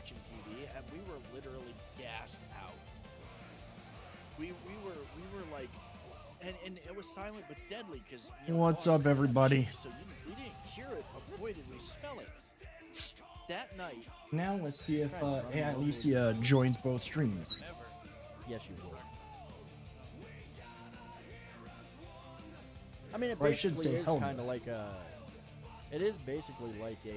watching TV, and we were literally gassed out. We were like, and it was silent but deadly because. What's up, everybody? So we didn't hear it, but boy, did we smell it. That night. Now let's see if Alicia joins both streams. Yes, you will. I mean, it Or I should basically say is helmet. kind of like a. It is basically like a.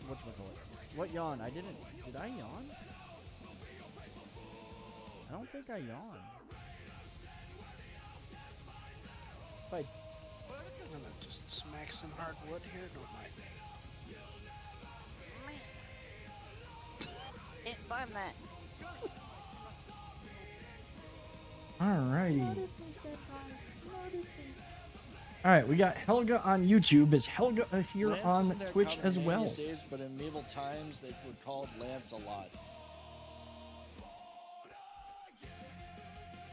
Whatchamacallit? What yawn? I didn't. Did I yawn? I don't think I yawned. If I I'm gonna just smack some hardwood here, don't I? It's fun, that. Alrighty. Alright, we got Helga on YouTube. Is Helga here Lance on isn't their Twitch common as name well? These days, but in medieval times, they were called Lance a lot.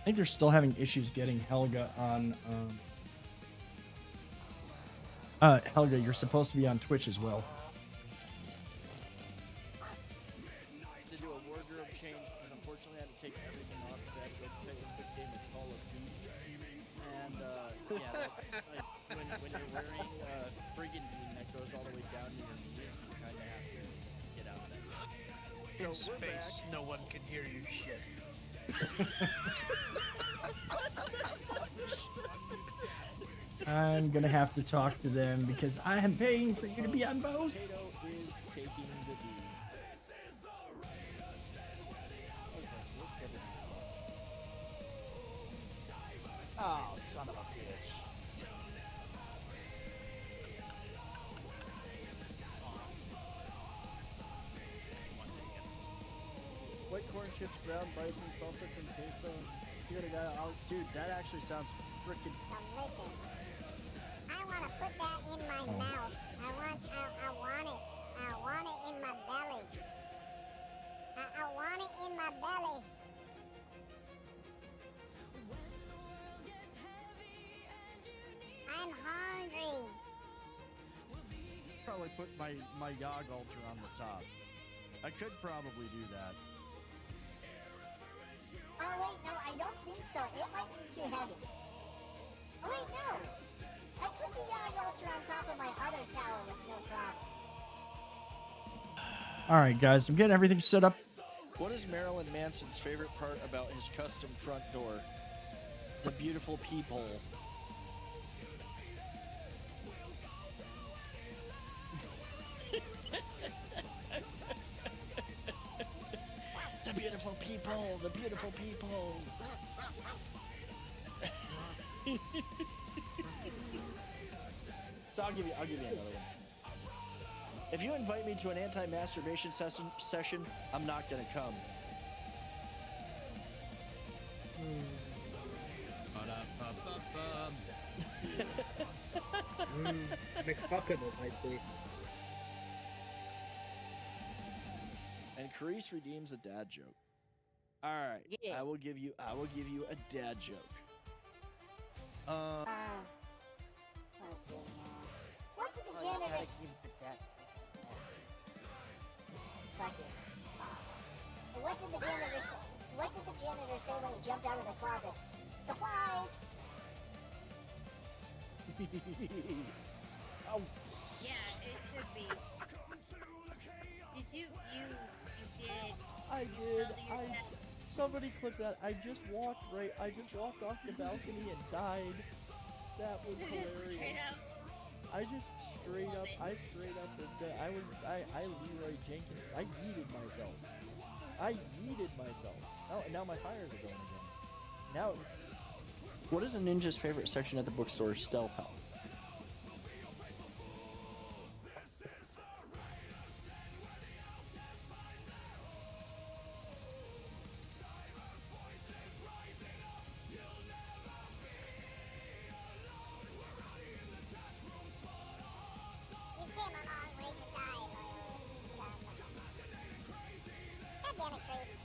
I think they're still having issues getting Helga on. Helga, you're supposed to be on Twitch as well. to do a wardrobe change because unfortunately I had to take everything off because I had to go play a quick game of Call of Duty. And yeah, that's like when you're wearing a brigandine that goes all the way down to your knees, you kind of have to get out of that stuff. In So we're back. space, no one can hear you shit. I'm gonna have to talk to them because I am paying for you to be on both. Potato is taking the D. Oh, son of a bitch. White corn chips, brown bison, salsa con queso. You got a guy out. Dude, that actually sounds freaking. Delicious. I want to put that in my mouth. I want it. I want it in my belly. I want it in my belly. I'm hungry. Probably put my Yog Ultra on the top. I could probably do that. Oh wait, no, I don't think so. It might be too heavy. Oh wait, no. I put the Yog Ultra on top of my other tower with no problem. Alright, guys, I'm getting everything set up. What is Marilyn Manson's favorite part about his custom front door? The beautiful peephole. The beautiful peephole, the beautiful peephole. So I'll give you another one. If you invite me to an anti-masturbation session, I'm not gonna come. McFuckin' it, I see. And Carice redeems a dad joke. All right, Yeah. I will give you a dad joke. Let's see. What did the janitor Fuck it. What did the janitor say? What did the janitor say when he jumped out of the closet? Supplies! Oh, Yeah, it could be. Did you did. I did. Well, you said- Somebody clip that. I just walked off the balcony and died. That was hilarious. Straight up. I straight up was dead. I Leroy Jenkins. I yeeted myself. Oh, and now my fires are going again. Now, what is a ninja's favorite section at the bookstore? Stealth help. You came a long way to die, loyalist scum. God damn it, Grace.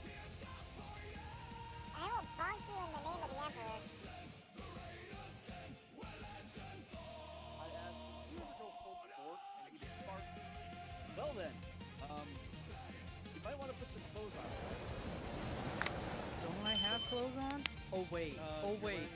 I will bonk you in the name of the Emperor. I asked, do you ever go full fork and eat a fart? Well then, you might want to put some clothes on. Don't I have clothes on? Oh wait. Oh You're wait. wearing-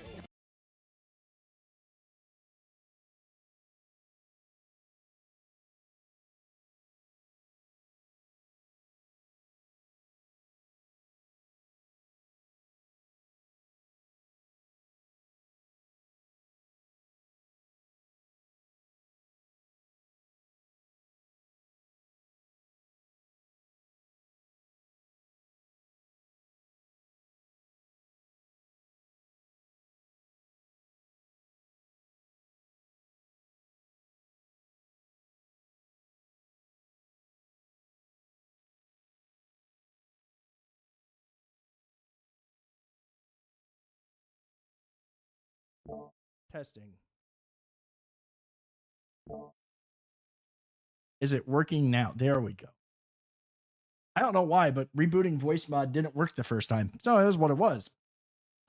Testing. Is it working now? There we go. I don't know why, but rebooting voice mod didn't work the first time. So it was what it was.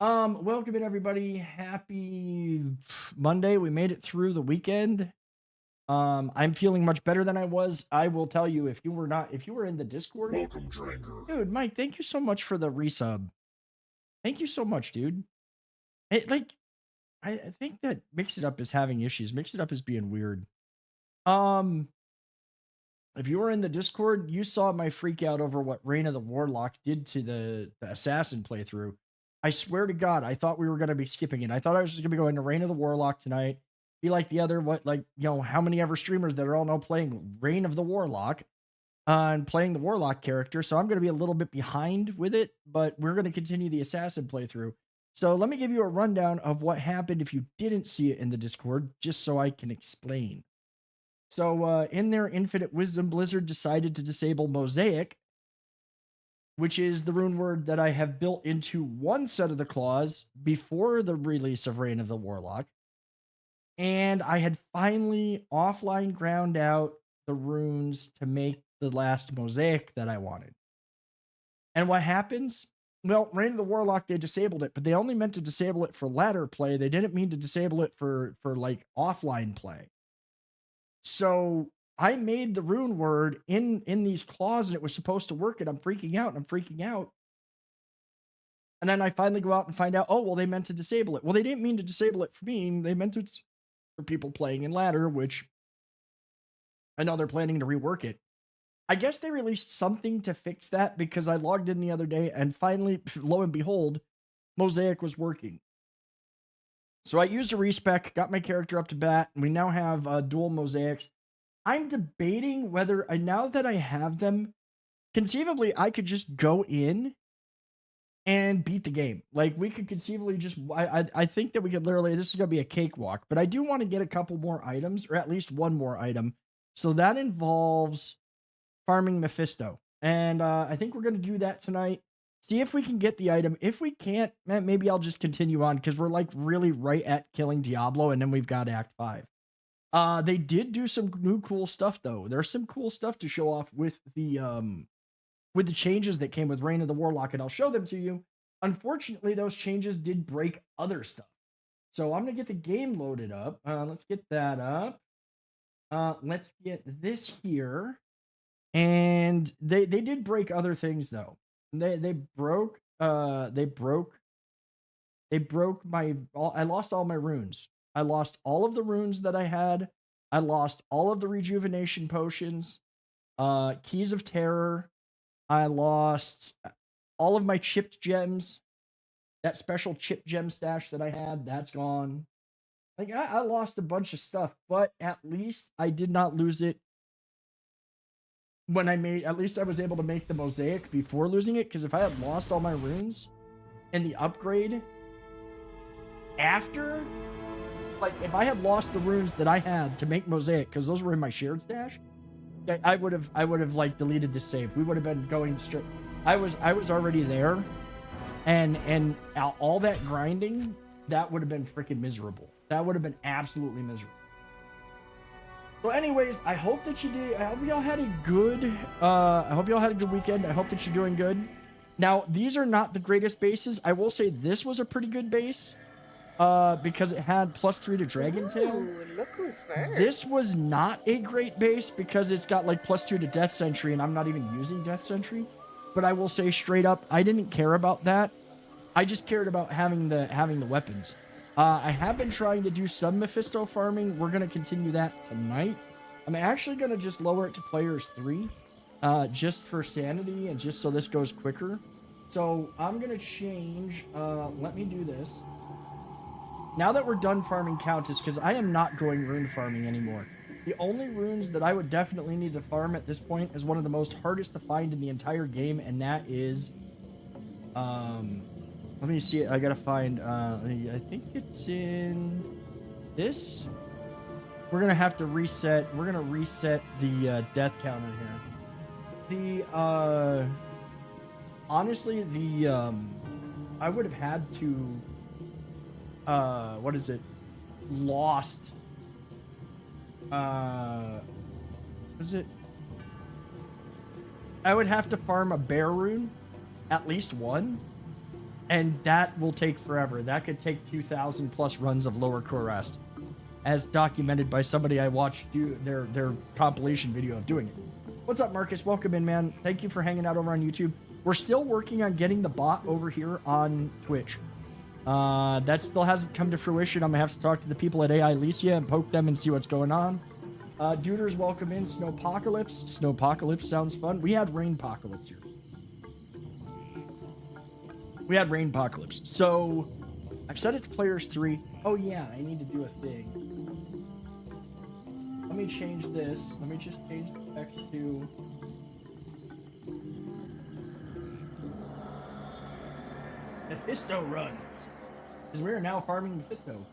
Welcome in everybody. Happy Monday. We made it through the weekend. I'm feeling much better than I was. I will tell you, if you were in the Discord. Welcome, Dranger. Dude, Mike, thank you so much for the resub. Thank you so much, dude. I think that Mix It Up is having issues. Mix It Up is being weird. If you were in the Discord, you saw my freak out over what Reign of the Warlock did to the Assassin playthrough. I swear to God, I thought we were going to be skipping it. I thought I was just going to be going to Reign of the Warlock tonight. Be like the other, how many ever streamers that are all now playing Reign of the Warlock and playing the Warlock character. So I'm going to be a little bit behind with it, but we're going to continue the Assassin playthrough. So let me give you a rundown of what happened if you didn't see it in the Discord, just so I can explain. So in their infinite wisdom, Blizzard decided to disable Mosaic, which is the rune word that I have built into one set of the claws before the release of Reign of the Warlock. And I had finally offline ground out the runes to make the last mosaic that I wanted. And what happens? Well, Reign of the Warlock, they disabled it, but they only meant to disable it for ladder play. They didn't mean to disable it for like offline play. So I made the rune word in these claws and it was supposed to work and I'm freaking out. And then I finally go out and find out, oh, well, they meant to disable it. Well, they didn't mean to disable it for me. They meant it for people playing in ladder, which I know they're planning to rework it. I guess they released something to fix that because I logged in the other day and finally, lo and behold, Mosaic was working. So I used a respec, got my character up to bat, and we now have dual mosaics. I'm debating whether, now that I have them, conceivably I could just go in and beat the game. Like, we could conceivably just, I think that we could literally, this is going to be a cakewalk, but I do want to get a couple more items, or at least one more item. So that involves farming Mephisto. And I think we're going to do that tonight. See if we can get the item. If we can't, maybe I'll just continue on because we're like really right at killing Diablo and then we've got Act 5. They did do some new cool stuff though. There's some cool stuff to show off with the changes that came with Reign of the Warlock, and I'll show them to you. Unfortunately, those changes did break other stuff. So I'm going to get the game loaded up. Let's get that up. Let's get this here. And they did break other things though. They broke my I lost all my runes. I lost all of the runes that I had. I lost all of the rejuvenation potions, keys of terror. I lost all of my chipped gems. That special chip gem stash that I had, that's gone. Like I lost a bunch of stuff, but at least I did not lose it when at least I was able to make the mosaic before losing it, because if I had lost all my runes and the upgrade after, like if I had lost the runes that I had to make mosaic, because those were in my shared stash, I would have like deleted the save. We would have been going straight. I was already there, and all that grinding, that would have been freaking miserable. That would have been absolutely miserable. So anyways, I hope that you did. I hope y'all had a good weekend. I hope that you're doing good. Now, these are not the greatest bases. I will say this was a pretty good base. because it had +3 to Dragon Tail. Ooh, look who's first. This was not a great base because it's got like +2 to Death Sentry, and I'm not even using Death Sentry. But I will say straight up, I didn't care about that. I just cared about having the weapons. I have been trying to do some Mephisto farming. We're gonna continue that tonight. I'm actually gonna just lower it to players 3, just for sanity and just so this goes quicker. So I'm gonna change. Let me do this. Now that we're done farming Countess, because I am not going rune farming anymore. The only runes that I would definitely need to farm at this point is one of the most hardest to find in the entire game, and that is, let me see it. I gotta find, I think it's in this. We're gonna have to reset. We're gonna reset the death counter here. The, honestly, the, I would have had to, what is it? Lost. Is it? I would have to farm a bear rune, at least one, and that will take forever. That could take 2,000 plus runs of lower core rest, as documented by somebody I watched do their compilation video of doing it. What's up, Marcus? Welcome in, man. Thank you for hanging out over on YouTube. We're still working on getting the bot over here on Twitch. That still hasn't come to fruition. I'm gonna have to talk to the people at AI Alicia and poke them and see what's going on. Duders, welcome in. Snowpocalypse. Snowpocalypse sounds fun. We had Rainpocalypse here. We had Rainpocalypse. So I've set it to players 3. Oh yeah, I need to do a thing. Let me change this. Let me just change the text to Mephisto runs. Because we are now farming Mephisto.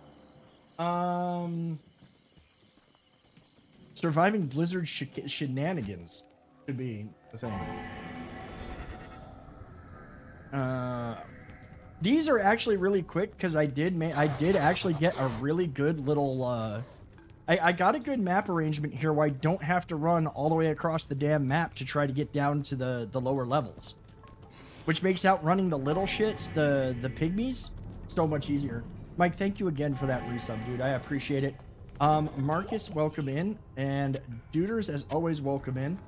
Surviving Blizzard shenanigans should be the thing. These are actually really quick because I did actually get a really good little I got a good map arrangement here where I don't have to run all the way across the damn map to try to get down to the lower levels, which makes outrunning the little shits, the pygmies, so much easier. Mike, thank you again for that resub, dude. I appreciate it. Marcus, welcome in, and Duders, as always, welcome in.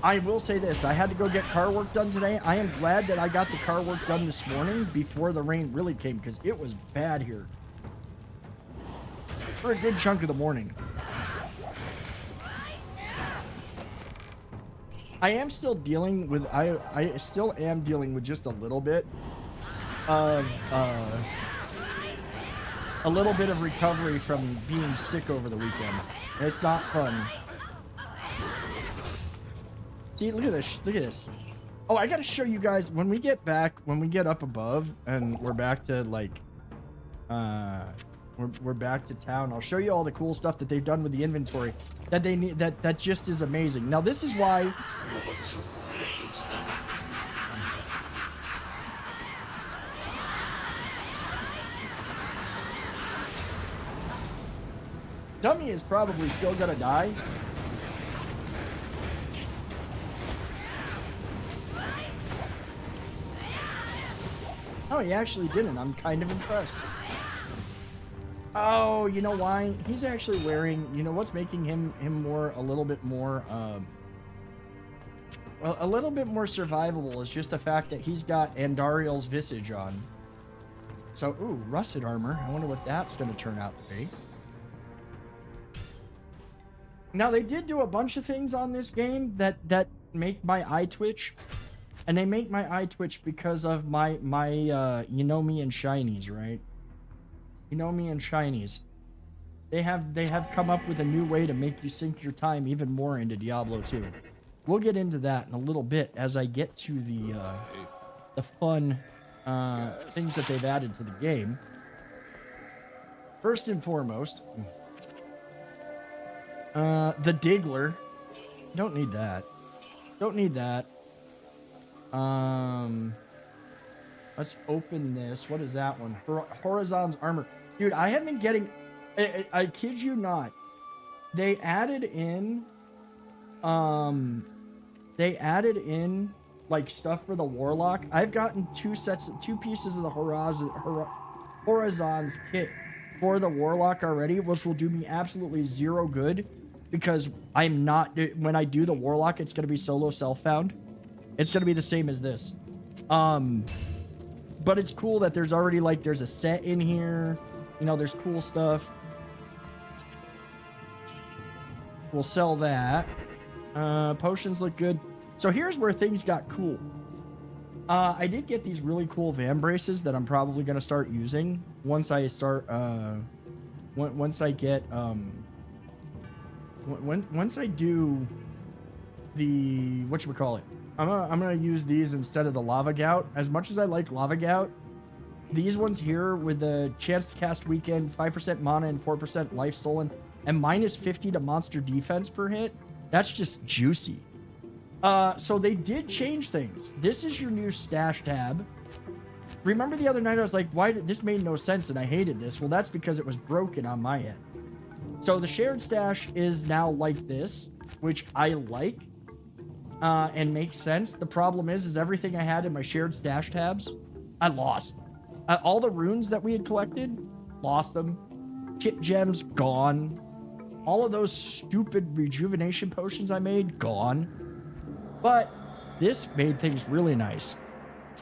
I will say this, I had to go get car work done today. I am glad that I got the car work done this morning before the rain really came, because it was bad here for a good chunk of the morning. I am still dealing with, I still am dealing with just a little bit of recovery from being sick over the weekend. It's not fun. See, look at this, look at this. Oh, I gotta show you guys, when we get up above and we're back to like, we're back to town, I'll show you all the cool stuff that they've done with the inventory that they need, that just is amazing. Now this is why Dummy is probably still gonna die. Oh, he actually didn't. I'm kind of impressed. Oh, you know why? He's actually wearing, you know what's making him a little bit more well, a little bit more survivable is just the fact that he's got Andariel's visage on. So, ooh, rusted armor. I wonder what that's going to turn out to be. Now, they did do a bunch of things on this game that make my eye twitch. And they make my eye twitch because of my you know me and shinies, right? You know me and shinies. They have come up with a new way to make you sink your time even more into Diablo 2. We'll get into that in a little bit as I get to the fun things that they've added to the game. First and foremost, the Diggler. Don't need that. Don't need that. Let's open this. What is that one? Horizon's armor. Dude, I have been getting... I kid you not. They added in... like stuff for the Warlock. I've gotten two pieces of the Horizons kit for the Warlock already, which will do me absolutely zero good because I'm not, when I do the Warlock, it's going to be solo self-found. It's going to be the same as this. But it's cool that there's already like, there's a set in here, you know, there's cool stuff. We'll sell that. Potions look good. So here's where things got cool. I did get these really cool Van braces that I'm probably going to start using once I start, once I get, once I do the, whatchamacallit, I'm gonna use these instead of the Lava Gout. As much as I like Lava Gout, these ones here with the chance to cast weekend, 5% mana and 4% life stolen, and minus 50 to monster defense per hit, that's just juicy. So they did change things. This is your new stash tab. Remember the other night I was like, why did this made no sense and I hated this? Well, that's because it was broken on my end. So the shared stash is now like this, which I like and makes sense. The problem is everything I had in my shared stash tabs, I lost. All the runes that we had collected, lost them. Chip gems, gone. All of those stupid rejuvenation potions I made, gone. But this made things really nice.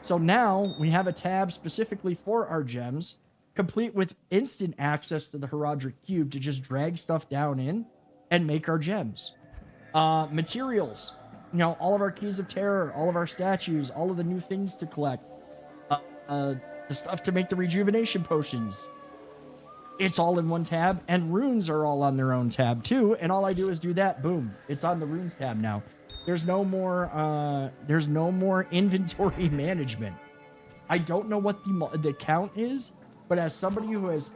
So now we have a tab specifically for our gems, complete with instant access to the Heraldric Cube to just drag stuff down in and make our gems. Materials, you know, all of our keys of terror, all of our statues, all of the new things to collect, the stuff to make the rejuvenation potions. It's all in one tab, and runes are all on their own tab too. And all I do is do that, boom, it's on the runes tab now. There's no more inventory management. I don't know what the count is, but as somebody who has,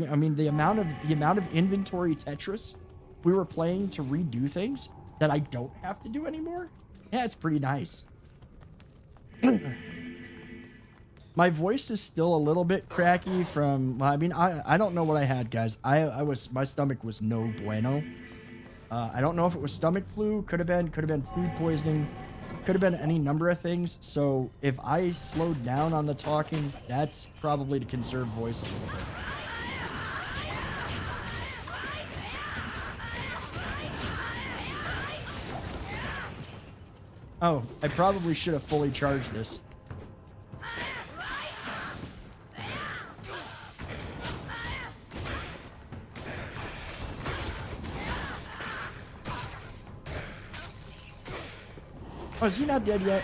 I mean, the amount of inventory Tetris we were playing to redo things that I don't have to do anymore. Yeah, it's pretty nice. My voice is still a little bit cracky from, I mean, I don't know what I had, guys. My stomach was no bueno. I don't know if it was stomach flu, could have been food poisoning, could have been any number of things. So if I slowed down on the talking, that's probably to conserve voice a little bit. Oh, I probably should have fully charged this. Oh, is he not dead yet?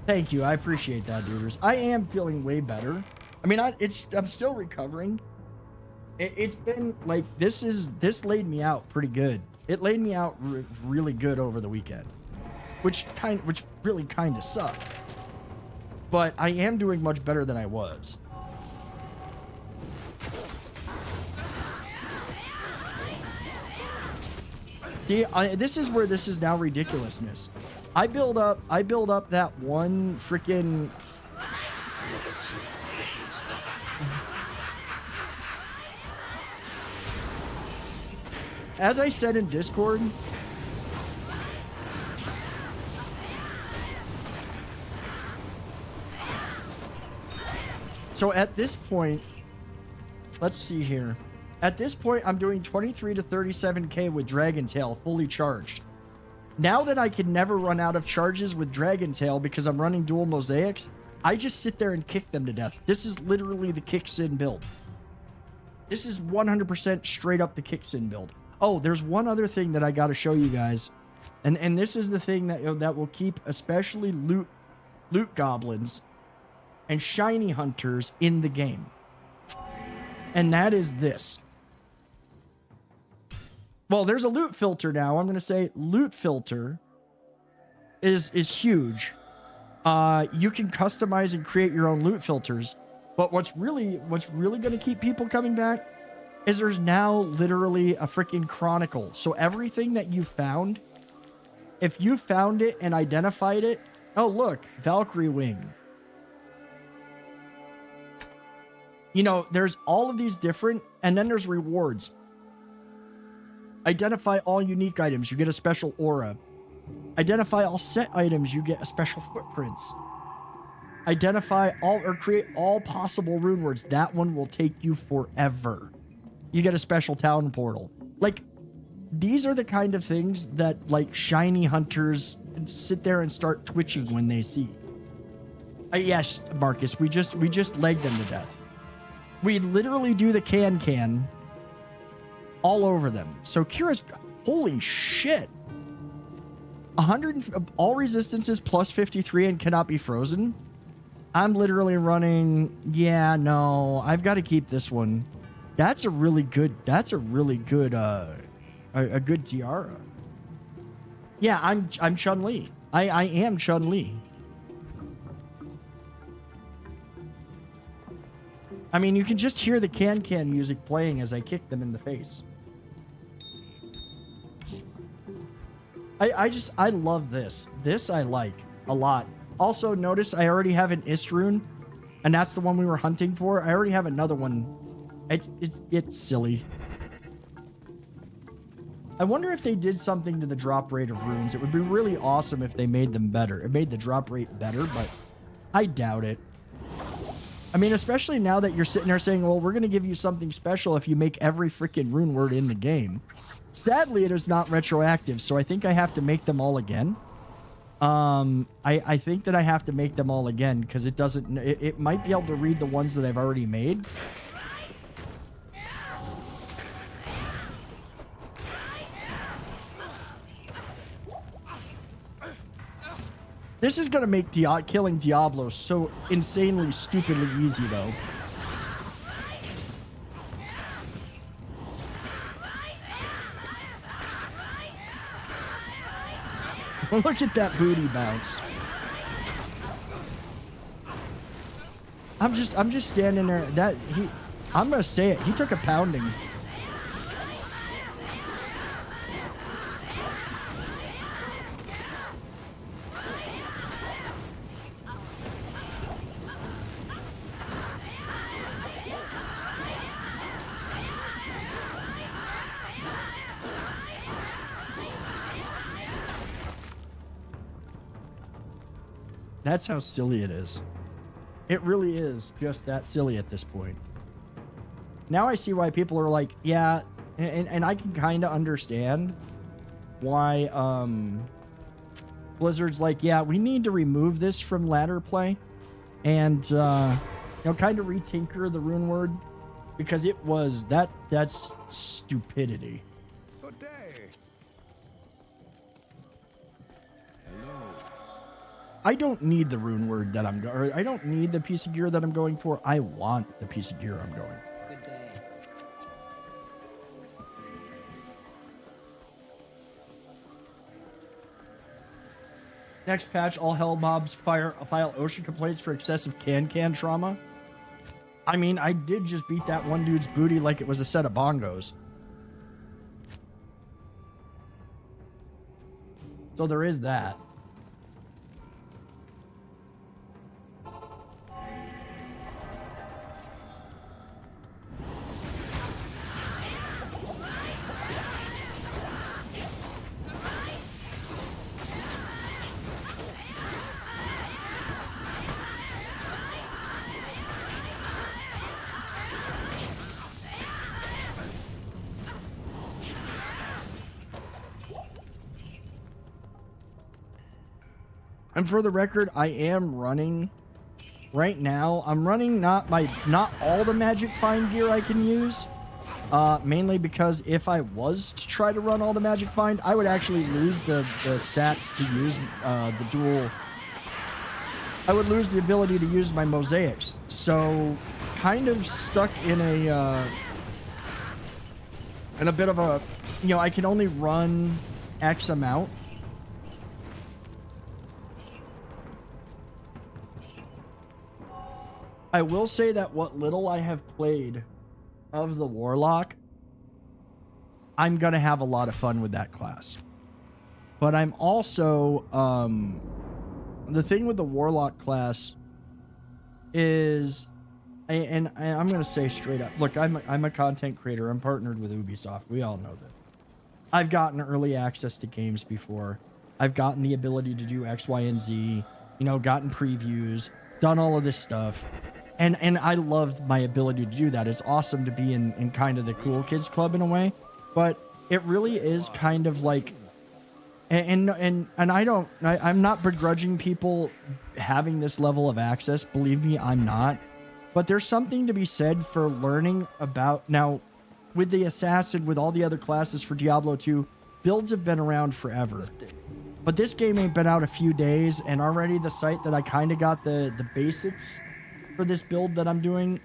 Thank you. I appreciate that, duders. I am feeling way better. I mean, I'm still recovering. It's been like, this laid me out pretty good. It laid me out really good over the weekend, which really kind of sucked. But I am doing much better than I was. See, this is where this is now ridiculousness. I build up that one freaking. As I said in Discord, so at this point, let's see here. At this point, I'm doing 23 to 37k with Dragon Tail fully charged. Now that I can never run out of charges with Dragon Tail because I'm running dual mosaics, I just sit there and kick them to death. This is literally the kick sin build. This is 100% straight up the kick sin build. Oh, there's one other thing that I got to show you guys. And this is the thing that will keep especially loot goblins and shiny hunters in the game. And that is this. Well, there's a loot filter now. I'm going to say loot filter is huge. You can customize and create your own loot filters. But what's really going to keep people coming back is there's now literally a freaking chronicle. So everything that you found, if you found it and identified it, oh look, Valkyrie wing. You know, there's all of these different, and then there's rewards. Identify all unique items, you get a special aura. Identify all set items, you get a special footprints. Identify all or create all possible rune words. That one will take you forever. You get a special town portal. Like, these are the kind of things that, like, shiny hunters sit there and start twitching when they see. Yes, Marcus, we just legged them to death. We literally do the can all over them. So Kira's, holy shit. 100 all resistances plus 53 and cannot be frozen. I'm literally running. Yeah, no, I've got to keep this one. That's a really good. That's a really good. A good tiara. Yeah, I'm Chun-Li. I am Chun-Li. I mean, you can just hear the can music playing as I kick them in the face. I love this. This I like a lot. Also, notice I already have an Ist rune, and that's the one we were hunting for. I already have another one. It's silly. I wonder if they did something to the drop rate of runes. It would be really awesome if they made them better. It made the drop rate better, but I doubt it. I mean, especially now that you're sitting there saying, well, we're going to give you something special if you make every freaking rune word in the game. Sadly, it is not retroactive, so I think I have to make them all again. I think that I have to make them all again because it doesn't... It might be able to read the ones that I've already made. This is going to make killing Diablo so insanely, stupidly easy, though. Look at that booty bounce. I'm just standing there. I'm going to say it. He took a pounding. That's how silly it is. It really is just that silly at this point. Now I see why people are like, yeah, and I can kind of understand why Blizzard's like, yeah, we need to remove this from ladder play and kind of retinker the rune word because it was that's stupidity. Good day. I don't need the rune word that I don't need the piece of gear that I'm going for. I want the piece of gear I'm going. Good day. Next patch, all hell mobs file OSHA complaints for excessive can trauma. I mean, I did just beat that one dude's booty like it was a set of bongos. So there is that. And for the record, I am running right now. I'm running not all the magic find gear I can use. Mainly because if I was to try to run all the magic find, I would actually lose the stats to use the dual. I would lose the ability to use my mosaics. So kind of stuck in a bit of a, I can only run X amount. I will say that what little I have played of the Warlock, I'm going to have a lot of fun with that class. But I'm also, the thing with the Warlock class is, and I'm going to say straight up, look, I'm a content creator. I'm partnered with Ubisoft. We all know that. I've gotten early access to games before. I've gotten the ability to do X, Y, and Z, you know, gotten previews, done all of this stuff. And I love my ability to do that. It's awesome to be in kind of the cool kids club in a way. But it really is kind of like, I'm not begrudging people having this level of access. Believe me, I'm not. But there's something to be said for learning about, now, with the Assassin, with all the other classes for Diablo 2, builds have been around forever. But this game ain't been out a few days, and already the site that I kind of got the basics for this build that I'm doing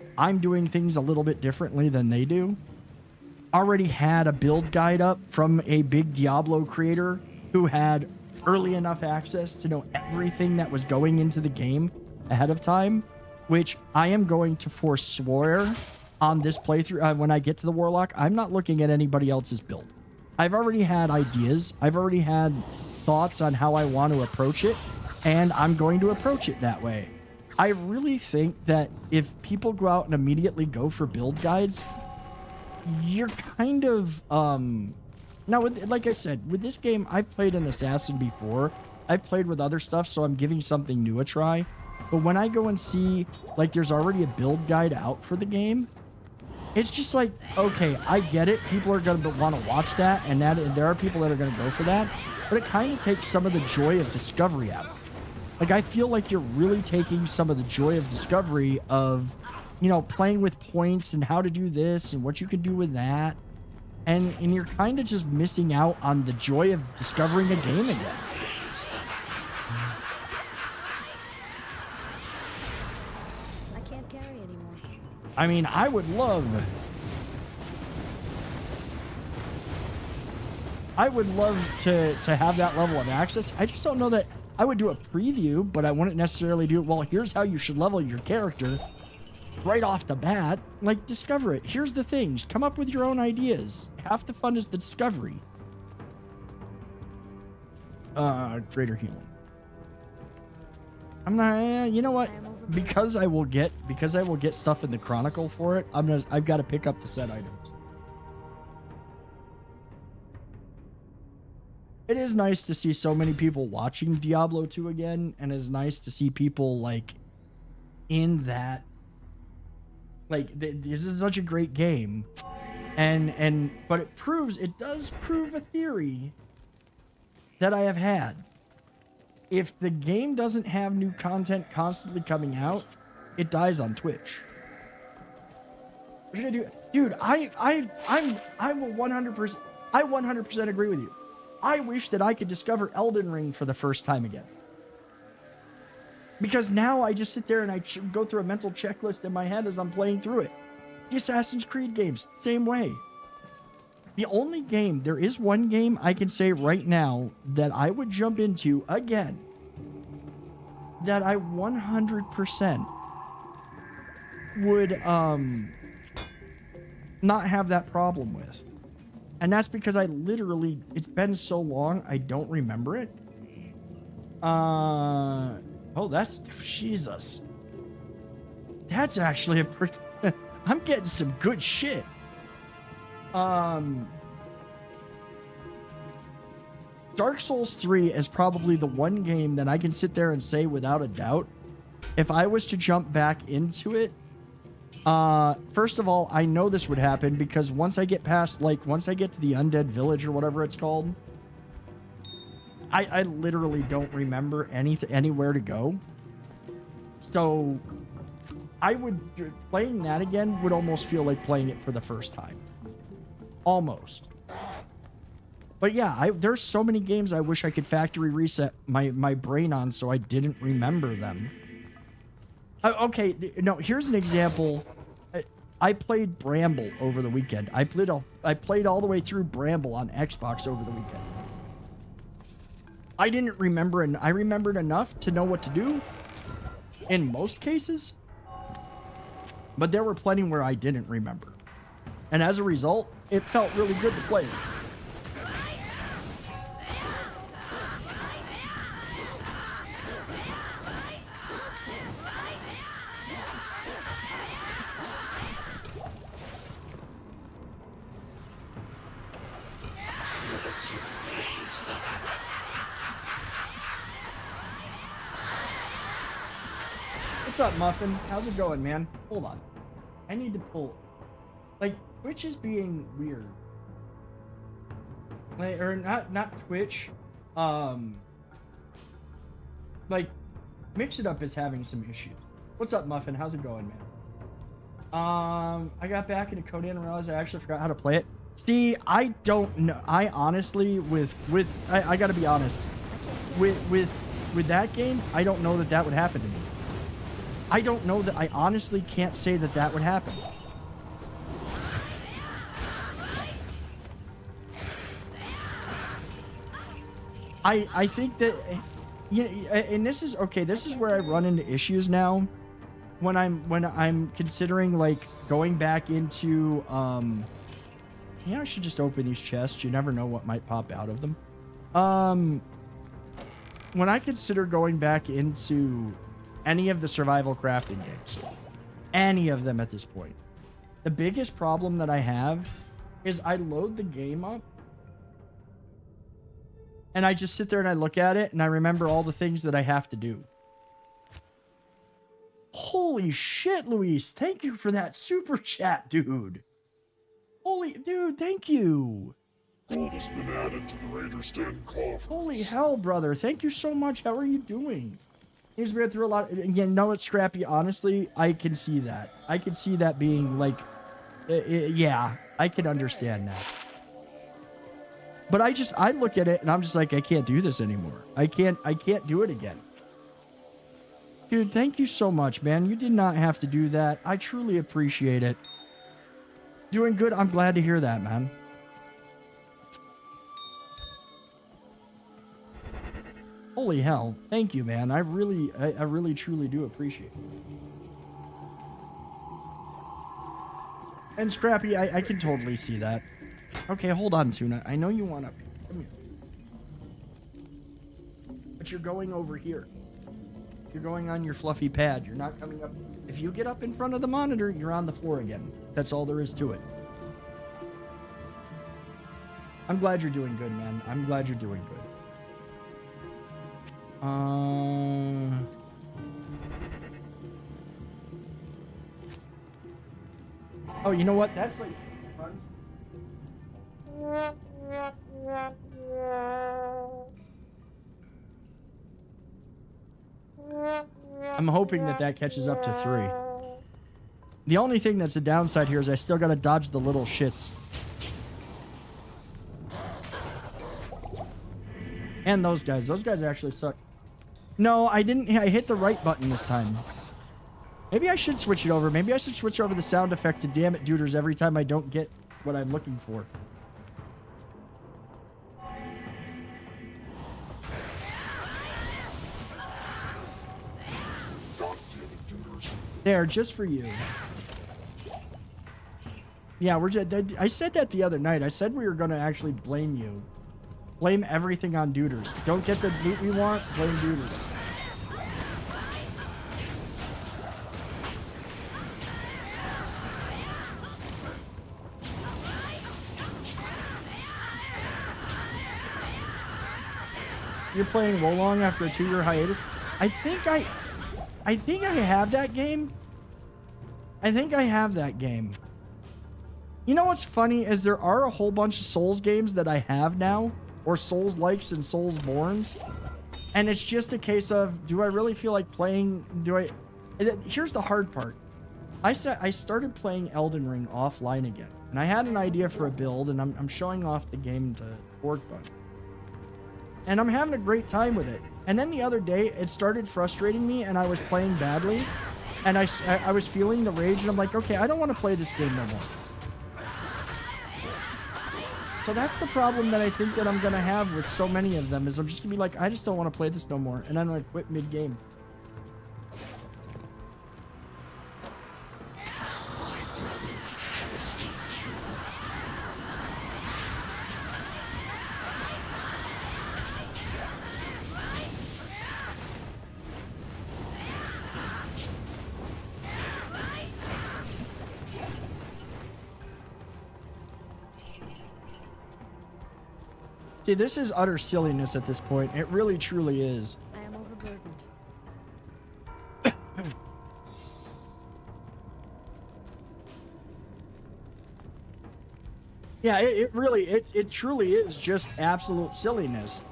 things a little bit differently than they do. Already had a build guide up from a big Diablo creator who had early enough access to know everything that was going into the game ahead of time, which I am going to forswear on this playthrough. When I get to the Warlock, I'm not looking at anybody else's build. I've already had ideas. I've already had thoughts on how I want to approach it, and I'm going to approach it that way. I really think that if people go out and immediately go for build guides, you're kind of now, like I said, with this game, I've played an Assassin before. I've played with other stuff, so I'm giving something new a try. But when I go and see, like, there's already a build guide out for the game, it's just like, okay, I get it. People are going to want to watch that, and there are people that are going to go for that. But it kind of takes some of the joy of discovery out. Like, I feel like you're really taking some of the joy of discovery of, you know, playing with points and how to do this and what you can do with that. And you're kind of just missing out on the joy of discovering a game again. I can't carry anymore. I mean, I would love to have that level of access. I just don't know that I would do a preview, but I wouldn't necessarily do it. Well, here's how you should level your character right off the bat. Like, discover it. Here's the things. Come up with your own ideas. Half the fun is the discovery. Greater healing. I'm not, you know what? Because I will get stuff in the Chronicle for it, I've got to pick up the set items. It is nice to see so many people watching Diablo 2 again, and it's nice to see people, like, in that, like, this is such a great game, but it does prove a theory that I have had. If the game doesn't have new content constantly coming out, it dies on Twitch. What should I do? Dude, I'm 100% agree with you. I wish that I could discover Elden Ring for the first time again. Because now I just sit there and I go through a mental checklist in my head as I'm playing through it. The Assassin's Creed games, same way. The only game, there is one game I can say right now that I would jump into again, that I 100% would not have that problem with. And that's because I literally, it's been so long, I don't remember it. Oh, that's, Jesus. That's actually a pretty, I'm getting some good shit. Dark Souls 3 is probably the one game that I can sit there and say without a doubt, if I was to jump back into it, first of all, I know this would happen because once I get past, like, once I get to the Undead Village or whatever it's called, I literally don't remember anywhere to go. So playing that again would almost feel like playing it for the first time. Almost. But yeah, there's so many games I wish I could factory reset my brain on so I didn't remember them. Okay, no, here's an example. I played Bramble over the weekend. I played all the way through Bramble on Xbox over the weekend. I didn't remember, and I remembered enough to know what to do in most cases. But there were plenty where I didn't remember. And as a result, it felt really good to play. What's up, Muffin? How's it going, man? Hold on. I need to pull. Like, Twitch is being weird. Like, or not Twitch. Like, Mix It Up is having some issues. What's up, Muffin? How's it going, man? I got back into Conan and realized I actually forgot how to play it. See, I don't know. I honestly, I gotta be honest. With that game, I don't know that would happen to me. I don't know that. I honestly can't say that would happen. I think that, yeah, and this is okay. This is where I run into issues now, when I'm considering like going back into yeah, I should just open these chests. You never know what might pop out of them. When I consider going back into any of the survival crafting games, any of them at this point, the biggest problem that I have is I load the game up and I just sit there and I look at it and I remember all the things that I have to do. Holy shit, Luis. Thank you for that super chat, dude. Holy, dude, thank you. Gold has been added to the Raiders Den coffers. Holy hell, brother. Thank you so much. How are you doing? He's been through a lot. Again, no, it's Scrappy. Honestly, I can see that. I can see that being like, yeah, I can understand that. But I look at it and I'm just like, I can't do this anymore. I can't do it again. Dude, thank you so much, man. You did not have to do that. I truly appreciate it. Doing good. I'm glad to hear that, man. Holy hell. Thank you, man. I really truly do appreciate it. And Scrappy, I can totally see that. Okay, hold on, Tuna. I know you want to... Come here. But you're going over here. You're going on your fluffy pad. You're not coming up. If you get up in front of the monitor, you're on the floor again. That's all there is to it. I'm glad you're doing good, man. I'm glad you're doing good. Oh, you know what? That's like... I'm hoping that catches up to 3. The only thing that's a downside here is I still gotta dodge the little shits. And those guys actually suck. No, I didn't. I hit the right button this time. Maybe I should switch it over. Maybe I should switch over the sound effect to damn it duders every time I don't get what I'm looking for. There, just for you. Yeah, I said that the other night. I said we were going to actually blame you. Blame everything on duders. Don't get the loot we want, blame duders. You're playing Wolong after a 2-year hiatus? I think I have that game. I think I have that game. You know what's funny is there are a whole bunch of Souls games that I have now, or Souls-likes and Soulsborns, and it's just a case of, do I really feel like playing? Here's the hard part. I started playing Elden Ring offline again, and I had an idea for a build, and I'm showing off the game to Forkbun, and I'm having a great time with it. And then the other day, it started frustrating me, and I was playing badly, and I was feeling the rage, and I'm like, okay, I don't want to play this game no more. So that's the problem that I think that I'm going to have with so many of them, is I'm just going to be like, I just don't want to play this no more, and I'm going to quit mid-game. See, this is utter silliness at this point. It really, truly is. I am overburdened. Yeah, it really, it truly is just absolute silliness.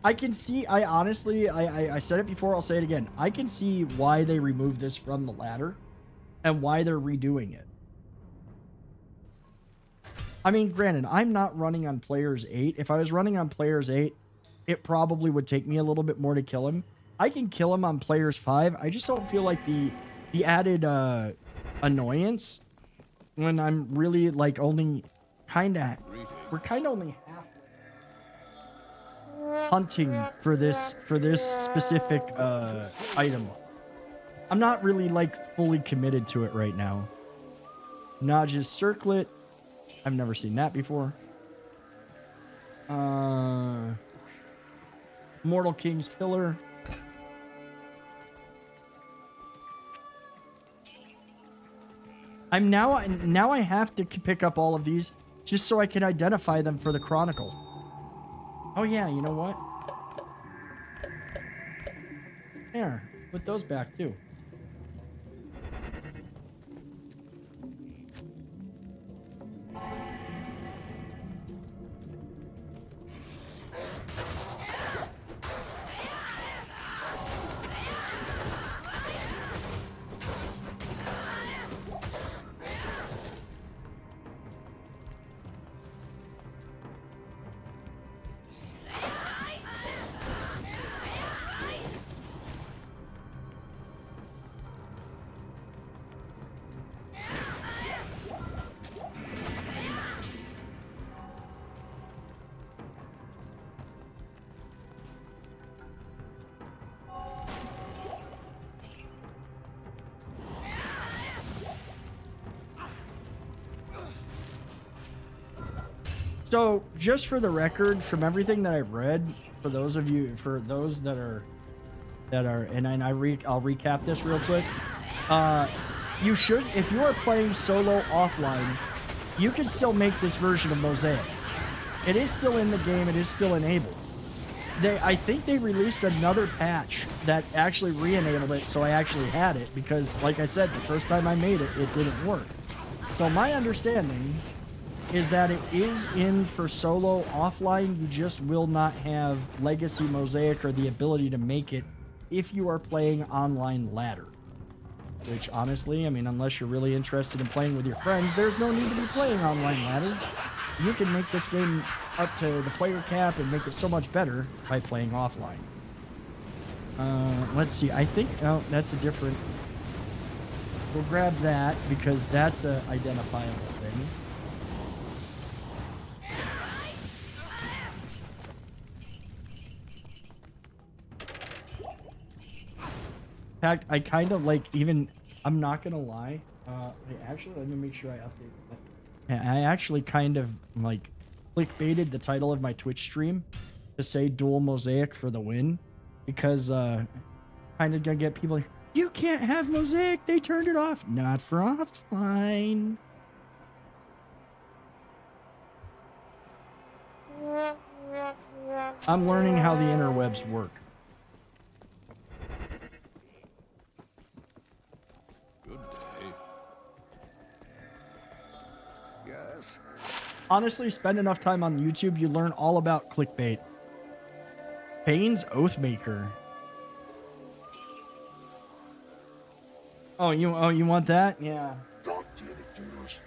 I can see, I honestly, I said it before, I'll say it again. I can see why they removed this from the ladder and why they're redoing it. I mean, granted, I'm not running on Players 8. If I was running on Players 8, it probably would take me a little bit more to kill him. I can kill him on Players 5. I just don't feel like the added annoyance when I'm really like only we're kind of only hunting for this specific item. I'm not really like fully committed to it right now. Naj's circlet. I've never seen that before. Mortal King's Pillar. Now I have to pick up all of these just so I can identify them for the Chronicle. Oh yeah, you know what? There, put those back too. So, just for the record, from everything that I've read, for those that are, and I'll recap this real quick. You should, if you are playing solo offline, you can still make this version of Mosaic. It is still in the game. It is still enabled. I think they released another patch that actually re-enabled it, so I actually had it because, like I said, the first time I made it, it didn't work. So my understanding is that it is in for solo offline. You just will not have Legacy Mosaic or the ability to make it if you are playing online ladder. Which, honestly, I mean, unless you're really interested in playing with your friends, there's no need to be playing online ladder. You can make this game up to the player cap and make it so much better by playing offline. Let's see. I think, oh, that's a different... We'll grab that because that's a identifiable thing. In fact, I kind of like even, I'm not gonna lie, actually, let me make sure I update that. I actually kind of like clickbaited the title of my Twitch stream to say dual Mosaic for the win, because kind of gonna get people like, you can't have Mosaic, they turned it off. Not for offline. I'm learning how the interwebs work. Honestly, spend enough time on YouTube, you learn all about clickbait. Bane's Oathmaker. Oh, you want that? Yeah.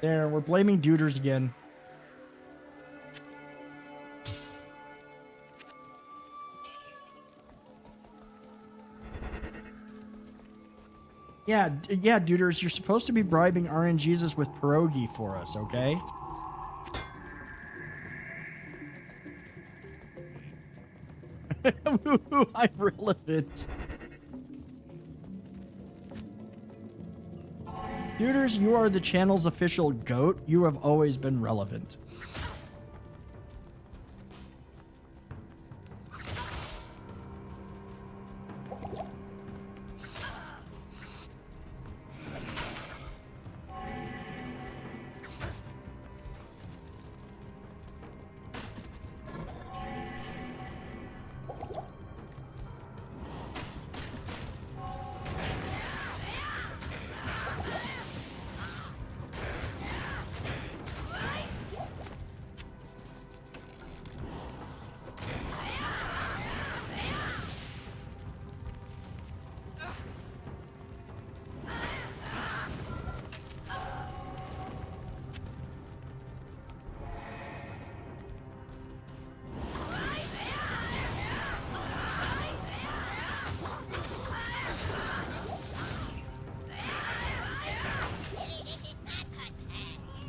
There, we're blaming duders again. Yeah, duders, you're supposed to be bribing RNGesus with pierogi for us, okay? I'm relevant. Duders, you are the channel's official GOAT. You have always been relevant.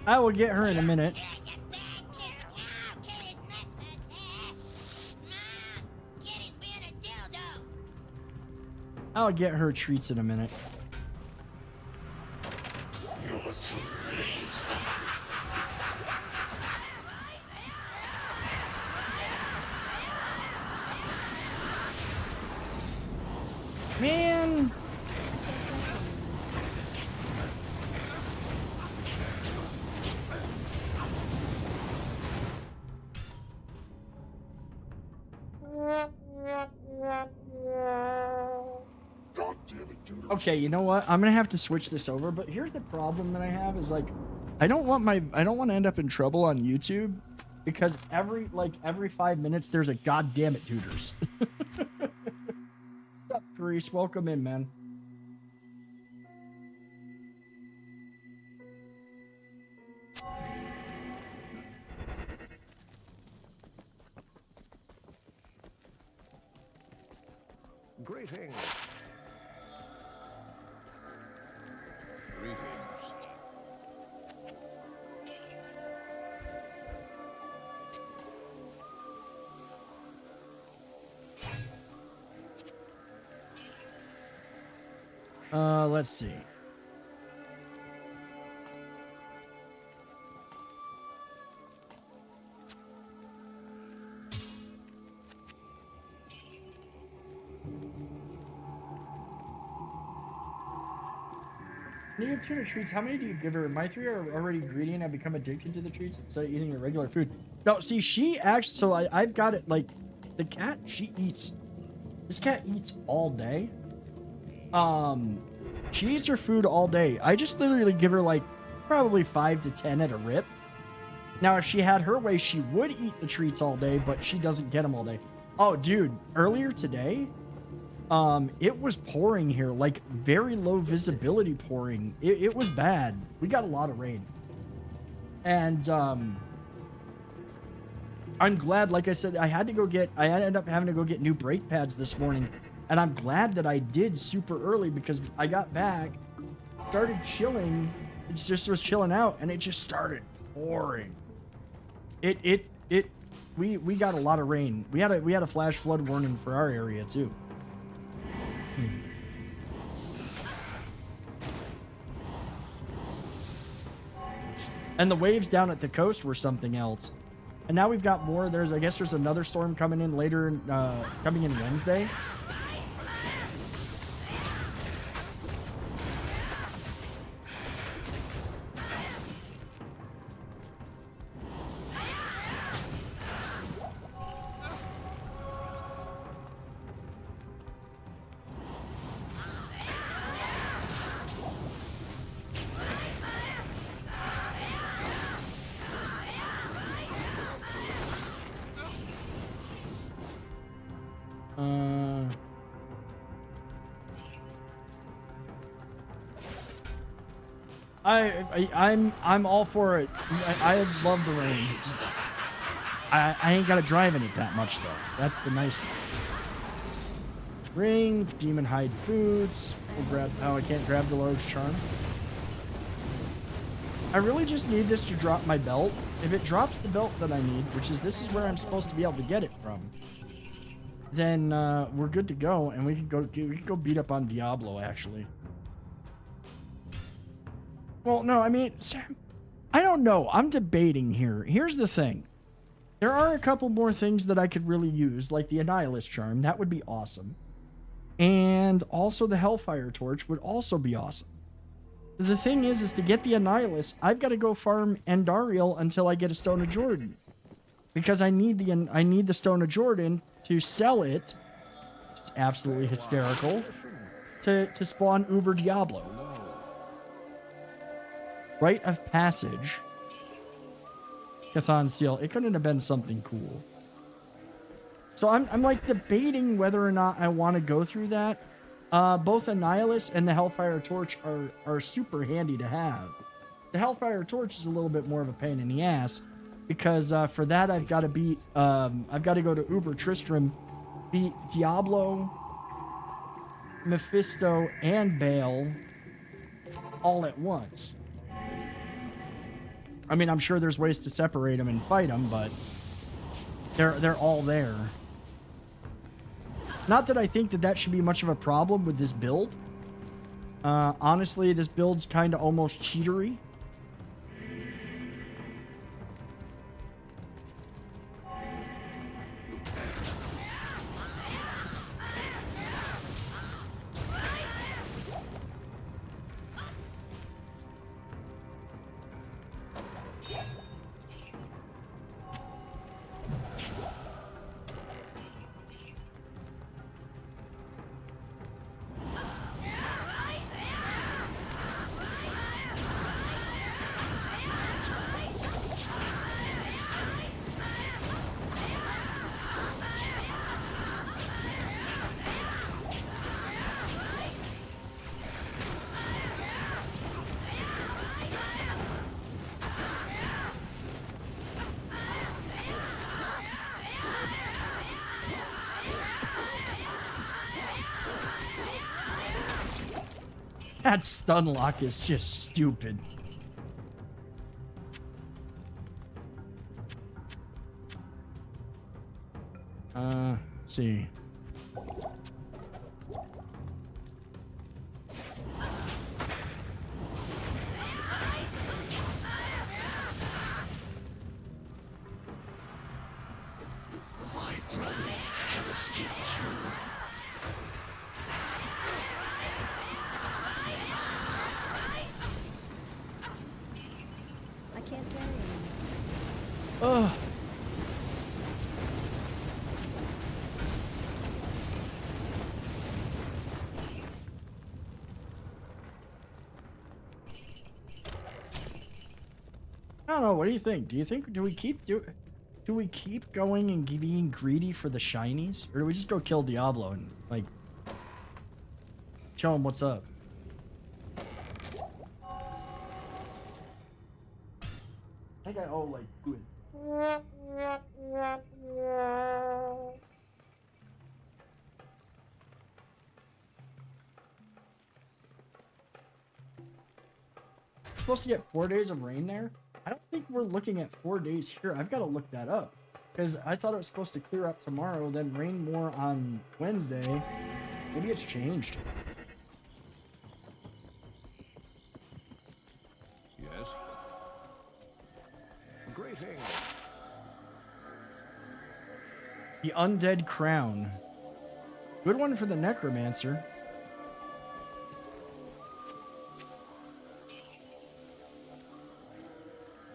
I will get her in a minute. I'll get her treats in a minute. Man. Okay, you know what? I'm gonna have to switch this over, but here's the problem that I have is like I don't want to end up in trouble on YouTube because every 5 minutes there's a goddamn it tutors. What's up, Grease? Welcome in, man. Greetings. Greetings. Let's see. When you have tuna treats, how many do you give her? My 3 are already greedy and have become addicted to the treats instead of eating the regular food. No, see, she actually, so I've got it, like, the cat, she eats. This cat eats all day. She eats her food all day. I just literally give her, like, probably 5 to 10 at a rip. Now, if she had her way, she would eat the treats all day, but she doesn't get them all day. Oh, dude, earlier today, it was pouring here, like very low visibility pouring. It was bad. We got a lot of rain. And, I'm glad, like I said, I ended up having to go get new brake pads this morning. And I'm glad that I did super early because I got back, started chilling. It just was chilling out and it just started pouring. We got a lot of rain. We had a flash flood warning for our area too. And the waves down at the coast were something else. And now we've got more. I guess there's another storm coming in later, coming in Wednesday. I'm all for it. I love the rain. I ain't gotta drive in it that much though. That's the nice thing. Ring, demon hide boots. We'll grab. Oh, I can't grab the large charm. I really just need this to drop my belt. If it drops the belt that I need, which is this is where I'm supposed to be able to get it from, then we're good to go, and we can go beat up on Diablo actually. Well, no, I mean, I don't know. I'm debating here. Here's the thing. There are a couple more things that I could really use, like the Annihilus Charm. That would be awesome. And also the Hellfire Torch would also be awesome. The thing is to get the Annihilus, I've got to go farm Endariel until I get a Stone of Jordan. Because I need the Stone of Jordan to sell it. It's absolutely hysterical. To spawn Uber Diablo. Rite of Passage. Cathan Seal. It couldn't have been something cool. So I'm like debating whether or not I want to go through that. Both Annihilus and the Hellfire Torch are super handy to have. The Hellfire Torch is a little bit more of a pain in the ass because for that I've got to go to Uber Tristram, beat Diablo, Mephisto, and Baal all at once. I mean, I'm sure there's ways to separate them and fight them, but they're all there. Not that I think that that should be much of a problem with this build. Honestly, this build's kind of almost cheatery. That stun lock is just stupid. Let's see. I can't carry anymore. Ugh. I don't know. What do you think? Do we keep going and being greedy for the shinies, or do we just go kill Diablo and like show him what's up? I think I owe like good. Supposed to get 4 days of rain there. I don't think we're looking at 4 days here. I've got to look that up because I thought it was supposed to clear up tomorrow, then rain more on Wednesday. Maybe it's changed. Yes. Greetings. The Undead Crown. Good one for the Necromancer.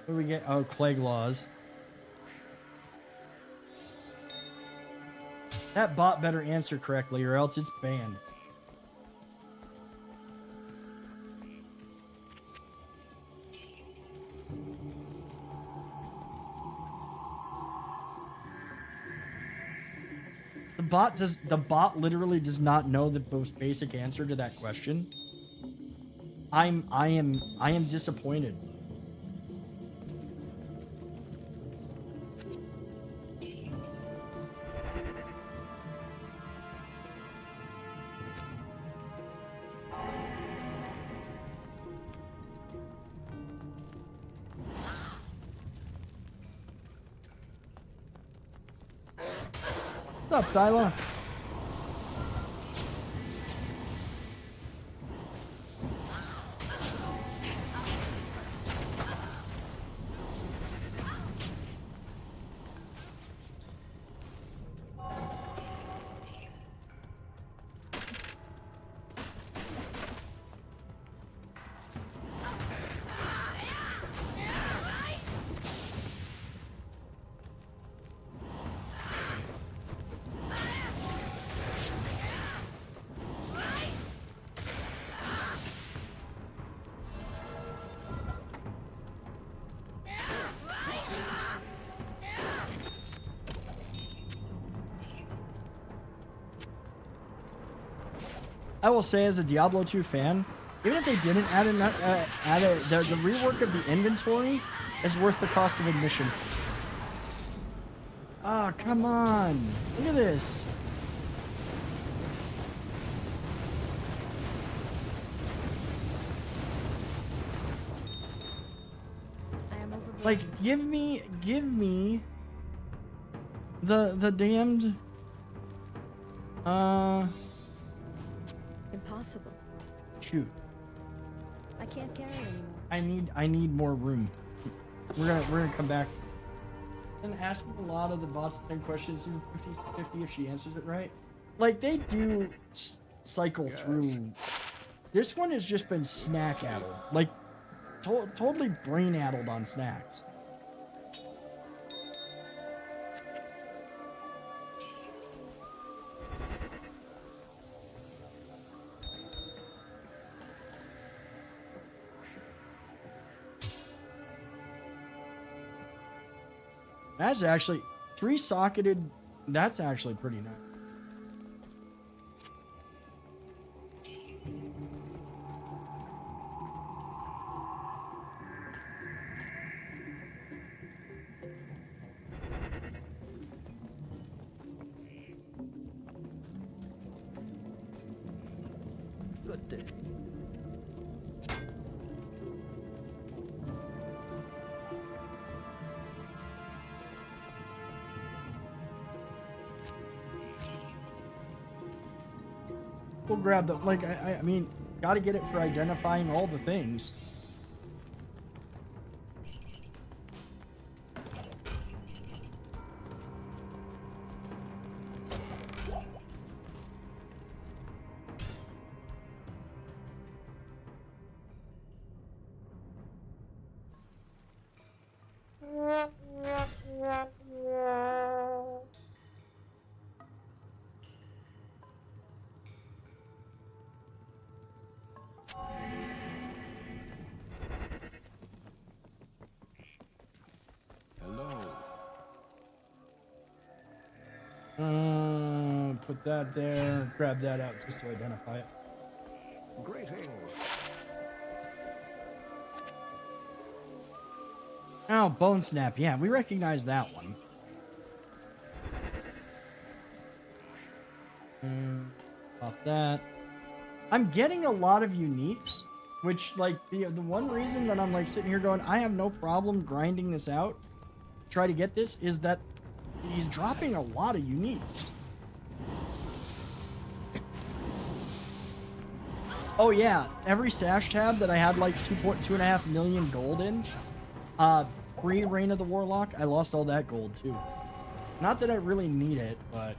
What do we get? Oh, Plague Laws. That bot better answer correctly or else it's banned. The bot literally does not know the most basic answer to that question. I am disappointed. What's up, Tyler? I will say, as a Diablo 2 fan, even if they didn't add the rework of the inventory is worth the cost of admission. Ah, come on! Look at this. I am overwhelmed. Like, give me the damned Impossible. shoot. I can't carry anymore. I need more room. We're gonna come back. And asking a lot of the bots the same questions in 50-50 if she answers it right. Like, they do cycle through. This one has just been snack addled. Like, totally brain addled on snacks. That's actually 3-socketed. That's actually pretty nice. Good day. We'll grab the, like, I mean, gotta get it for identifying all the things. Put that there, grab that out just to identify it. Greetings. Oh, Bone Snap. Yeah, we recognize that one. Off that. I'm getting a lot of uniques, which, like, the one reason that I'm, like, sitting here going, I have no problem grinding this out, try to get this, is that he's dropping a lot of uniques. Oh yeah, every stash tab that I had like 2.5 million gold in, pre-Reign of the Warlock, I lost all that gold too. Not that I really need it, but...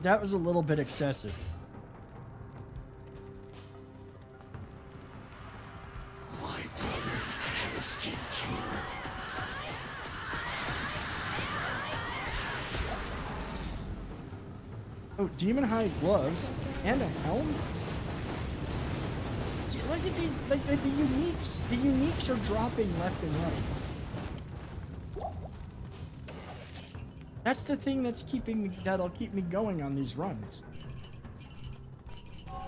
That was a little bit excessive. Oh, demon hide gloves and a helm? See, look at these, like the uniques. The uniques are dropping left and right. That's the thing that'll keep me going on these runs.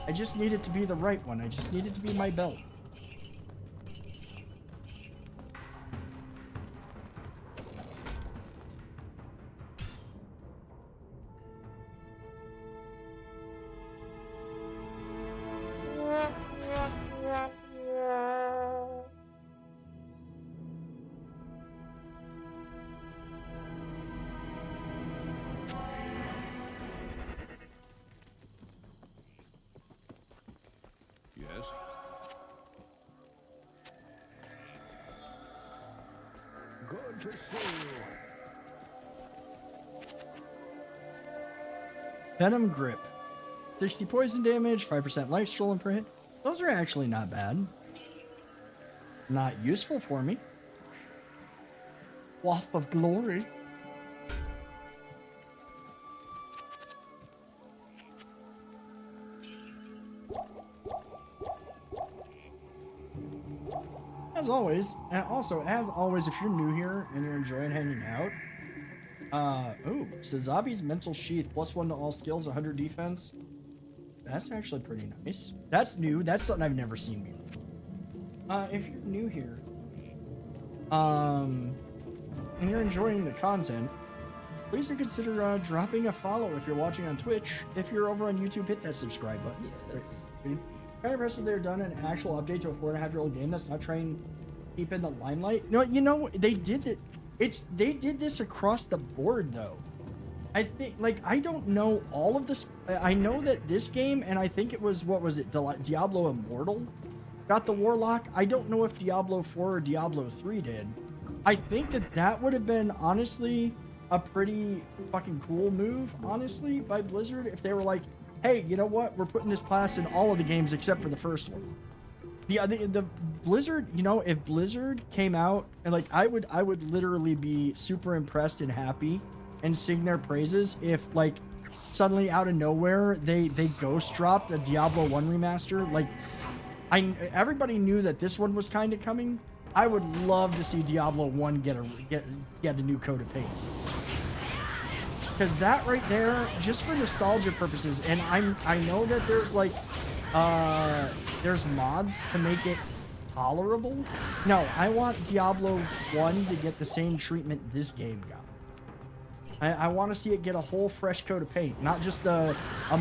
I just need it to be the right one. I just need it to be my belt. Good to see you. Venom Grip. 60 poison damage, 5% life stolen per hit. Those are actually not bad. Not useful for me. Waft of Glory. as always, and also as always, if you're new here and you're enjoying hanging out, Sazabi's mental sheath +1 to all skills, 100 defense. That's actually pretty nice. That's new. That's something I've never seen before. If you're new here, and you're enjoying the content, please do consider dropping a follow if you're watching on Twitch. If you're over on YouTube, hit that subscribe button. Yes. Kind of impressed they've done an actual update to a 4.5-year-old game that's not trying to keep in the limelight. No, they did it. They did this across the board though. I think, like, I don't know all of this. I know that this game, and I think it was, what was it, Diablo Immortal got the Warlock. I don't know if Diablo 4 or Diablo 3 did. I think that would have been, honestly, a pretty fucking cool move, honestly, by Blizzard, if they were like, hey, you know what? We're putting this class in all of the games except for the first one. The Blizzard, you know, if Blizzard came out and, like, I would literally be super impressed and happy and sing their praises if, like, suddenly out of nowhere they ghost dropped a Diablo 1 remaster. Like, everybody knew that this one was kind of coming. I would love to see Diablo 1 get a new coat of paint. Because that right there, just for nostalgia purposes, and I know that there's like there's mods to make it tolerable. No, I want Diablo 1 to get the same treatment this game got. I want to see it get a whole fresh coat of paint, not just a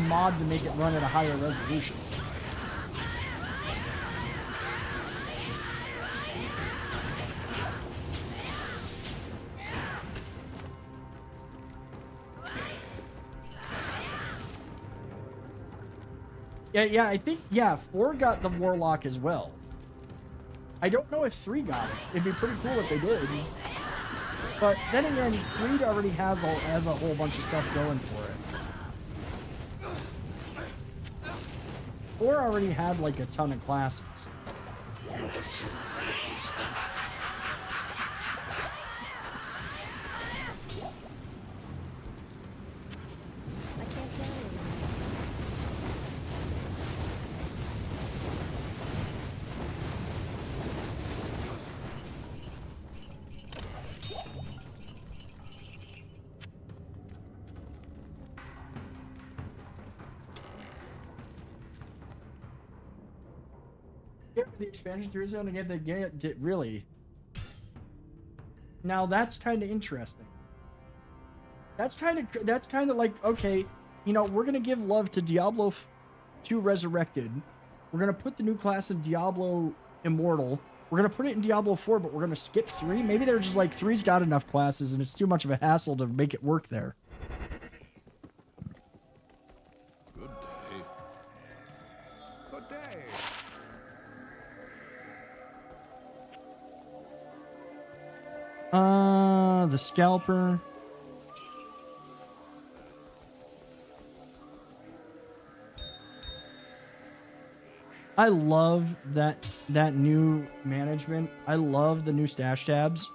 mod to make it run at a higher resolution. Yeah, I think, 4 got the Warlock as well. I don't know if 3 got it. It'd be pretty cool if they did. But then again, 3 already has a whole bunch of stuff going for it. 4 already had, like, a ton of classes. The expansion through zone to get the game, really. Now that's kind of interesting. That's kind of like, okay, you know, we're gonna give love to Diablo 2 Resurrected. We're gonna put the new class in Diablo Immortal. We're gonna put it in Diablo 4, but we're gonna skip 3. Maybe they're just like 3's got enough classes and it's too much of a hassle to make it work there. Good day. Good day. The scalper. I love that new management. I love the new stash tabs.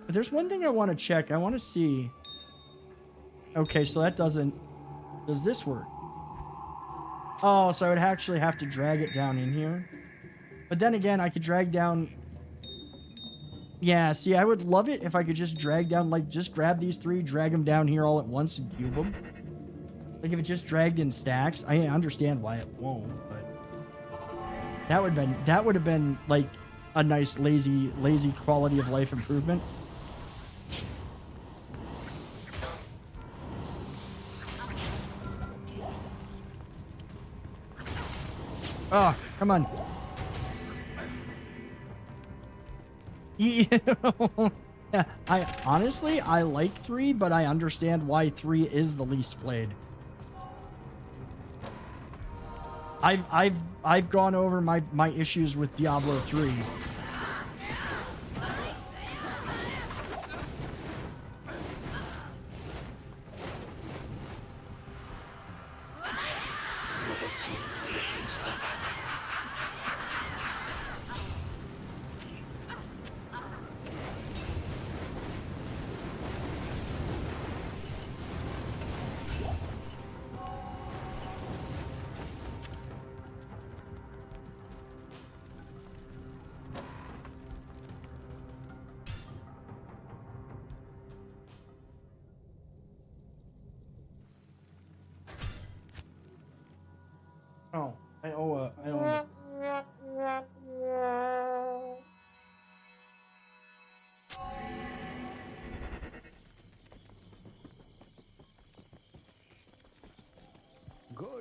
But there's one thing I want to check. I want to see. Okay, so that doesn't. Does this work? Oh, so I would actually have to drag it down in here. But then again, I could drag down. Yeah, see, I would love it if I could just drag down, like, just grab these 3, drag them down here all at once and cube them. Like, if it just dragged in stacks. I understand why it won't, but that would have been like a nice lazy quality of life improvement. Oh, come on. Yeah, I honestly like 3, but I understand why 3 is the least played. I've gone over my issues with Diablo 3.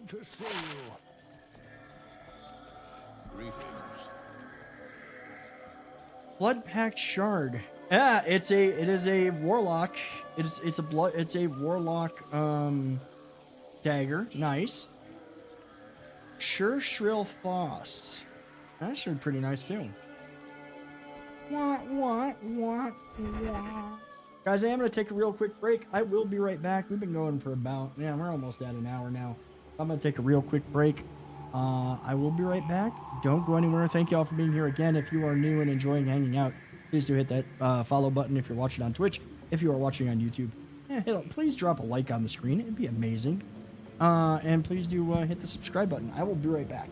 Good to see you. Greetings. Blood-packed shard. Yeah, it is a warlock. It's a warlock dagger. Nice. Sure Shrill Faust. That should be pretty nice too. What? Guys, I am gonna take a real quick break. I will be right back. We've been going for about, yeah, we're almost at an hour now. I'm gonna take a real quick break. I will be right back. Don't go anywhere. Thank you all for being here again. If you are new and enjoying hanging out, please do hit that follow button if you're watching on Twitch. If you are watching on YouTube, please drop a like on the screen. It'd be amazing. And please do hit the subscribe button. I will be right back.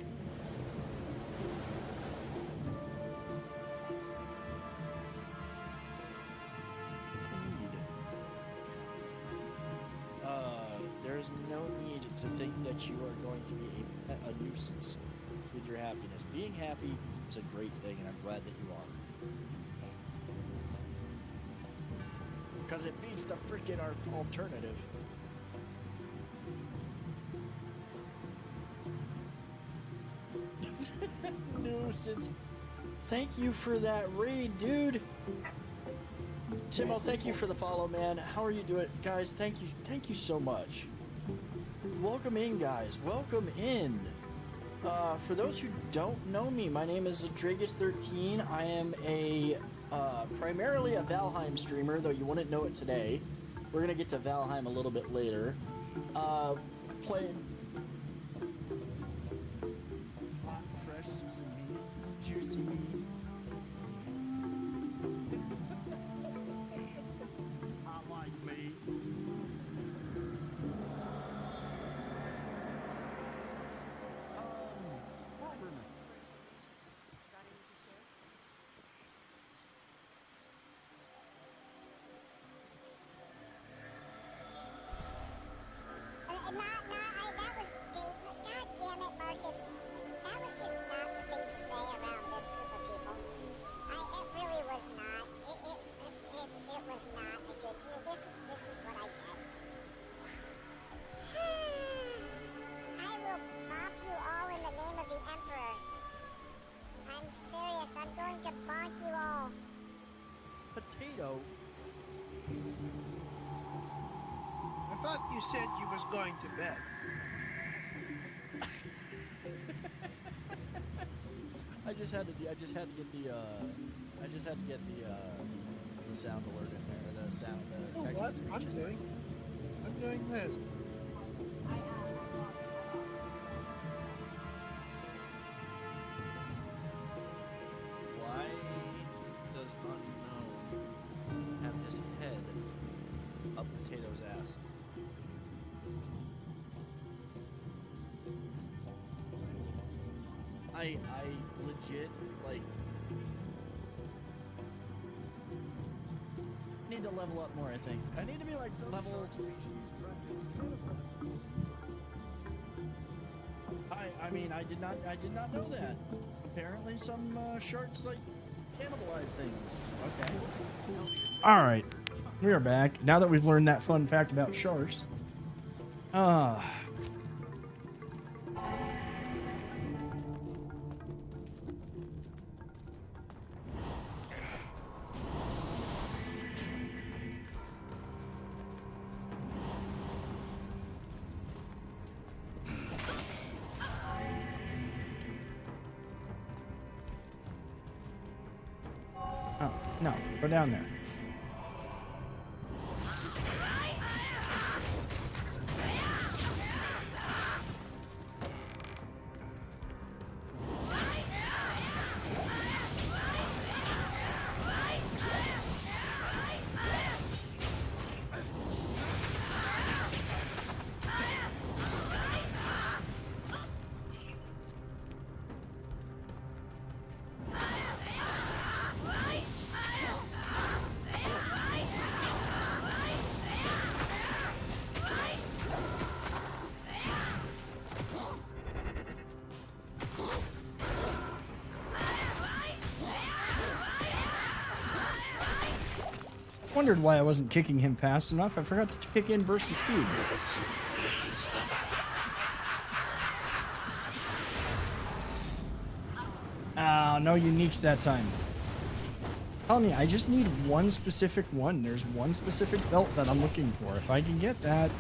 There's no need to think that you are going to be a nuisance with your happiness. Being happy is a great thing, and I'm glad that you are. Because it beats the freaking alternative. Nuisance. Thank you for that raid, dude. Timo, thank you for the follow, man. How are you doing? Guys, thank you so much. Welcome in, guys. Welcome in. For those who don't know me, my name is Adragus13. I am a primarily a Valheim streamer, though you wouldn't know it today. We're gonna get to Valheim a little bit later. Playing hot, fresh seasoned meat, juicy meat. I like meat. That was deep. God damn it, Marcus. That was just not the thing to say around this group of people. It really was not. It was not a good. This is what I get. I will bop you all in the name of the Emperor. I'm serious. I'm going to bonk you all. Potato. I thought you said you was going to bed. I just had to get the sound alert in there. The sound. Oh, text what? to speech I'm in there. doing this. Why does unknown have his head up Potato's ass? I legit like need to level up more. I think I need to be like level. I mean I did not know that. Apparently some sharks like cannibalize things. Okay. All right, we are back. Now that we've learned that fun fact about sharks. Oh, no, go down there. Wondered why I wasn't kicking him fast enough. I forgot to kick in burst of speed. Oh, no uniques that time. Telling you, I just need one specific one. There's one specific belt that I'm looking for. If I can get that,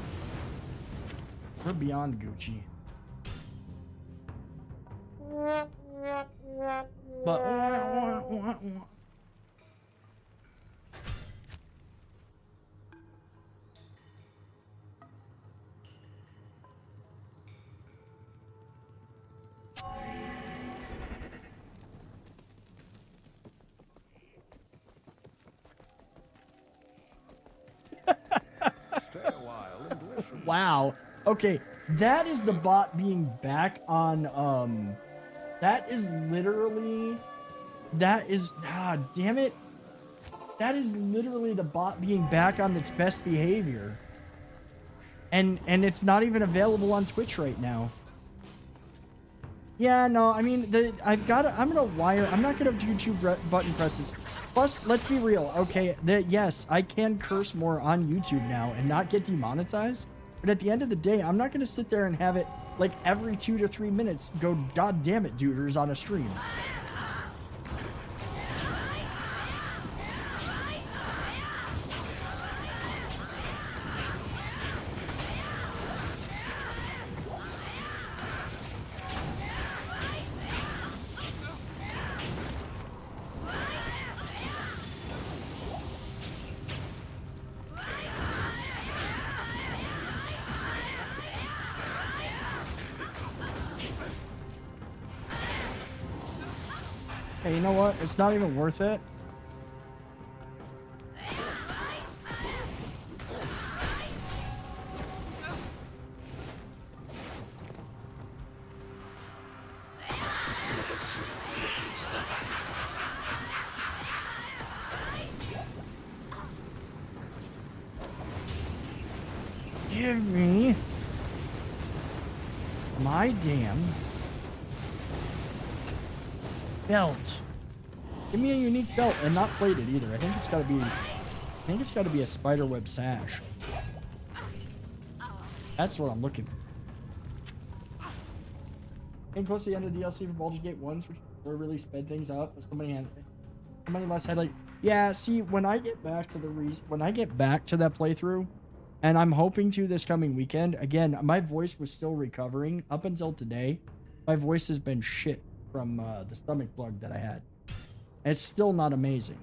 we're beyond Gucci. But Stay a while and listen. wow. Okay, that is the bot being back on, that is literally, damn it. That is literally the bot being back on its best behavior. And it's not even available on Twitch right now. Yeah, no, I mean, I'm not gonna do YouTube button presses. Plus, let's be real, okay, yes, I can curse more on YouTube now and not get demonetized. But at the end of the day, I'm not gonna sit there and have it, like, every 2 to 3 minutes go, God damn it, duders, on a stream. Hey, you know what? It's not even worth it. Give me my damn belt. Give me a unique belt and not plated either. I think it's gotta be a spiderweb sash. That's what I'm looking for. Getting close to the end of DLC for Baldur's Gate 1, which really sped things up. Somebody last had like, yeah. See, when I get back to that playthrough, and I'm hoping to this coming weekend. Again, my voice was still recovering up until today. My voice has been shit from the stomach bug that I had. It's still not amazing.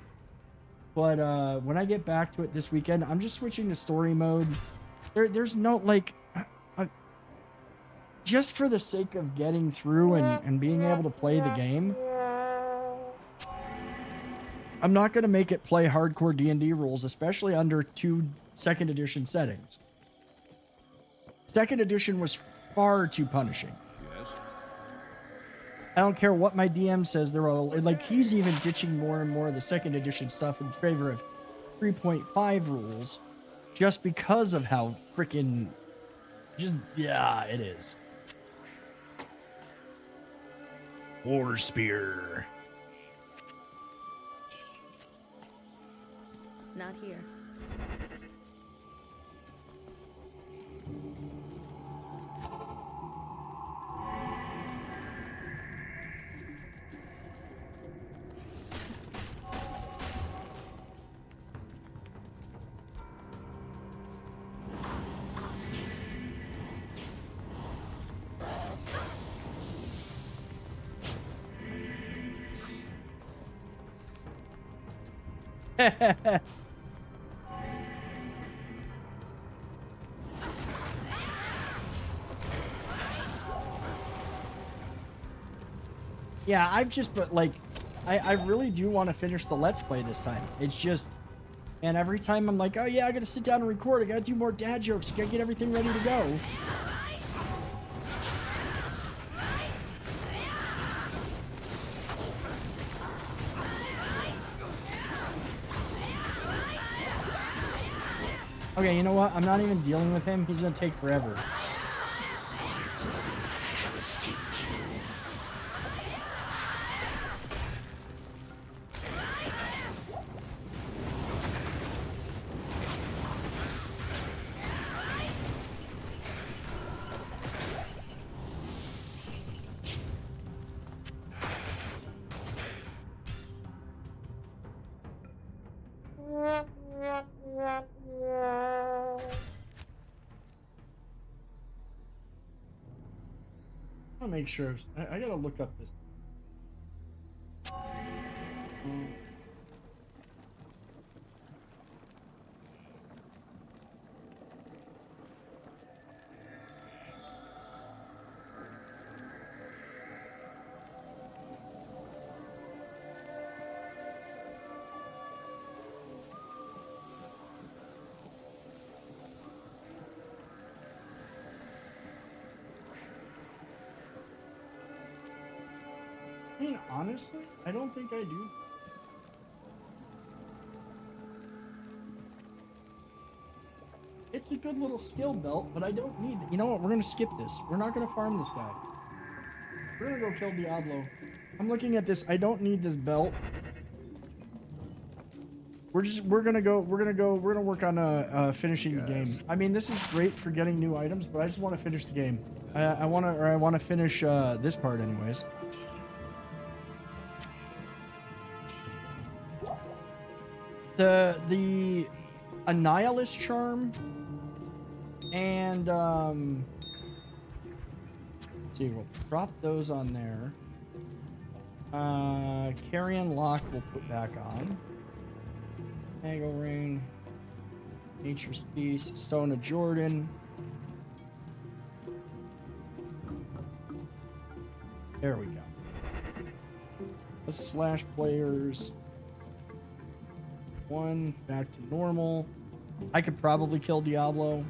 But when I get back to it this weekend, I'm just switching to story mode. There's no, like... just for the sake of getting through and being able to play the game, I'm not going to make it play hardcore D&D rules, especially under 2 second edition settings. Second edition was far too punishing. Yes. I don't care what my DM says. They're all like, he's even ditching more and more of the second edition stuff in favor of 3.5 rules, just because of how freaking, yeah, it is. War spear. Not here. Yeah, I've just, but like, I really do want to finish the Let's Play this time. It's just, and every time I'm like, oh yeah, I gotta sit down and record. I gotta do more dad jokes. I gotta get everything ready to go. Okay, you know what? I'm not even dealing with him. He's gonna take forever. make sure. I gotta look up this. I mean, honestly, I don't think I do. It's a good little skill belt, but I don't need it. You know what? We're gonna skip this. We're not gonna farm this guy. We're gonna go kill Diablo. I'm looking at this. I don't need this belt. We're gonna work on finishing the game. I mean, this is great for getting new items, but I just want to finish the game. I want to finish this part anyways. The Annihilus charm and let's see, we'll drop those on there. Carrion lock we'll put back on. Angle ring, Nature's Peace, Stone of Jordan. There we go. Let's slash players. 1 back to normal. I could probably kill Diablo.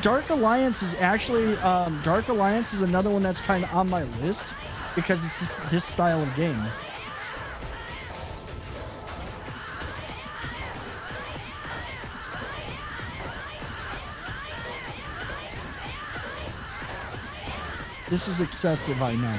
Dark Alliance is actually Dark Alliance is another one that's kind of on my list because it's just this style of game. This is excessive, I know.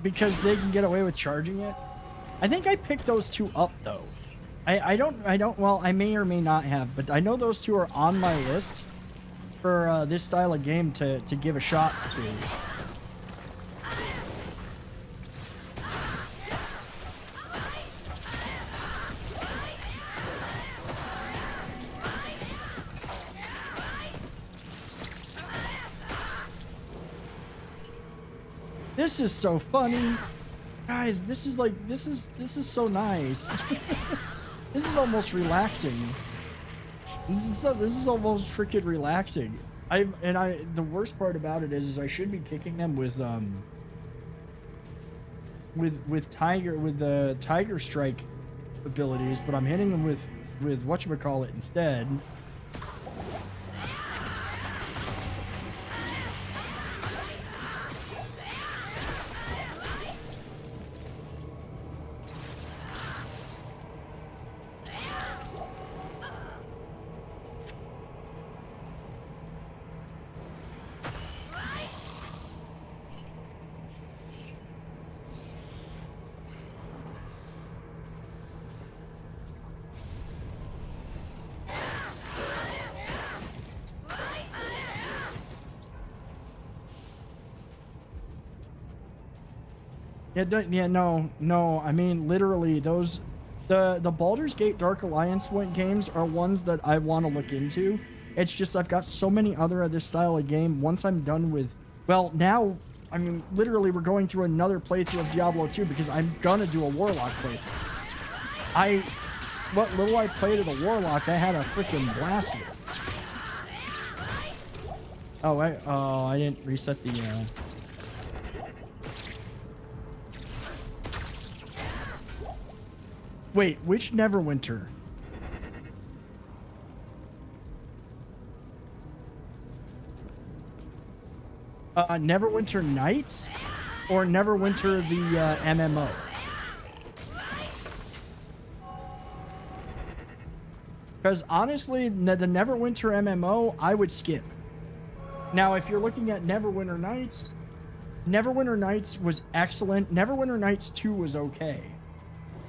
Because they can get away with charging it. I think I picked those two up though. I don't, well, I may or may not have, but I know those two are on my list for this style of game to give a shot to. This is so funny. Guys, this is so nice. This is almost relaxing. This is almost freaking relaxing. The worst part about it is I should be picking them with the Tiger Strike abilities, but I'm hitting them with whatchamacallit instead. No. I mean, literally, those, the Baldur's Gate Dark Alliance games are ones that I want to look into. It's just I've got so many other of this style of game. Once I'm done with, well, now, I mean, literally, we're going through another playthrough of Diablo 2 because I'm gonna do a Warlock playthrough. What little I played of the Warlock, I had a freaking blast with. Oh, I didn't reset the. Wait, which Neverwinter? Neverwinter Nights or Neverwinter the MMO? Because honestly, the Neverwinter MMO, I would skip. Now, if you're looking at Neverwinter Nights was excellent. Neverwinter Nights 2 was okay.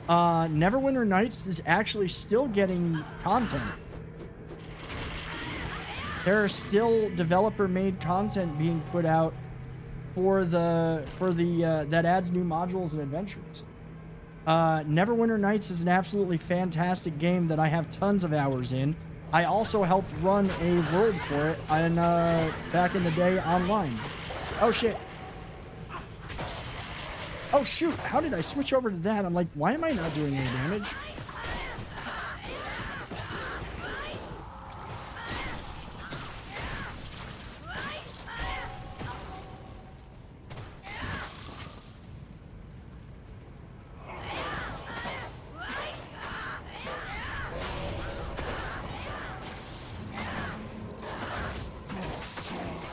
Neverwinter Nights is actually still getting content. There are still developer-made content being put out for the that adds new modules and adventures. Neverwinter Nights is an absolutely fantastic game that I have tons of hours in. I also helped run a world for it back in the day online. Oh shit. Oh shoot, how did I switch over to that? I'm like, why am I not doing any damage?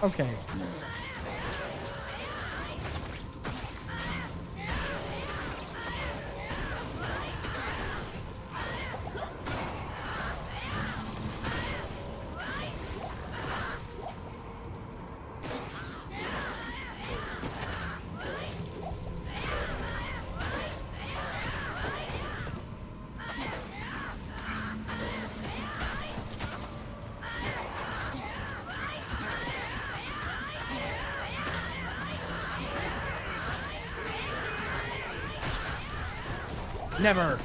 Okay. Never.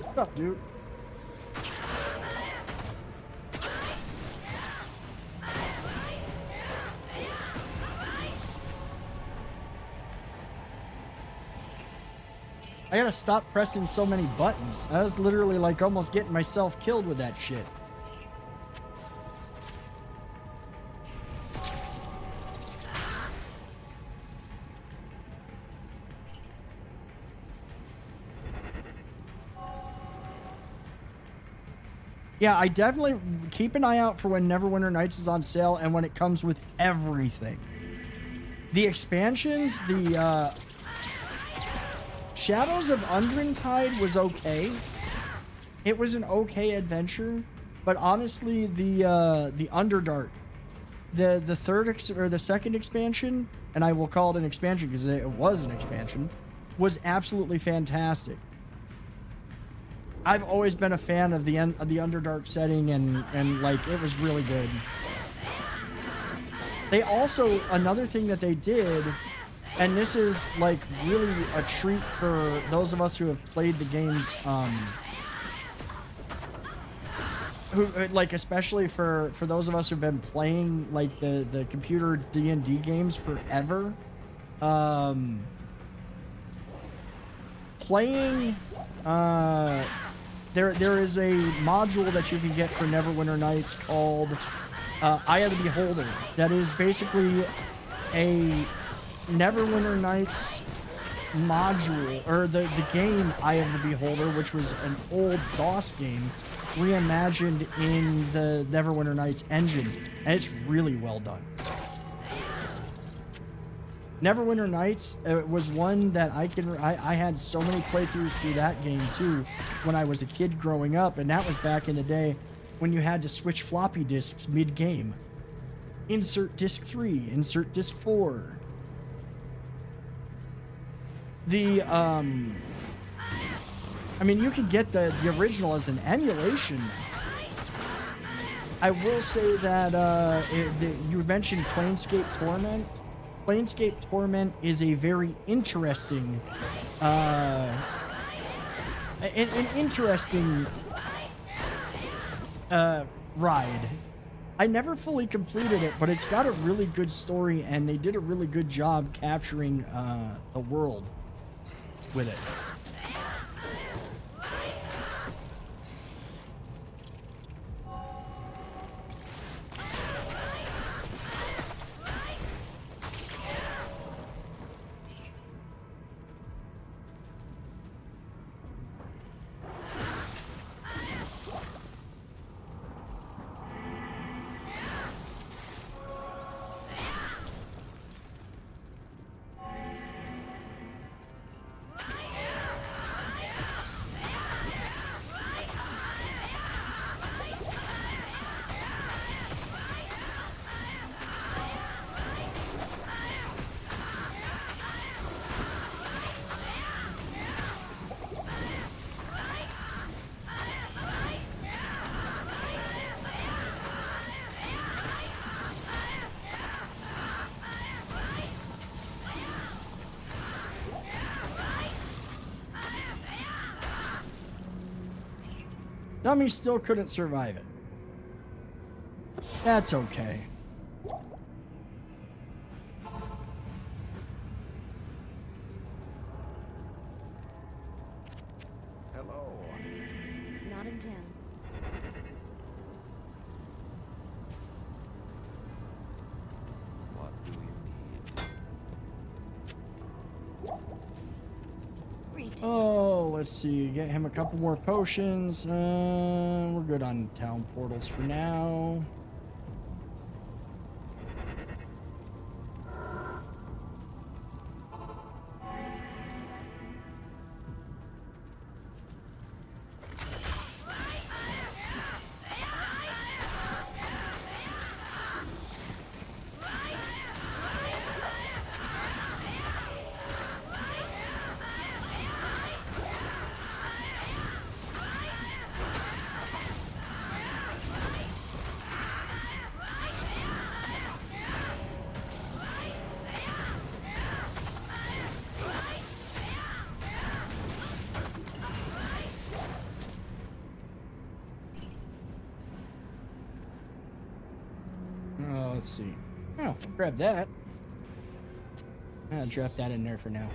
What's up, dude? I gotta stop pressing so many buttons. I was literally like almost getting myself killed with that shit. Yeah, I definitely keep an eye out for when Neverwinter Nights is on sale and when it comes with everything. The expansions, the Shadows of Undrentide was okay. It was an okay adventure, but honestly, the Underdark, the second expansion, and I will call it an expansion because it was an expansion, was absolutely fantastic. I've always been a fan of the Underdark setting, and like it was really good. They also, another thing that they did, and this is like really a treat for those of us who have played the games, who like especially for those of us who've been playing like the computer D&D games forever, playing There is a module that you can get for Neverwinter Nights called Eye of the Beholder. That is basically a Neverwinter Nights module, or the game Eye of the Beholder, which was an old DOS game, reimagined in the Neverwinter Nights engine, and it's really well done. Neverwinter Nights was one that I had so many playthroughs through that game too when I was a kid growing up, and that was back in the day when you had to switch floppy disks mid-game. Insert disc 3, insert disc 4. I mean, you could get the original as an emulation. I will say that you mentioned Planescape Torment. Planescape Torment is a very interesting, an interesting ride. I never fully completed it, but it's got a really good story, and they did a really good job capturing the world with it. Dummy still couldn't survive it. That's okay. Hello. Not in town. What do you need? Oh, let's see. Get him a couple more potions. We're good on town portals for now. Let's see. Oh, I'll grab that. I'll drop that in there for now.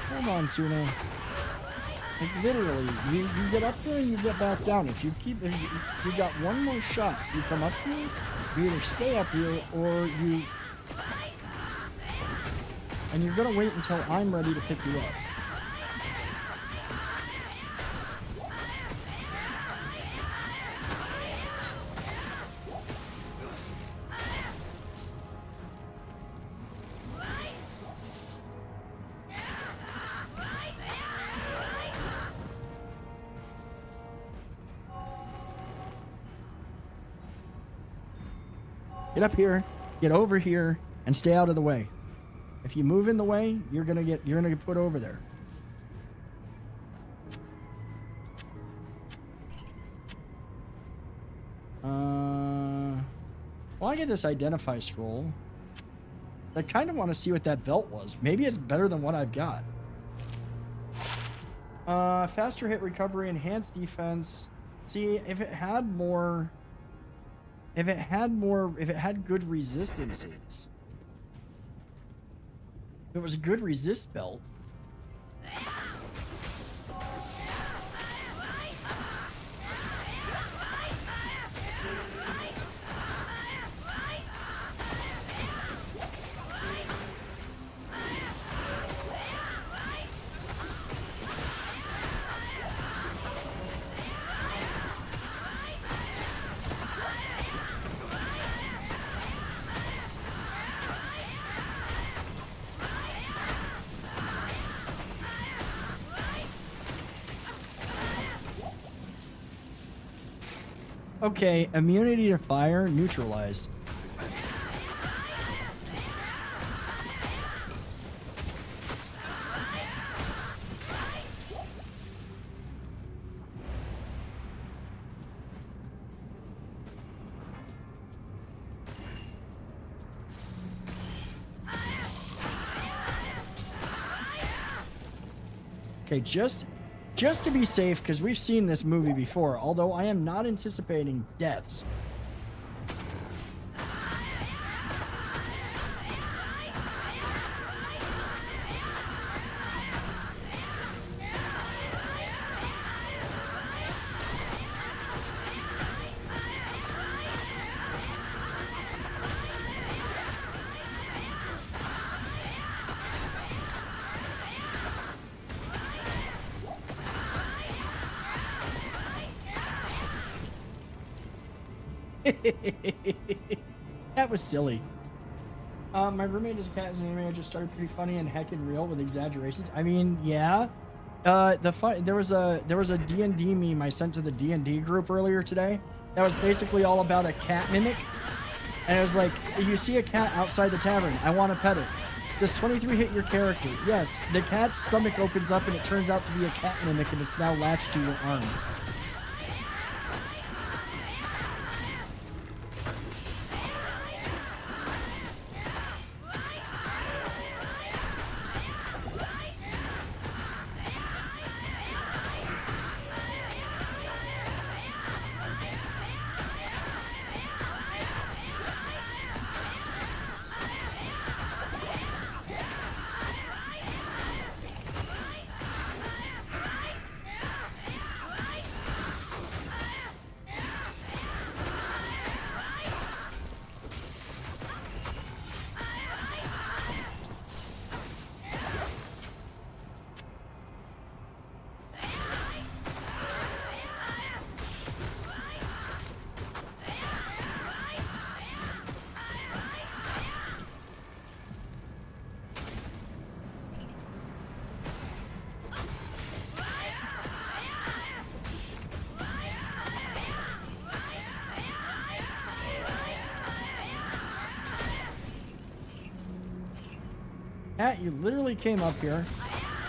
Come on, Tuna. Like, literally, you get up there and you get back down. If you got one more shot, you come up here, you either stay up here or you... And you're gonna wait until I'm ready to pick you up. Get up here, get over here, and stay out of the way. If you move in the way, you're gonna get put over there. Well, I get this identify scroll. I kind of want to see what that belt was. Maybe it's better than what I've got. Faster hit recovery, enhanced defense. See, if it had more... If it had good resistances. If it was a good resist belt. Okay, immunity to fire neutralized. Okay, just to be safe, because we've seen this movie before, although I am not anticipating deaths. That was silly. My roommate is a cat. His anime just started pretty funny and heckin' real with exaggerations. I mean, yeah. There was a D&D meme I sent to the D&D group earlier today. That was basically all about a cat mimic, and it was like, you see a cat outside the tavern. I want to pet it. Does 23 hit your character? Yes. The cat's stomach opens up and it turns out to be a cat mimic, and it's now latched to your arm. Cat, you literally came up here,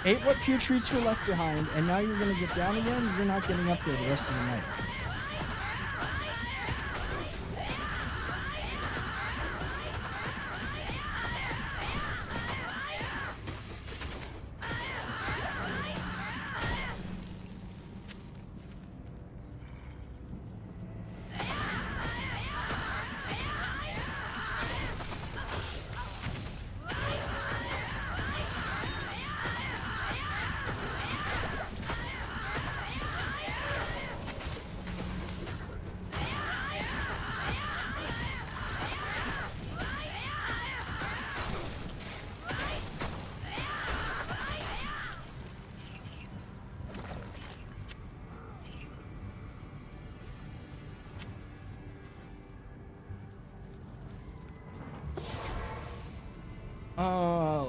ate what few treats were left behind, and now you're gonna get down again? You're not getting up here the rest of the night.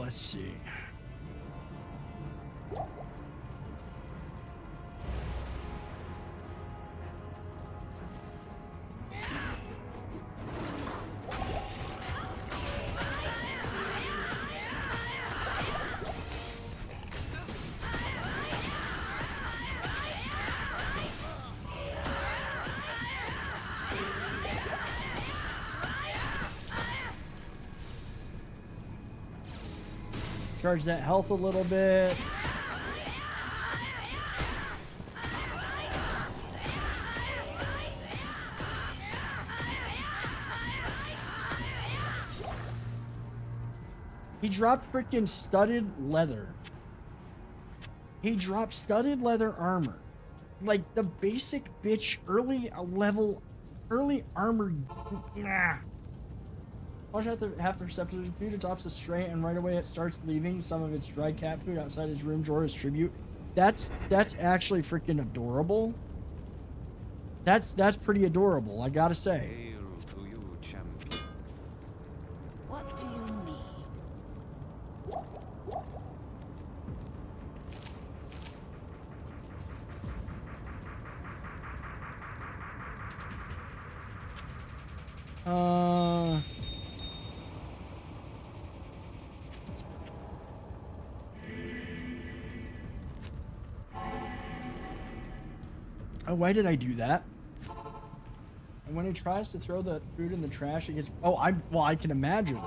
Let's see. Charge that health a little bit. He dropped freaking studded leather. He dropped studded leather armor. Like the basic bitch early armor. Nah. Watch out the half perceptive food adopts a stray, and right away it starts leaving some of its dry cat food outside his room drawer as tribute. That's actually freaking adorable. That's pretty adorable, I gotta say. Hail to you, champion. What do you need? Oh, why did I do that? And when he tries to throw the food in the trash, it gets... Oh, I can imagine.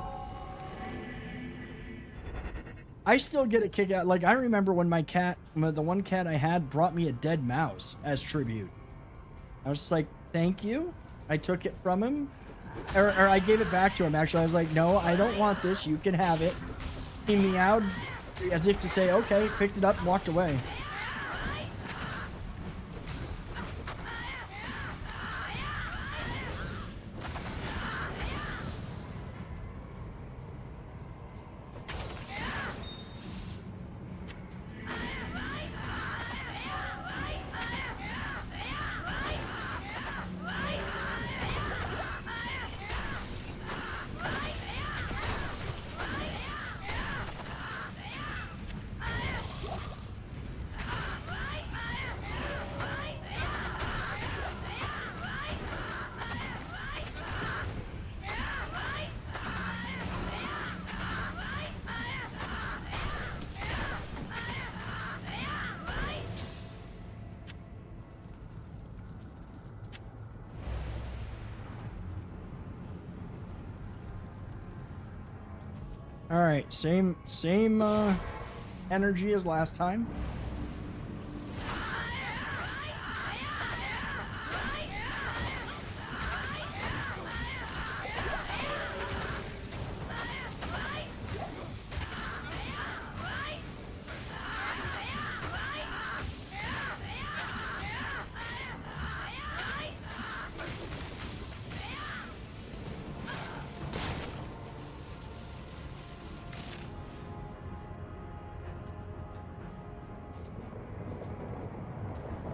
I still get a kick out. Like, I remember when my cat, the one cat I had, brought me a dead mouse as tribute. I was just like, thank you. I took it from him. Or I gave it back to him, actually. I was like, no, I don't want this. You can have it. He meowed as if to say, okay, picked it up and walked away. All right, same energy as last time.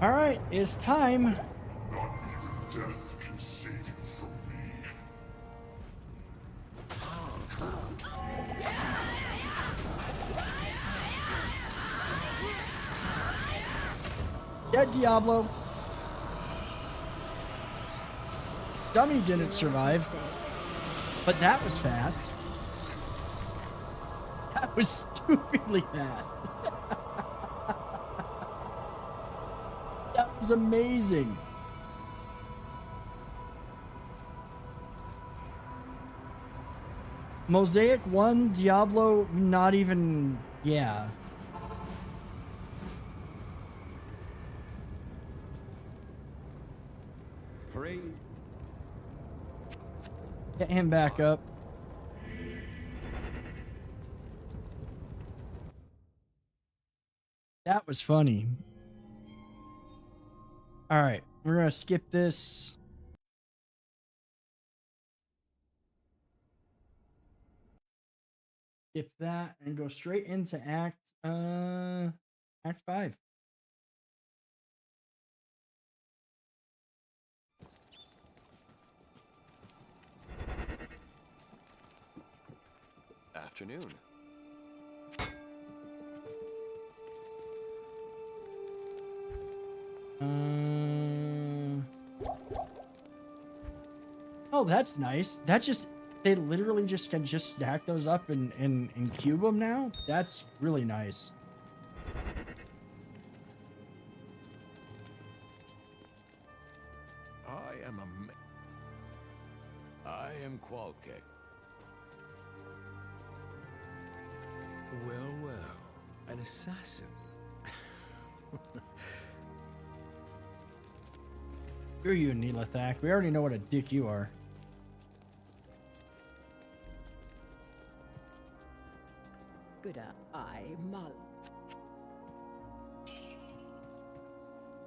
All right, it's time. Not even death can save you from me. Dead Diablo. Dummy didn't survive, but that was fast. That was stupidly fast. That was amazing. Mosaic 1, Diablo, not even, yeah. Hooray. Get him back up. That was funny. All right, we're gonna skip this. Skip that and go straight into Act 5. Afternoon. Oh, that's nice. That just, they literally just can just stack those up and cube them now. That's really nice. I am Qualkek. Well, well, an assassin. Screw you, Neelathak. We already know what a dick you are. Good eye, Mal.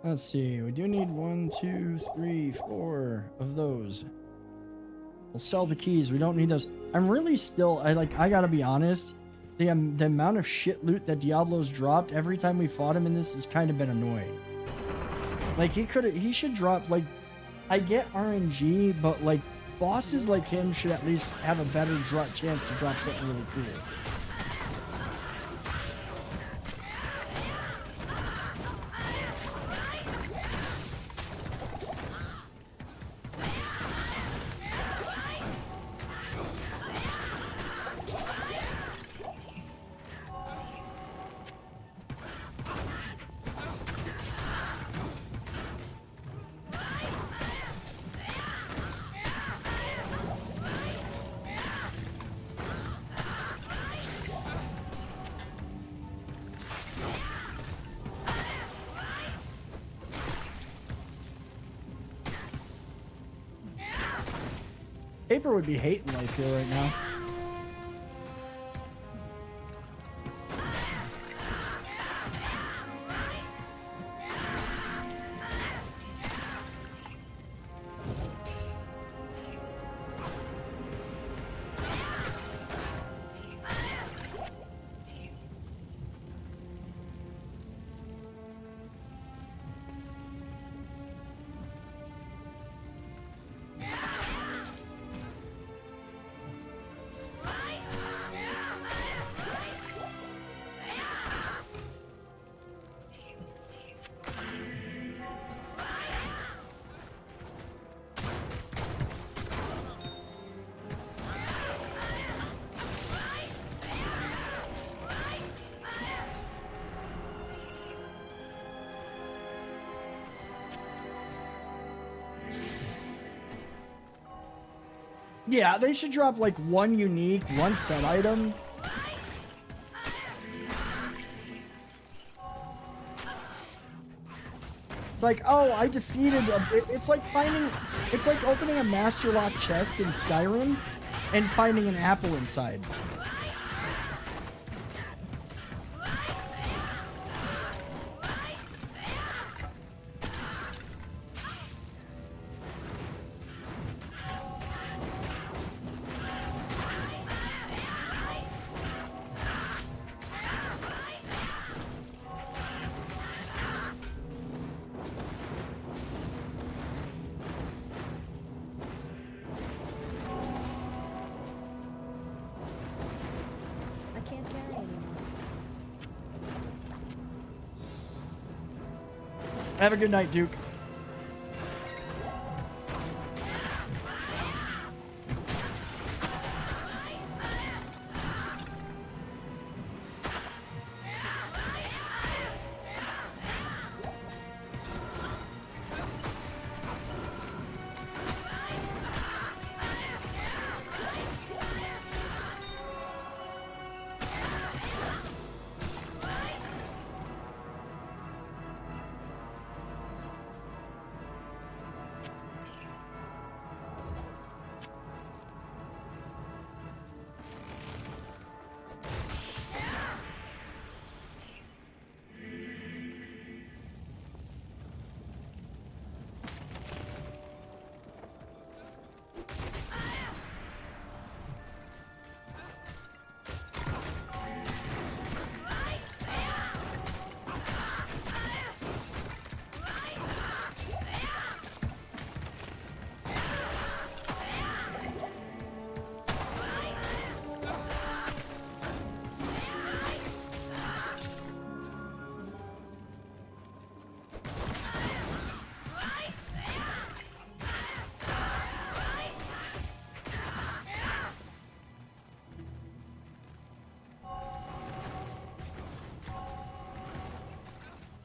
Let's see. We do need 1, 2, 3, 4 of those. We'll sell the keys. We don't need those. I'm really still. I gotta be honest. The amount of shit loot that Diablo's dropped every time we fought him in this has kind of been annoying. Like he should drop, like, I get RNG, but like bosses like him should at least have a better chance to drop something really cool. Paper would be hating life here right now. Yeah, they should drop like one unique, one set item. It's like, oh, I defeated it's like opening a Master Lock chest in Skyrim and finding an apple inside. Have a good night, Duke.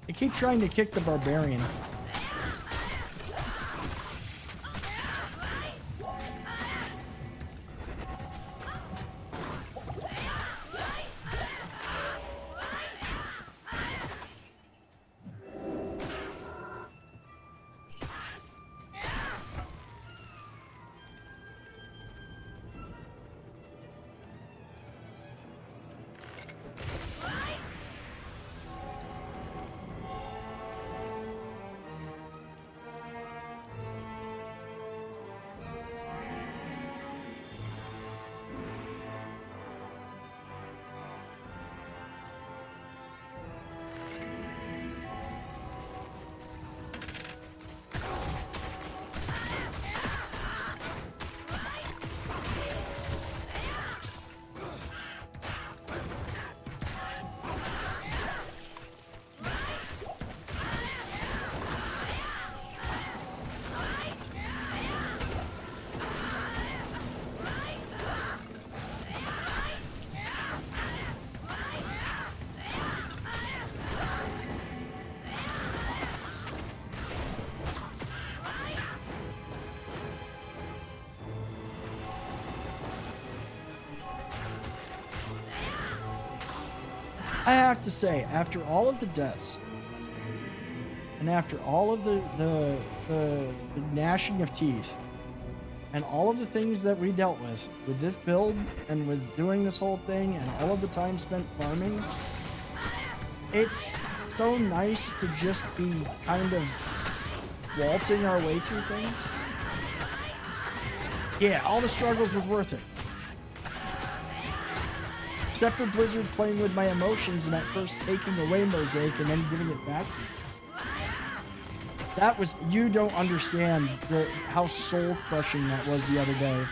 I keep trying to kick the barbarian. I have to say, after all of the deaths, and after all of the gnashing of teeth, and all of the things that we dealt with this build and with doing this whole thing and all of the time spent farming, it's so nice to just be kind of waltzing our way through things. Yeah, all the struggles was worth it. Except for Blizzard playing with my emotions and at first taking away Mosaic and then giving it back. That was, you don't understand how soul crushing that was the other day.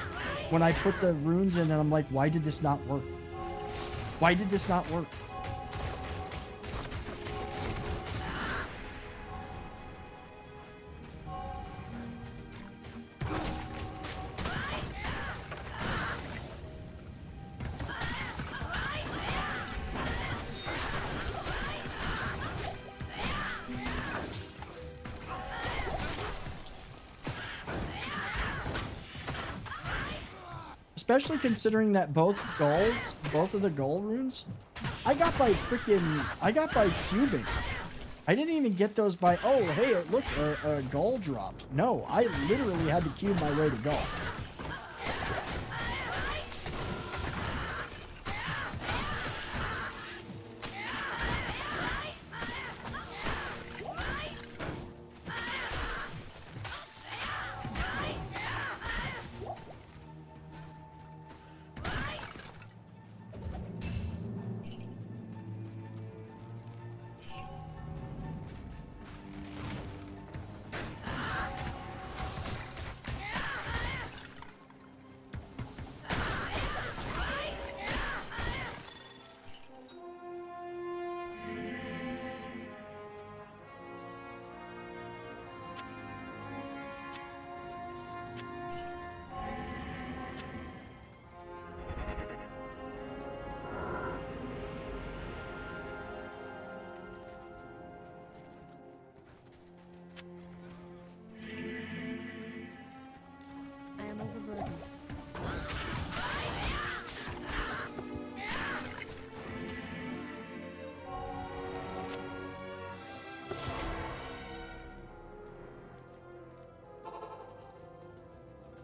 When I put the runes in and I'm like, why did this not work? Why did this not work? Especially considering that both of the Gull runes, I got by cubing. I didn't even get those by, oh, hey, look, a Gull dropped. No, I literally had to cube my way to Gull.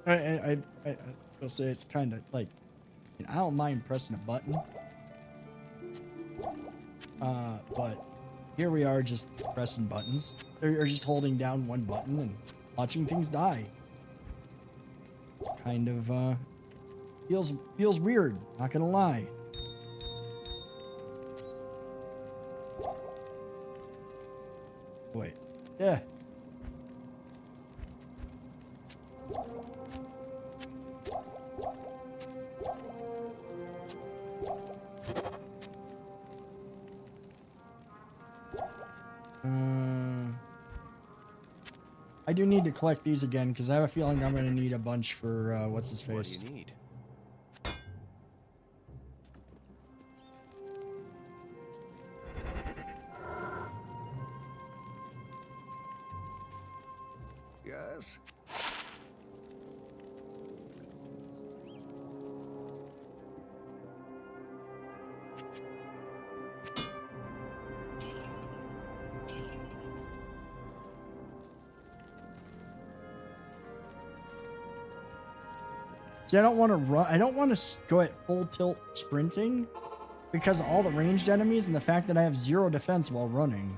I will say it's kind of like, I don't mind pressing a button, but here we are just pressing buttons, or just holding down one button and watching things die. Kind of feels weird, not gonna lie. Wait, yeah. I do need to collect these again because I have a feeling I'm going to need a bunch for what's his face. What do you need? Yes. See, I don't want to run. I don't want to go at full tilt sprinting because of all the ranged enemies and the fact that I have 0 defense while running.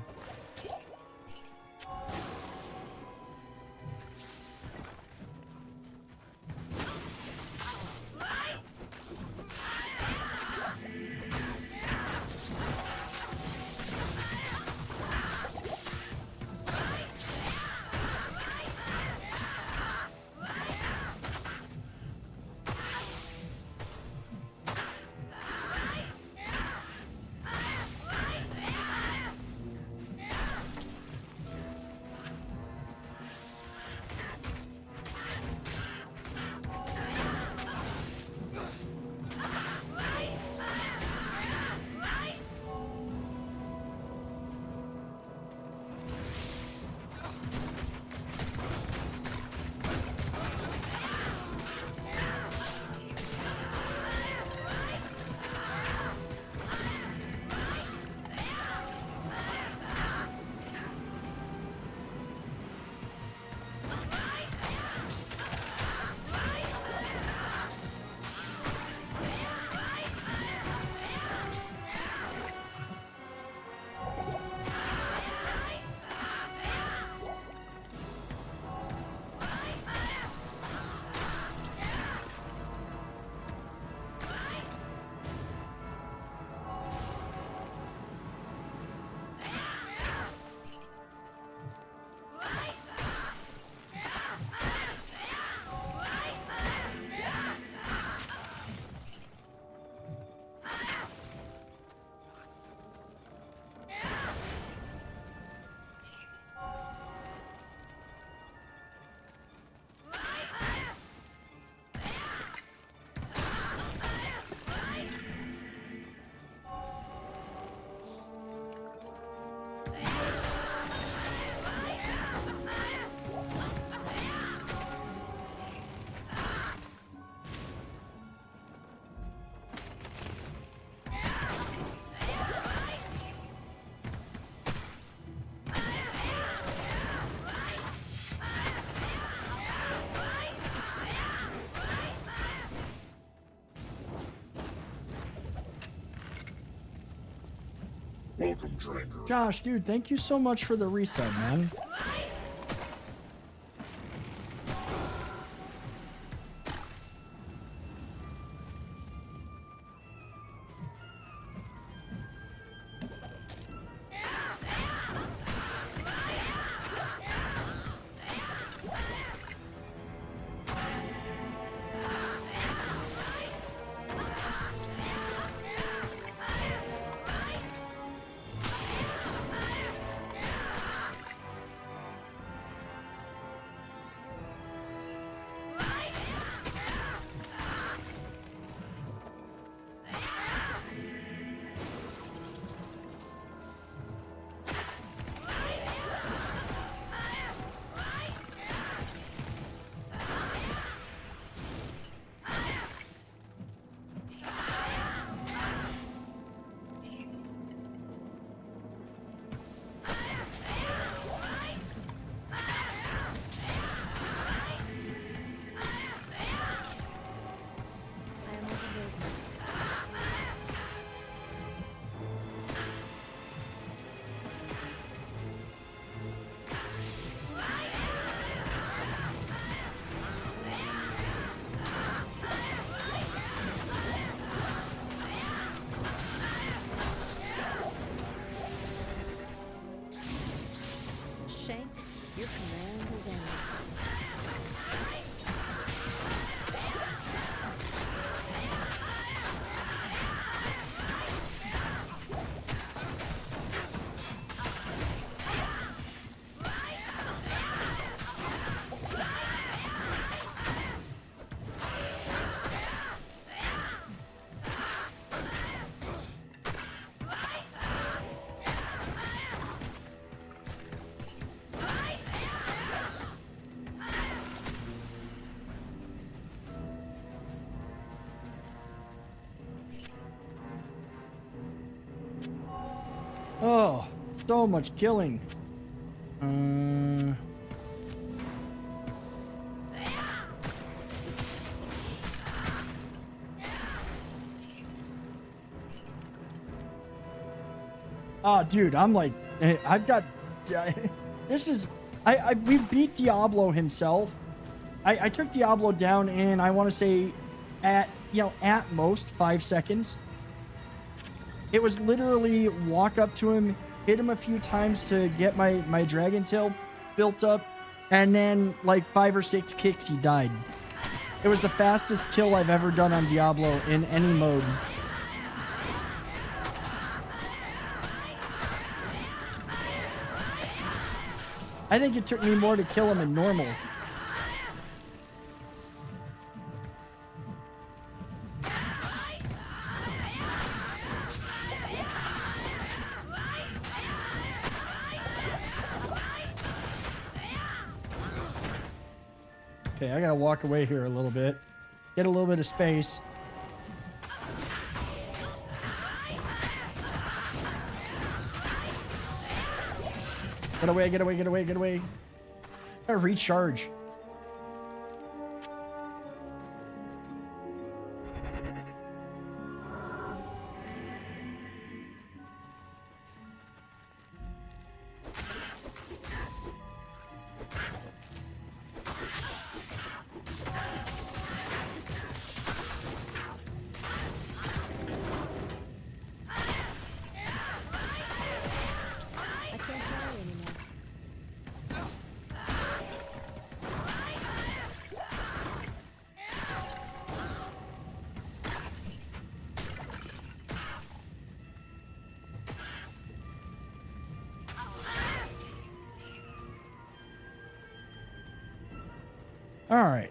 Welcome, Dranger. Josh, dude, thank you so much for the reset, man. Shank, your command is ended. Oh, so much killing. Oh, dude, I'm like, I've got, this is, we beat Diablo himself. I took Diablo down in, I want to say, at most 5 seconds. It was literally walk up to him, hit him a few times to get my dragon tail built up, and then like 5 or 6 kicks, he died. It was the fastest kill I've ever done on Diablo in any mode. I think it took me more to kill him in normal. Okay, I gotta walk away here a little bit. Get a little bit of space. Get away, get away, get away, get away. Gotta recharge. All right.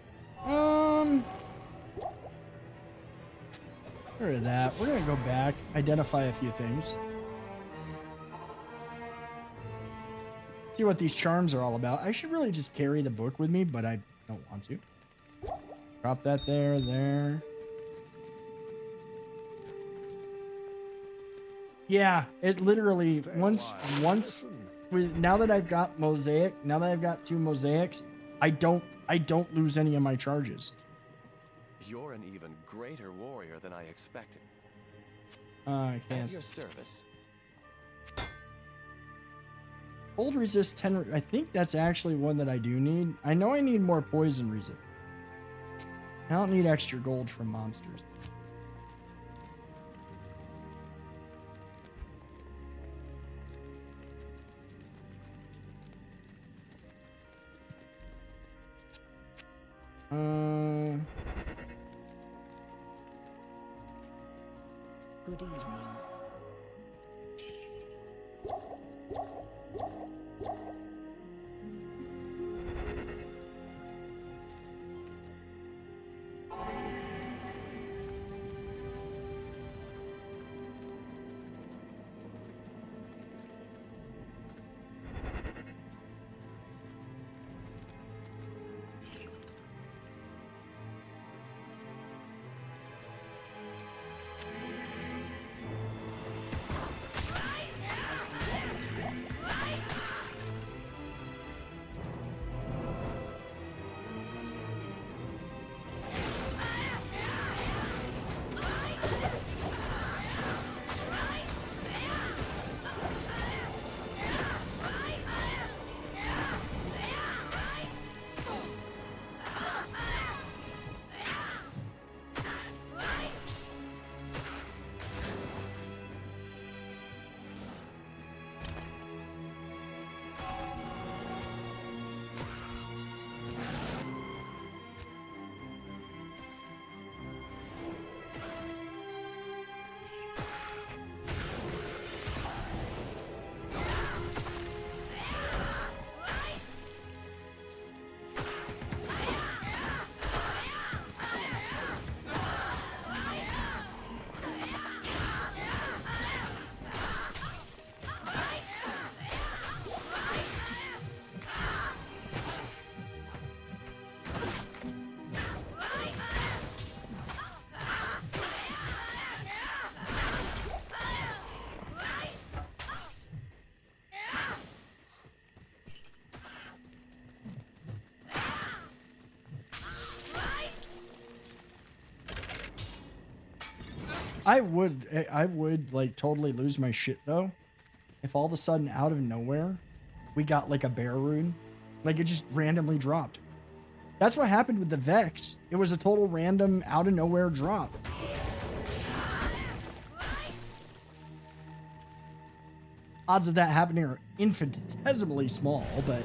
Rid of that. We're gonna go back, identify a few things. See what these charms are all about. I should really just carry the book with me, but I don't want to. Drop that there. Yeah, it literally once now that I've got mosaic, now that I've got 2 mosaics, I don't lose any of my charges. You're an even greater warrior than I expected. I can't. At your service. Cold resist 10. I think that's actually one that I do need. I know I need more poison resist. I don't need extra gold from monsters. Good evening. I would like totally lose my shit though if all of a sudden out of nowhere we got like a bear rune, like it just randomly dropped. That's what happened with the Vex. It was a total random out of nowhere drop. Odds of that happening are infinitesimally small, but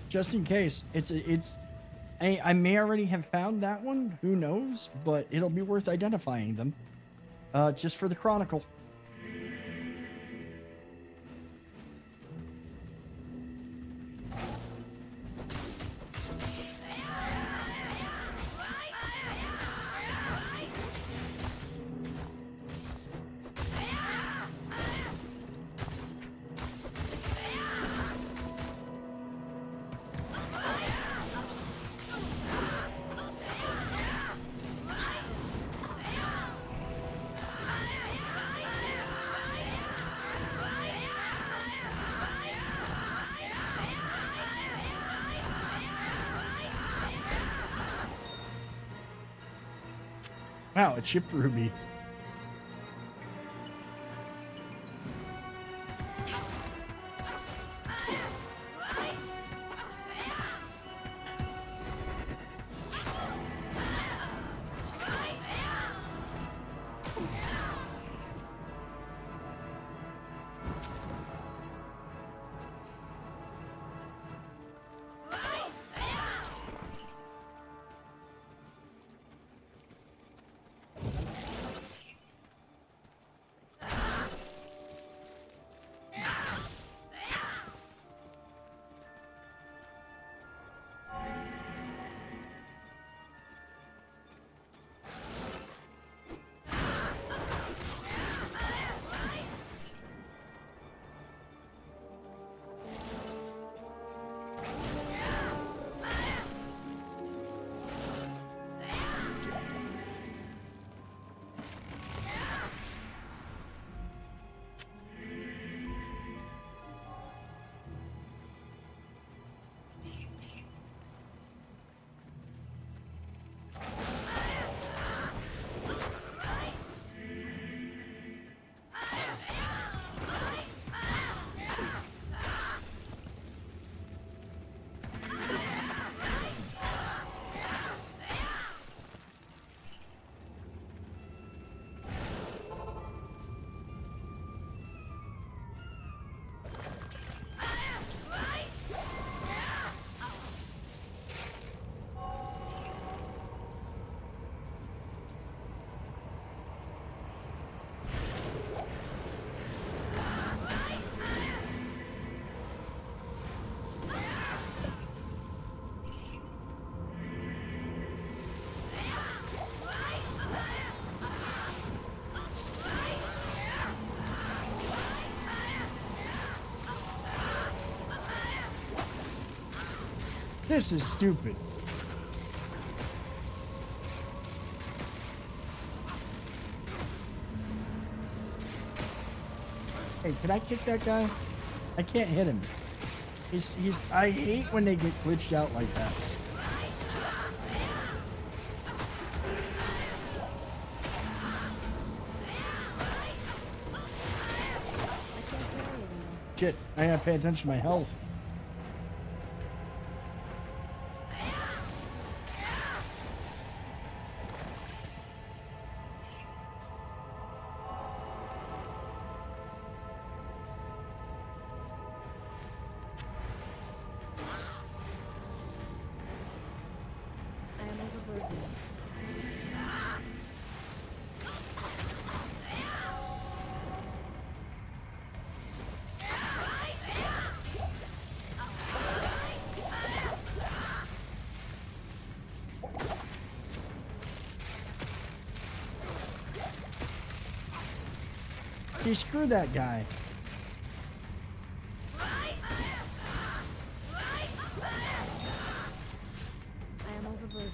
just in case, I may already have found that one, who knows, but it'll be worth identifying them, just for the chronicle. Wow, it shipped Ruby. This is stupid. Hey, can I kick that guy? I can't hit him. I hate when they get glitched out like that. Shit, I gotta pay attention to my health. See, screw that guy. I am overburdened.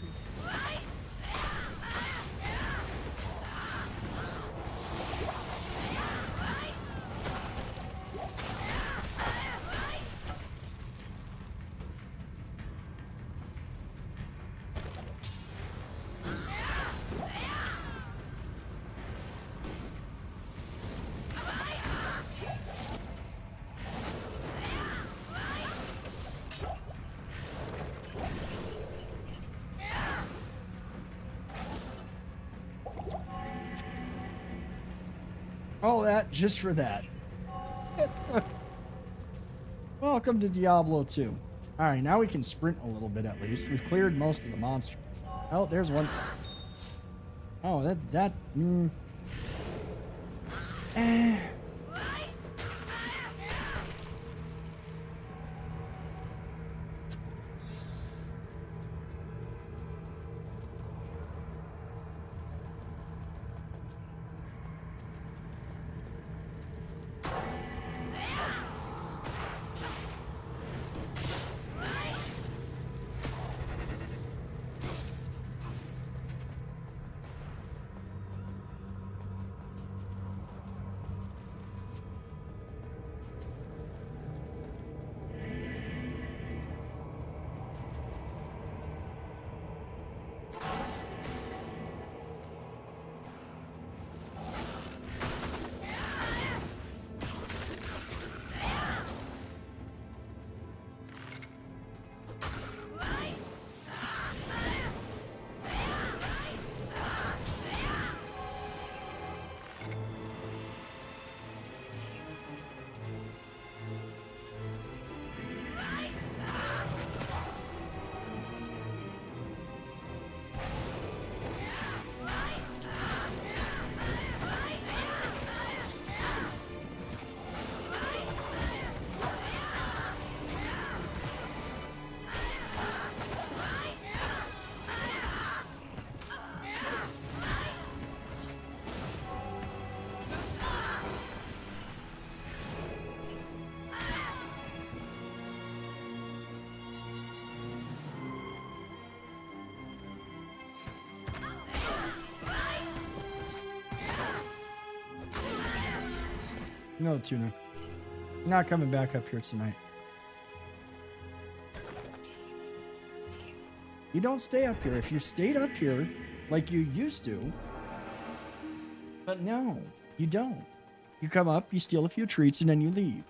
All that just for that. Welcome to Diablo 2. Alright, now we can sprint a little bit at least. We've cleared most of the monsters. Oh, there's one. Oh, that. No, Tuna. I'm not coming back up here tonight. You don't stay up here. If you stayed up here like you used to, but no, you don't. You come up, you steal a few treats, and then you leave.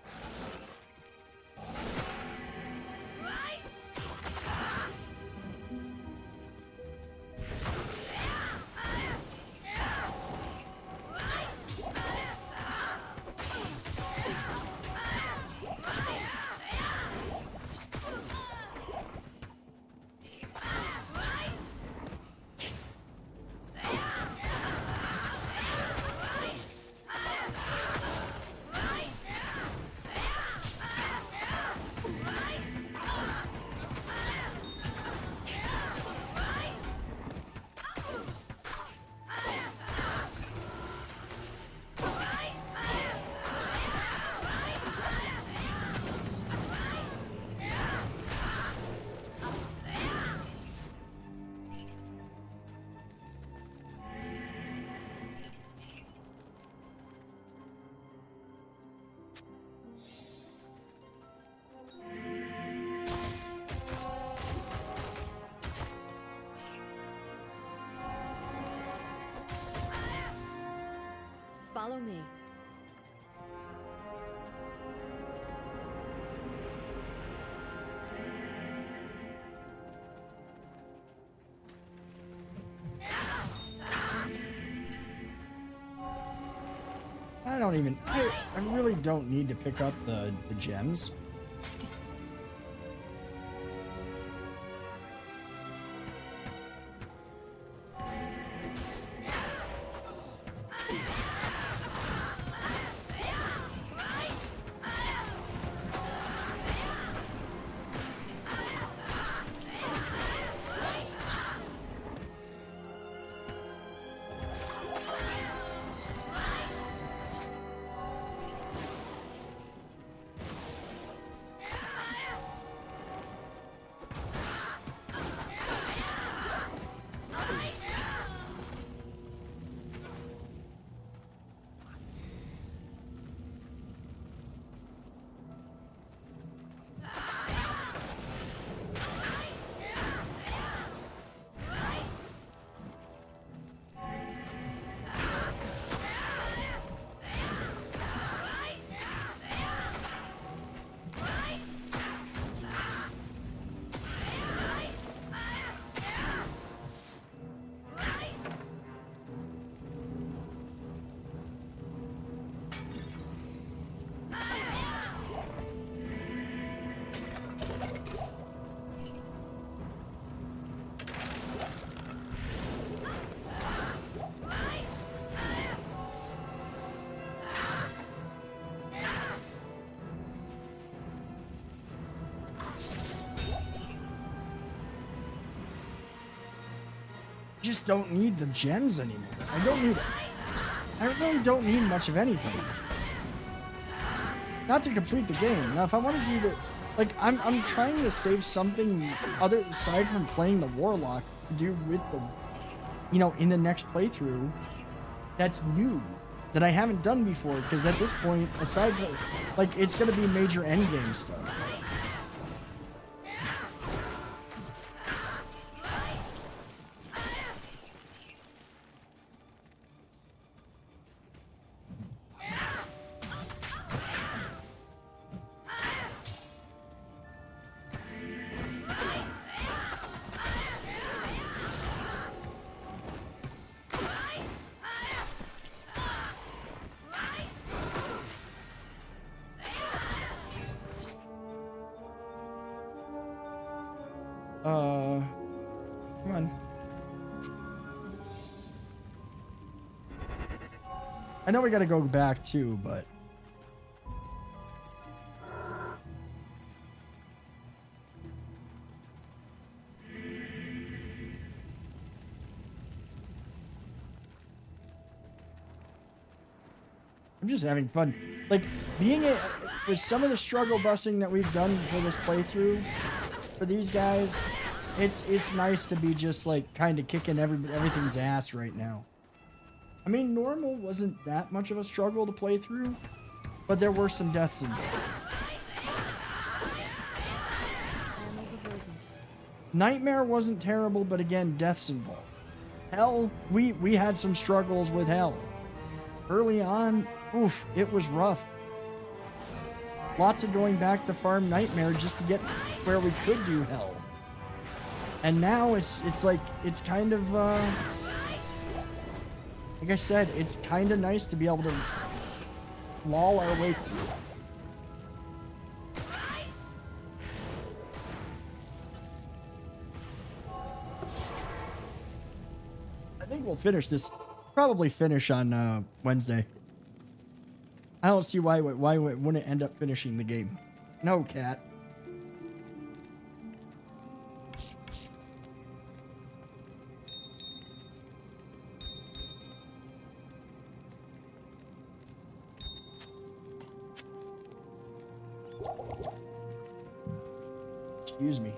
Follow me. I really don't need to pick up the gems. Just don't need the gems anymore. I really don't need much of anything. Not to complete the game. Now, if I wanted you to, like, I'm trying to save something other aside from playing the Warlock to do with the, you know, in the next playthrough. That's new that I haven't done before. Because at this point, aside from, like, it's gonna be major endgame stuff. Come on. I know we gotta go back too, but... I'm just having fun. Like, with some of the struggle busting that we've done for this playthrough, for these guys, it's nice to be just like kind of kicking everything's ass right now. I mean, normal wasn't that much of a struggle to play through, but there were some deaths involved. I am overburdened. Nightmare wasn't terrible, but again, deaths involved. Hell, we had some struggles with Hell. Early on, oof, it was rough. Lots of going back to farm Nightmare just to get where we could do Hell. And now it's like, it's kind of, like I said, it's kind of nice to be able to loll our way through. I think we'll finish this, probably finish on Wednesday. I don't see why we wouldn't end up finishing the game. No, cat. Excuse me.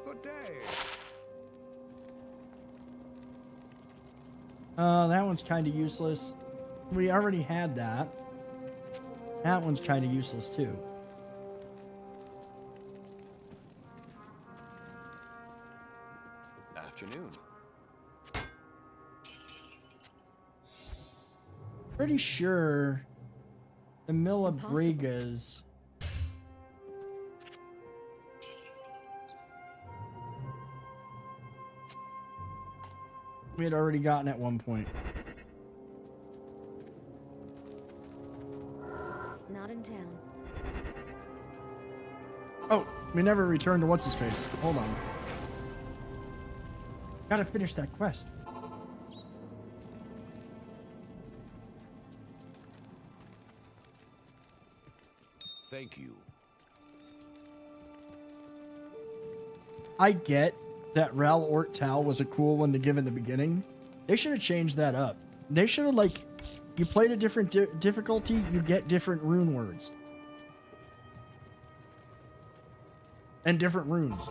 Good day. That one's kind of useless. We already had that. That one's kind of useless too. Afternoon. Pretty sure the Milla Brigas. We had already gotten at one point. Not in town. Oh, we never returned to what's his face. Hold on. Gotta finish that quest. Thank you. I get that Ral Ort Tal was a cool one to give in the beginning. They should have changed that up. They should have, like, you played a different difficulty, you get different rune words. And different runes.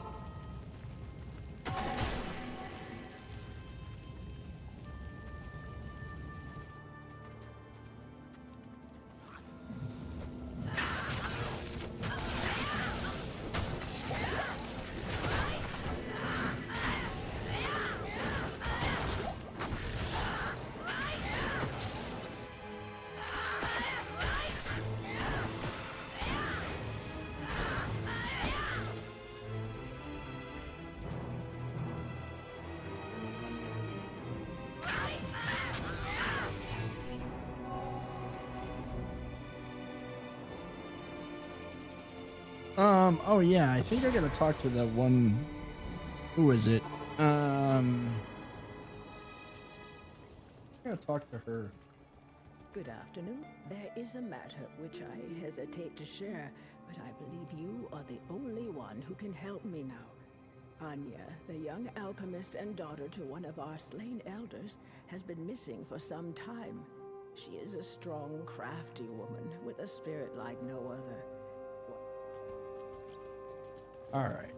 Oh yeah, I think I gotta talk to the one. Who is it? I gotta talk to her. Good afternoon. There is a matter which I hesitate to share, but I believe you are the only one who can help me now. Anya, the young alchemist and daughter to one of our slain elders, has been missing for some time. She is a strong, crafty woman with a spirit like no other. All right.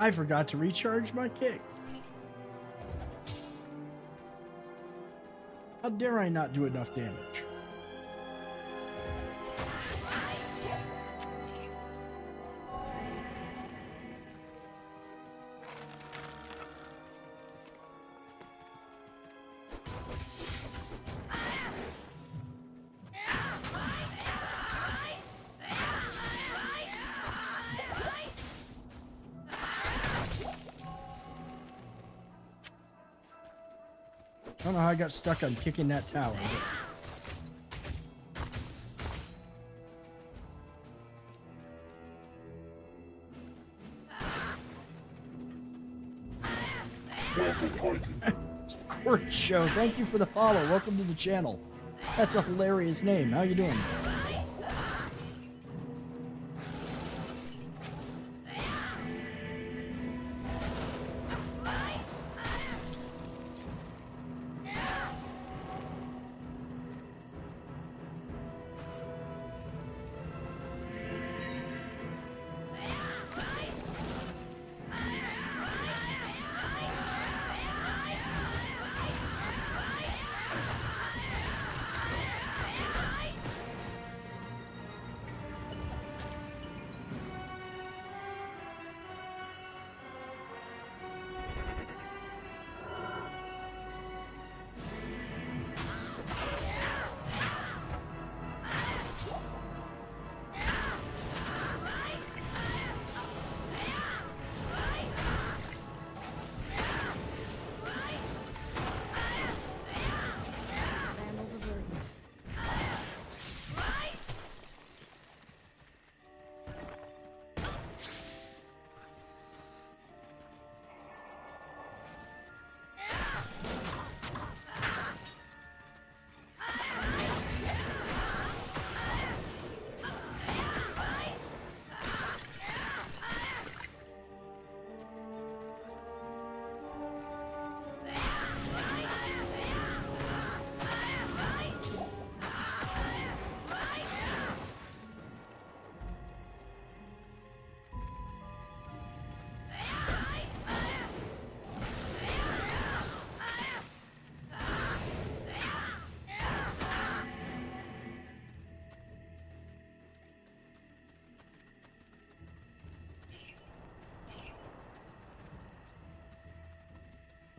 I forgot to recharge my kick. How dare I not do enough damage? I don't know how I got stuck on kicking that tower. Squirt Show, thank you for the follow. Welcome to the channel. That's a hilarious name. How you doing?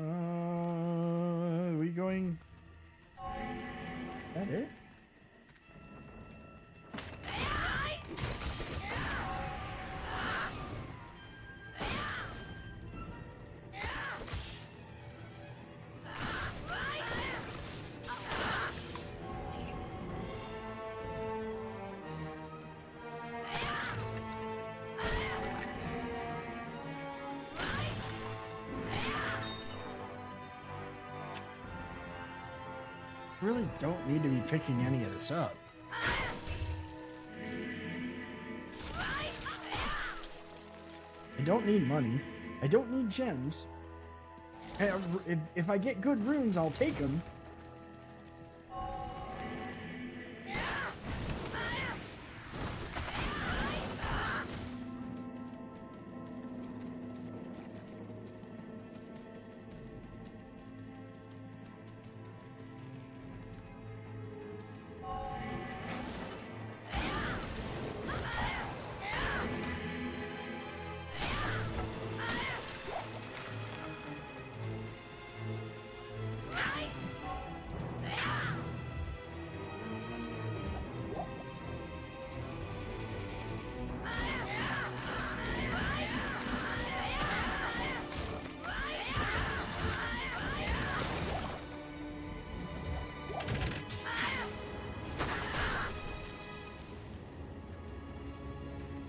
Are we going? That it? Really don't need to be picking any of this up. I don't need money. I don't need gems. If I get good runes, I'll take them.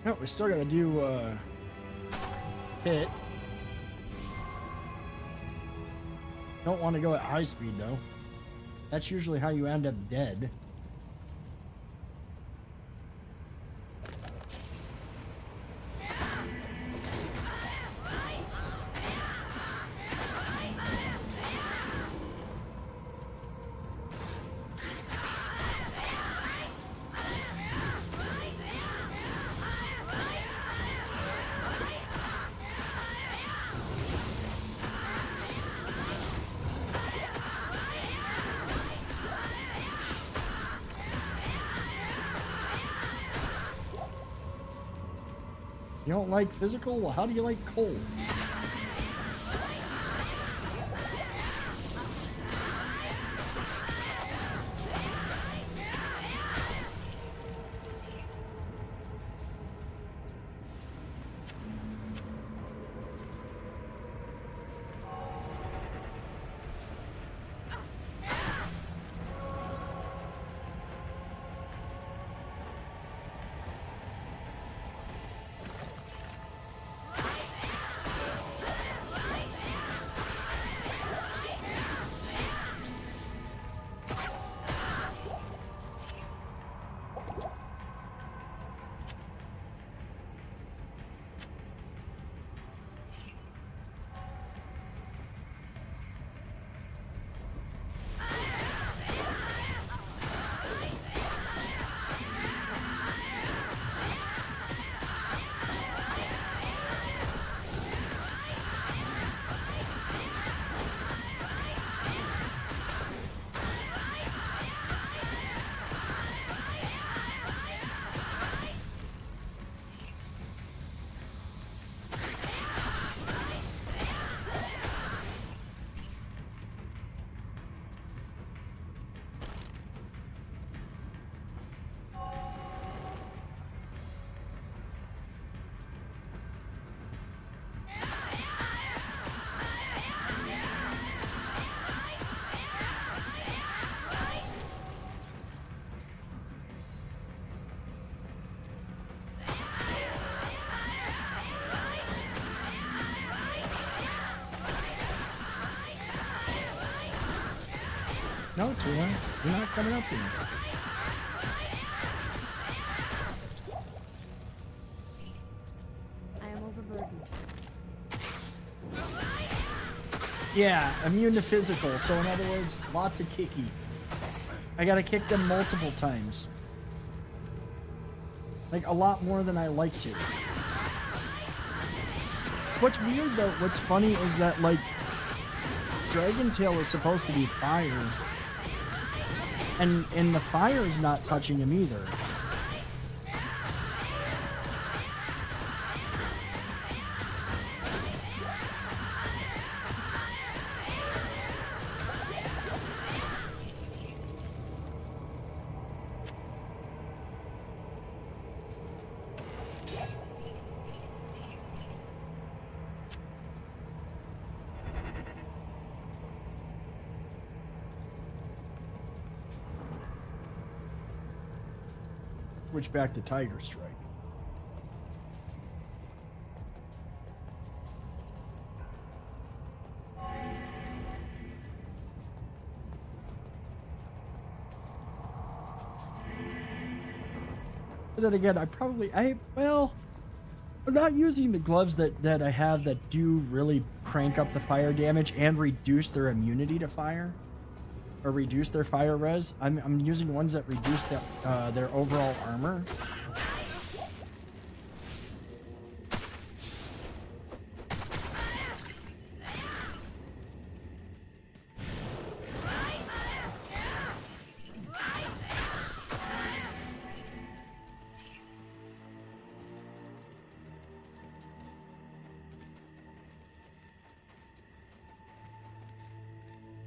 No, we still gotta do hit. Don't want to go at high speed though. That's usually how you end up dead. You don't like physical? Well, how do you like cold? No, Tuna, you're not coming up here. I am overburdened. Yeah, immune to physical, so in other words, lots of kicky. I gotta kick them multiple times. Like, a lot more than I like to. What's weird though, what's funny is that, like, Dragon Tail is supposed to be fire. And the fire is not touching him either. Switch back to Tiger Strike. But then again, I'm not using the gloves that I have that do really crank up the fire damage and reduce their immunity to fire. Or reduce their fire res. I'm using ones that reduce their overall armor.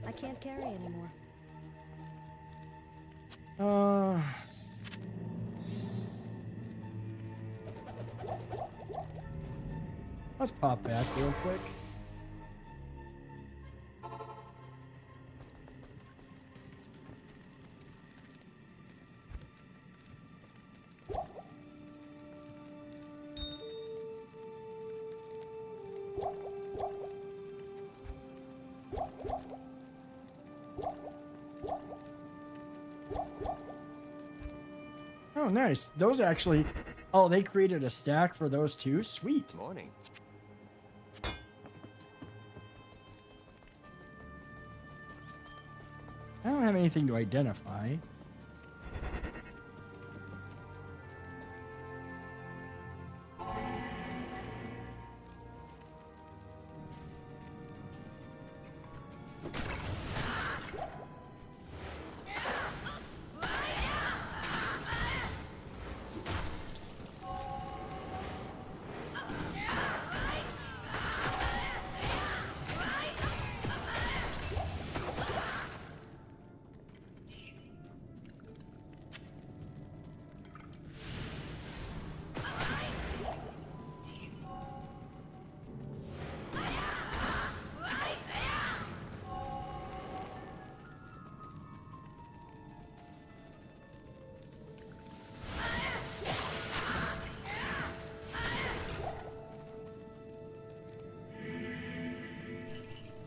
I can't carry anymore. Let's pop back real quick. Oh, nice. Those actually... Oh, they created a stack for those too? Sweet. Morning. I don't have anything to identify.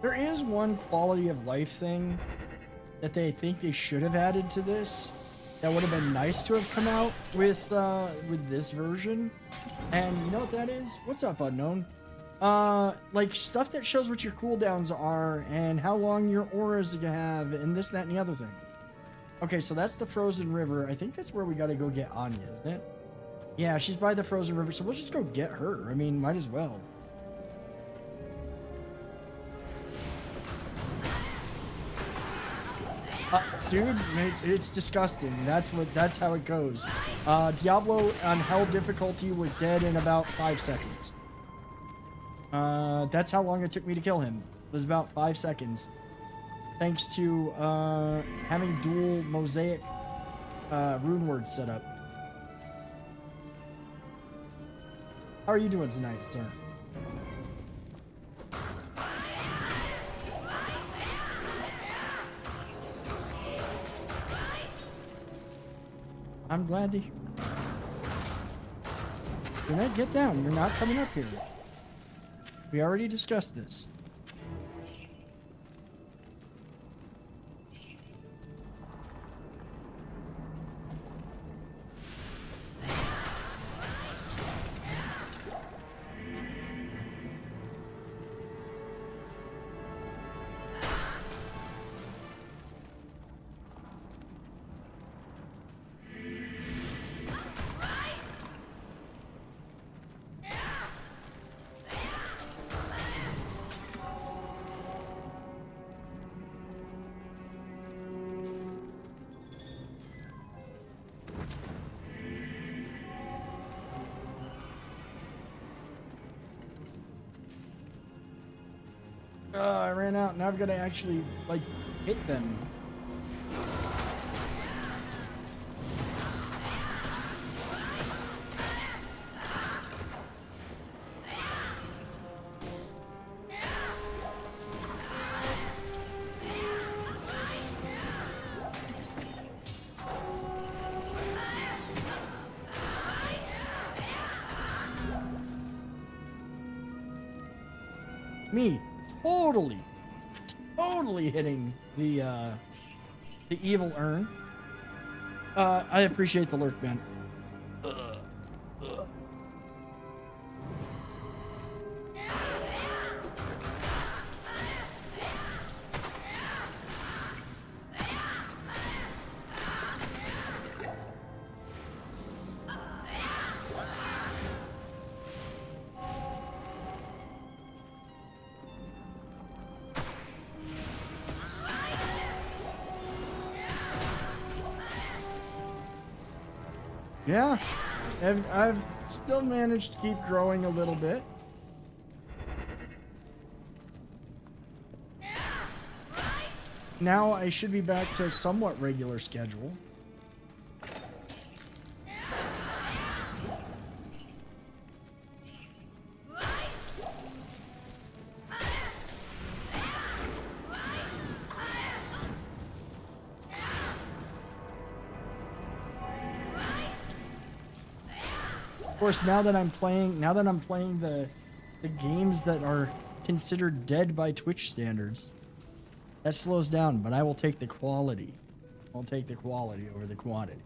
There is one quality of life thing that they think they should have added to this that would have been nice to have come out with this version. And you know what that is? What's up, Unknown? Like stuff that shows what your cooldowns are and how long your auras you have and this, that, and the other thing. Okay, so that's the frozen river. I think that's where we gotta go get Anya, isn't it? Yeah, she's by the frozen river, so we'll just go get her. I mean, might as well. Dude, it's disgusting. That's how it goes. Diablo on hell difficulty was dead in about 5 seconds. That's how long it took me to kill him. It was about 5 seconds. Thanks to having dual mosaic rune words set up. How are you doing tonight, sir? I'm glad to hear. Do not get down. You're not coming up here. We already discussed this. I ran out. Now I've got to actually, like, hit them. Me. Totally hitting the evil urn. I appreciate the lurk, man. Yeah, I've still managed to keep growing a little bit. Now I should be back to a somewhat regular schedule. Of course, now that I'm playing the games that are considered dead by Twitch standards, that slows down, but I will take the quality. I'll take the quality over the quantity.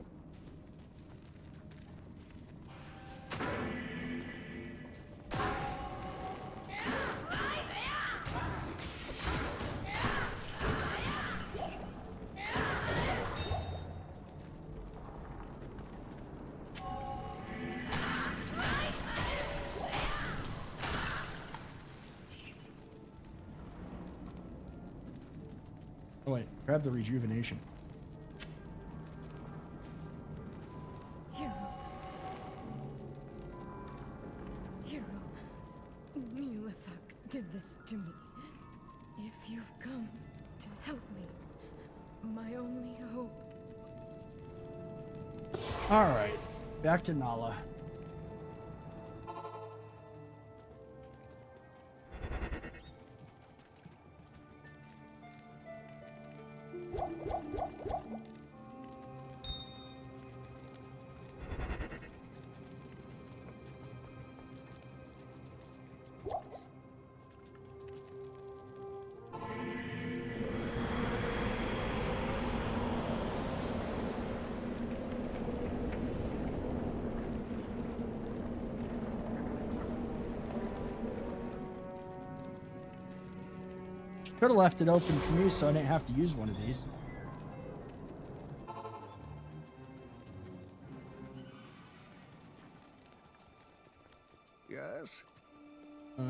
Oh wait, grab the rejuvenation. Hero, Neelithak did this to me. If you've come to help me, my only hope. Alright, back to Nala. Could have left it open for me so I didn't have to use one of these. Yes? Oh,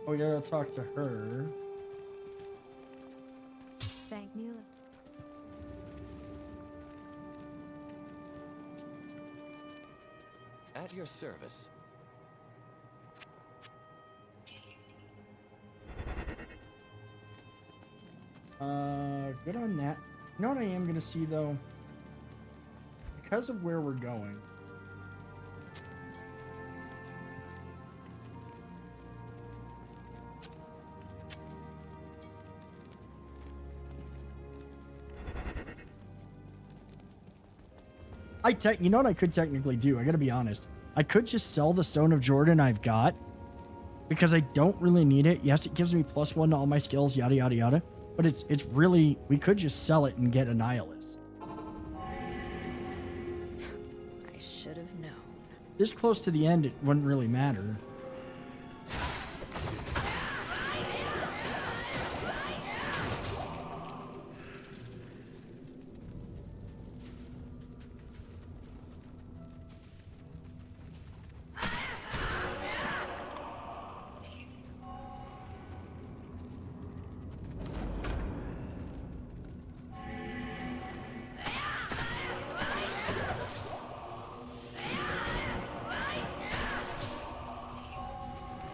we gotta talk to her. Thank Neela. At your service. Good on that. You know what I am gonna see though? Because of where we're going. You know what I could technically do? I gotta be honest. I could just sell the Stone of Jordan I've got because I don't really need it. Yes, it gives me +1 to all my skills, yada yada yada. But it's really, we could just sell it and get a Nihilist. I should have known. This close to the end, it wouldn't really matter.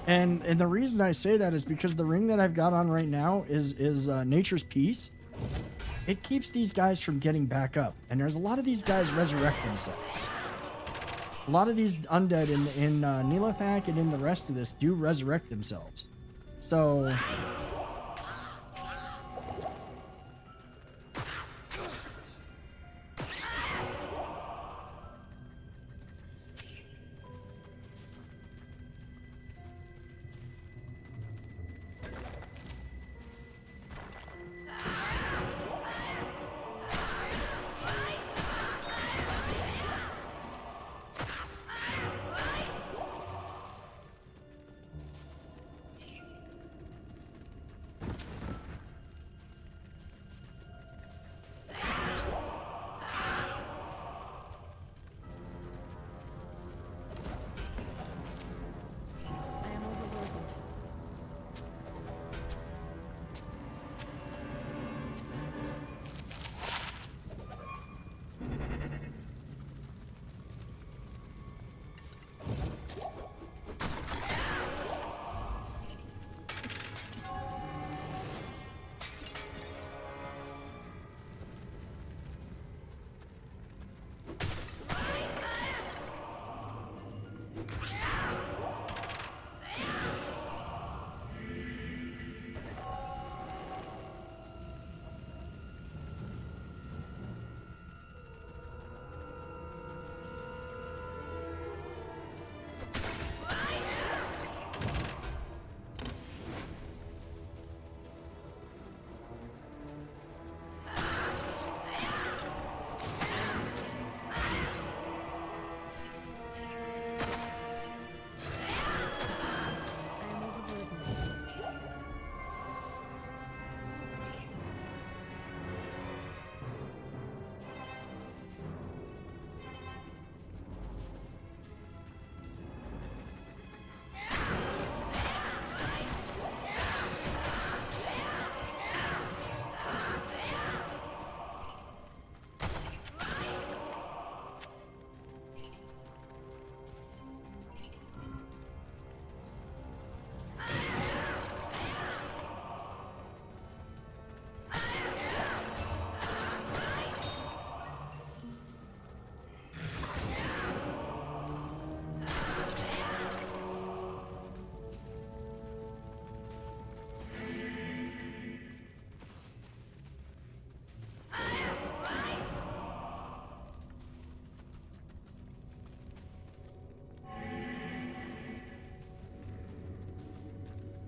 And the reason I say that is because the ring that I've got on right now is Nature's Peace. It keeps these guys from getting back up. And there's a lot of these guys resurrect themselves. A lot of these undead in Neelathak and in the rest of this do resurrect themselves. So...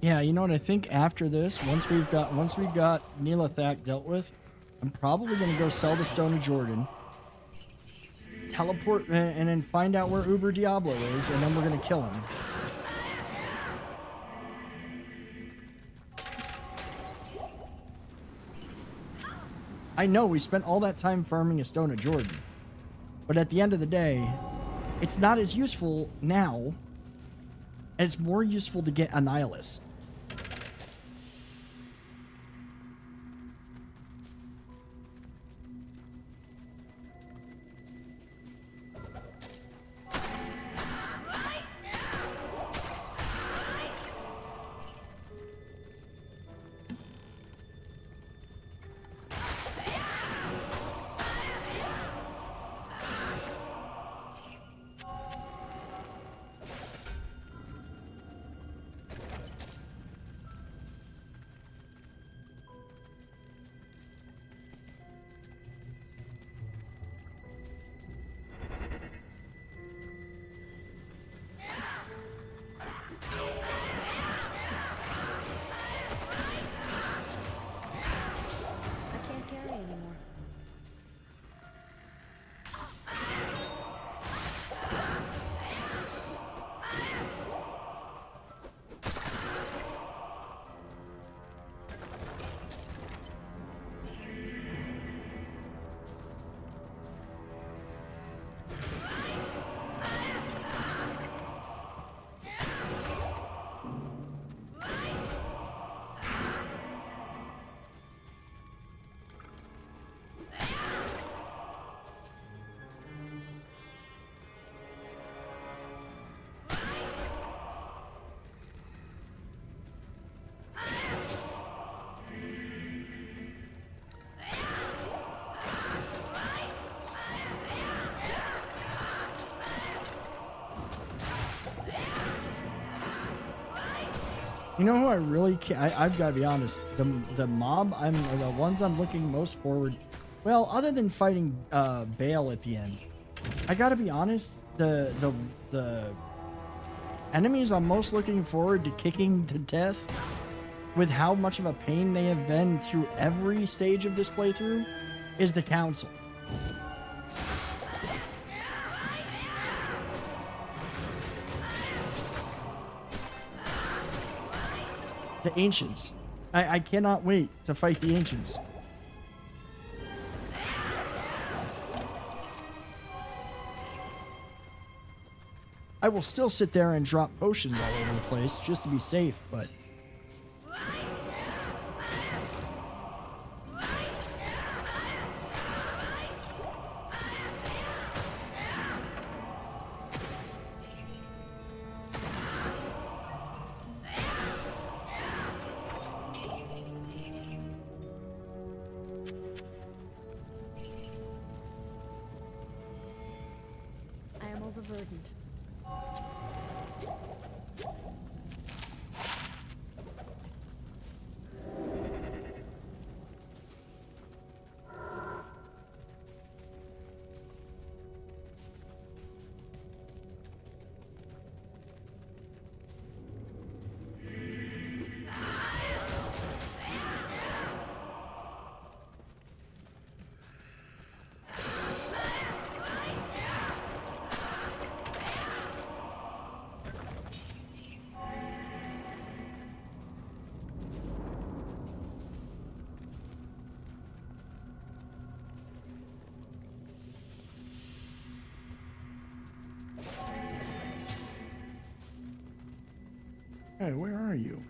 Yeah, you know what? I think after this, once we've got Neelathak dealt with, I'm probably gonna go sell the Stone of Jordan, teleport, and then find out where Uber Diablo is, and then we're gonna kill him. I know we spent all that time farming a Stone of Jordan, but at the end of the day, it's not as useful now, and it's more useful to get a Nihilus. You know who I really can't... I've got to be honest. The mob, the ones I'm looking most forward... Well, other than fighting Bale at the end, I got to be honest, the enemies I'm most looking forward to kicking to death with how much of a pain they have been through every stage of this playthrough is the Council. The Ancients. I cannot wait to fight the Ancients. I will still sit there and drop potions all over the place just to be safe, but... I am overburdened. Hey, where are you?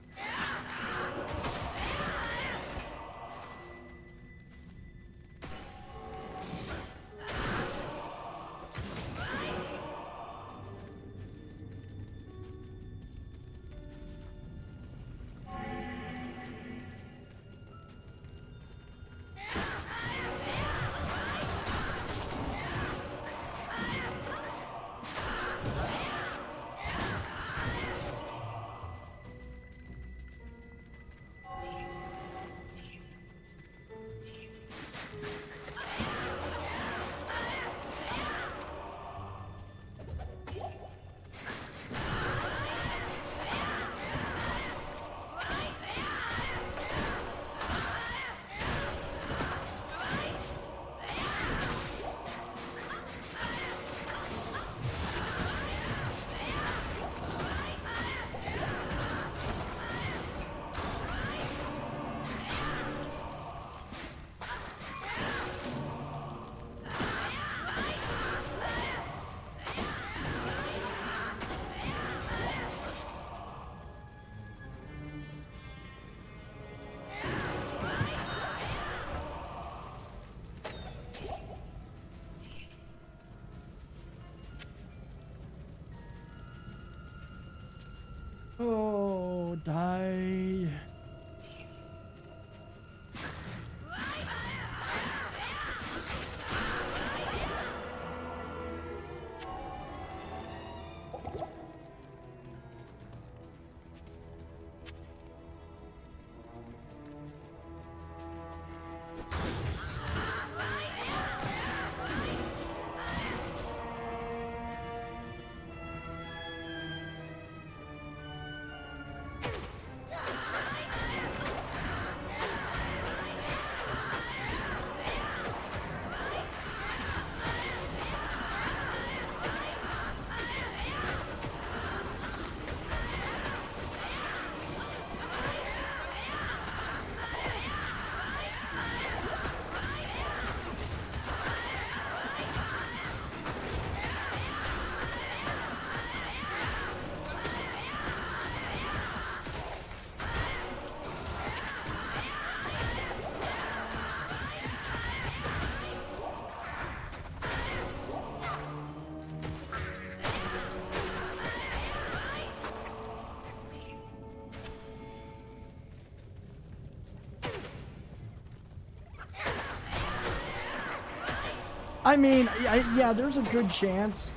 I mean, yeah, there's a good chance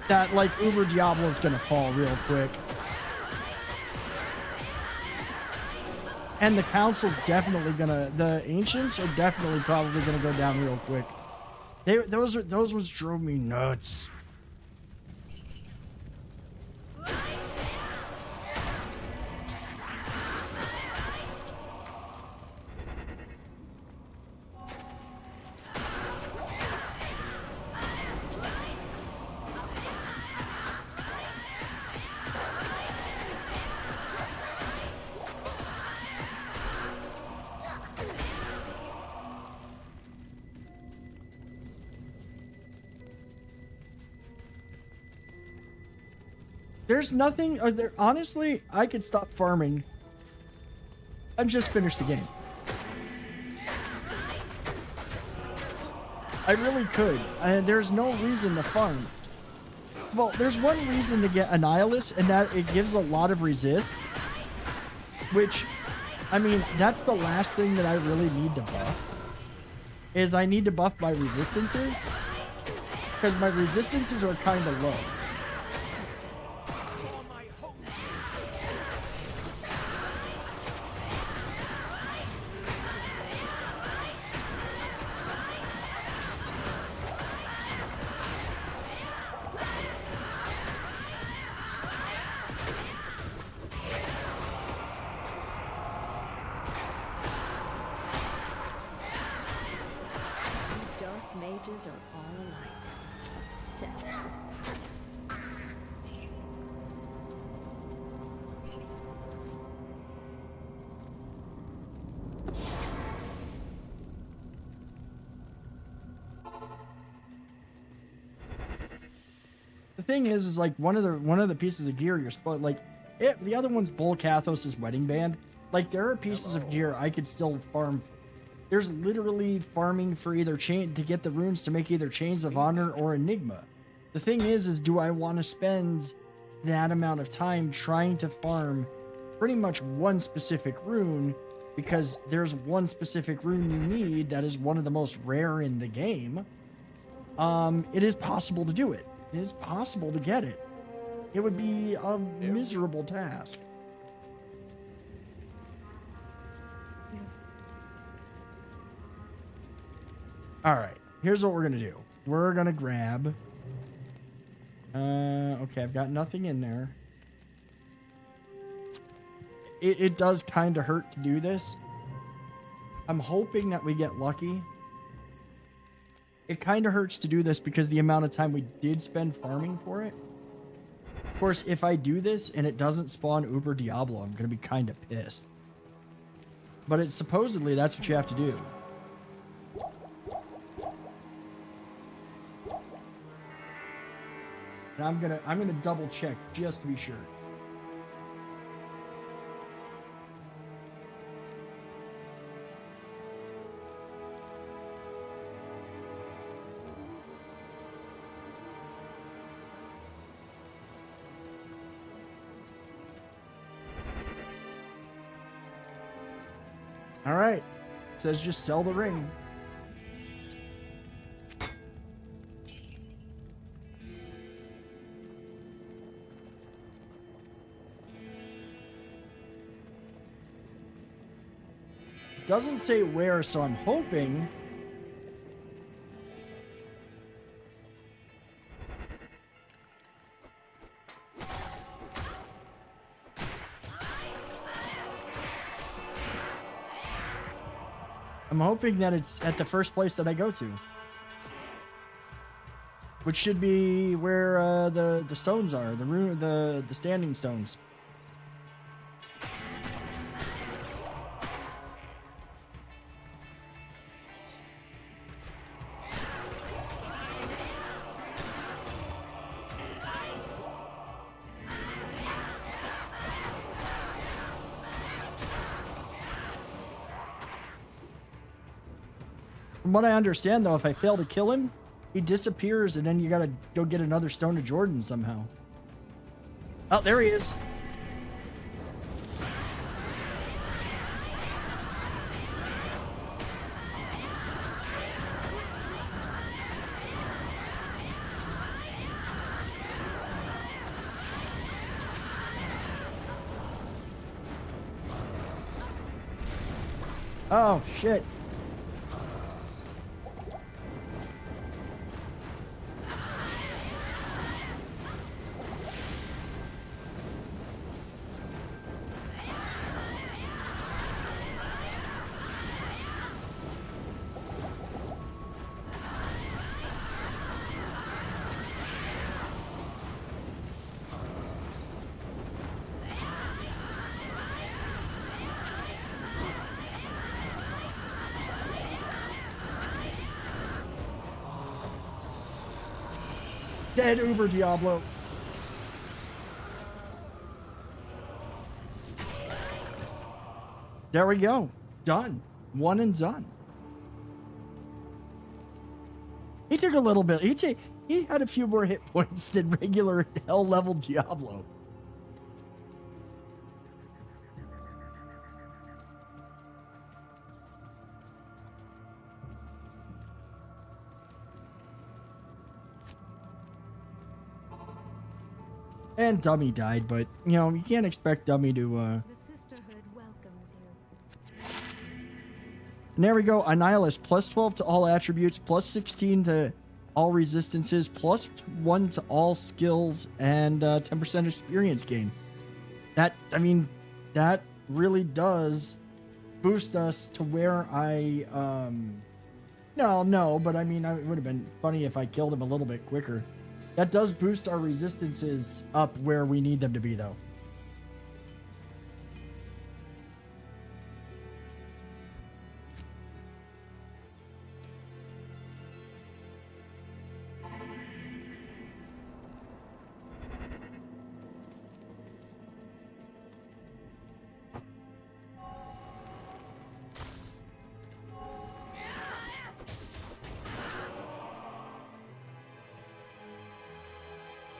that, like, Uber Diablo is going to fall real quick. And the council's definitely going to... The ancients are definitely probably going to go down real quick. Those ones drove me nuts. There's nothing... honestly, I could stop farming and just finish the game. I really could. And there's no reason to farm. Well, there's one reason to get Annihilus, and that it gives a lot of resist. Which, I mean, that's the last thing that I really need to buff. Is I need to buff my resistances. Because my resistances are kind of low. Mages are all alike, obsessed with power. The thing is like one of the pieces of gear you're supposed like the other one's Bull Kathos' wedding band. Like there are pieces of gear I could still farm. There's literally farming for either chain to get the runes to make either Chains of Honor or Enigma. The thing is do I want to spend that amount of time trying to farm pretty much one specific rune, because there's one specific rune you need that is one of the most rare in the game. It is possible to do it. It is possible to get it. It would be a miserable task. All right, here's what we're gonna do. We're gonna grab. Okay, I've got nothing in there. It does kind of hurt to do this. I'm hoping that we get lucky. It kind of hurts to do this because the amount of time we did spend farming for it. Of course, if I do this and it doesn't spawn Uber Diablo, I'm gonna be kind of pissed. But it's supposedly that's what you have to do. And I'm gonna double check just to be sure. All right. It says just sell the ring. Doesn't say where, so I'm hoping. I'm hoping that it's at the first place that I go to. Which should be where the stones are, the standing stones. From what I understand, though, if I fail to kill him, he disappears, and then you gotta go get another Stone of Jordan somehow. Oh, there he is. Oh, shit. Dead Uber Diablo. There we go. Done. One and done. He took a little bit. He had a few more hit points than regular hell level Diablo. And Dummy died, but, you know, you can't expect Dummy to, The Sisterhood welcomes you. And there we go. Annihilus, plus 12 to all attributes, plus 16 to all resistances, plus 1 to all skills, and 10% experience gain. That, I mean, that really does boost us to where I, no, but I mean, it would have been funny if I killed him a little bit quicker. That does boost our resistances up where we need them to be, though.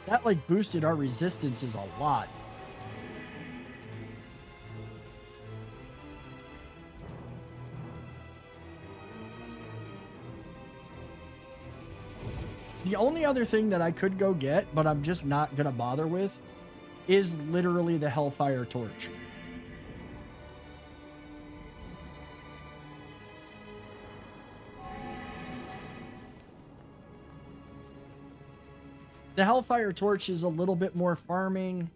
That, like, boosted our resistances a lot. The only other thing that I could go get, but I'm just not gonna bother with, is literally the Hellfire Torch. The Hellfire Torch is a little bit more farming.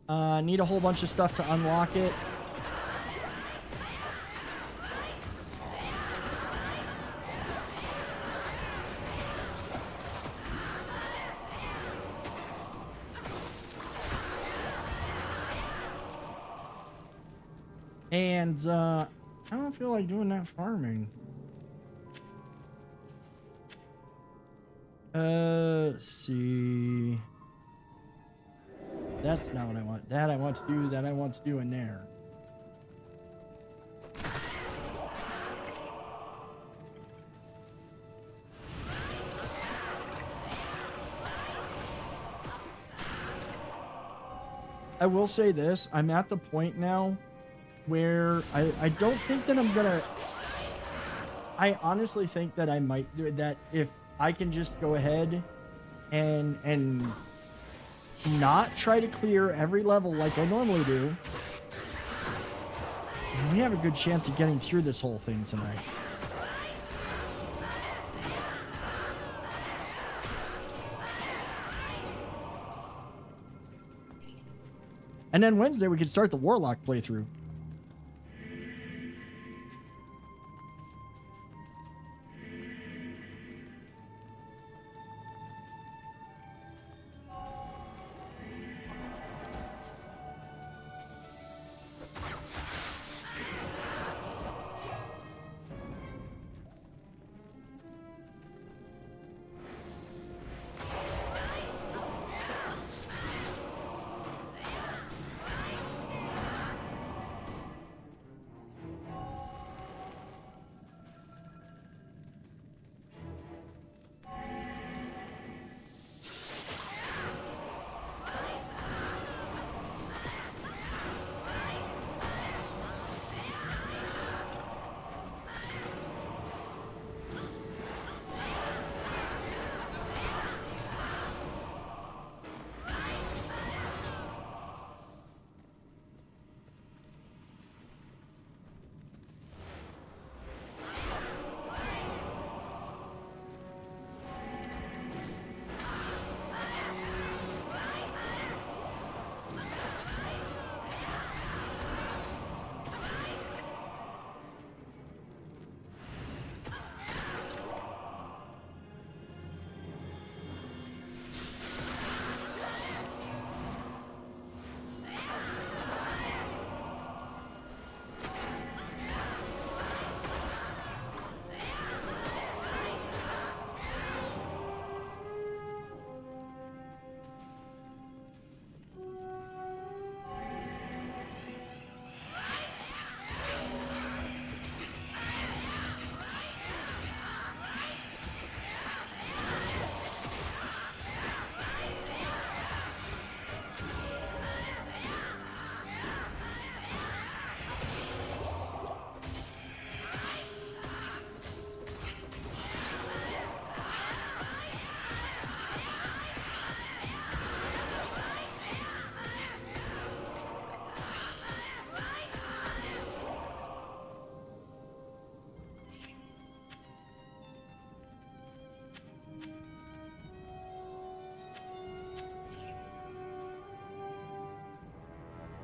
Need a whole bunch of stuff to unlock it. And I don't feel like doing that farming. Let's see. That's not what I want. That I want to do. That I want to do in there. I will say this. I'm at the point now where I don't think that I'm gonna... I honestly think that I might do that if I can just go ahead and not try to clear every level like I normally do. We have a good chance of getting through this whole thing tonight. And then Wednesday we can start the Warlock playthrough.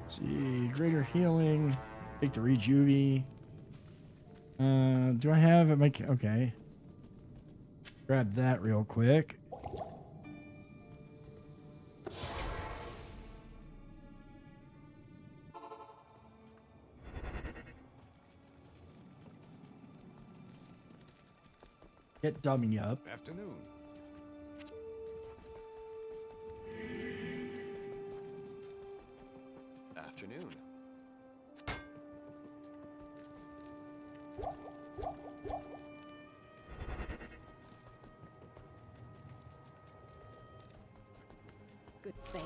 Let's see, greater healing. Take the rejuvie. Do I have it? Okay. Grab that real quick. Get dummy up. Afternoon. Afternoon. Good thing.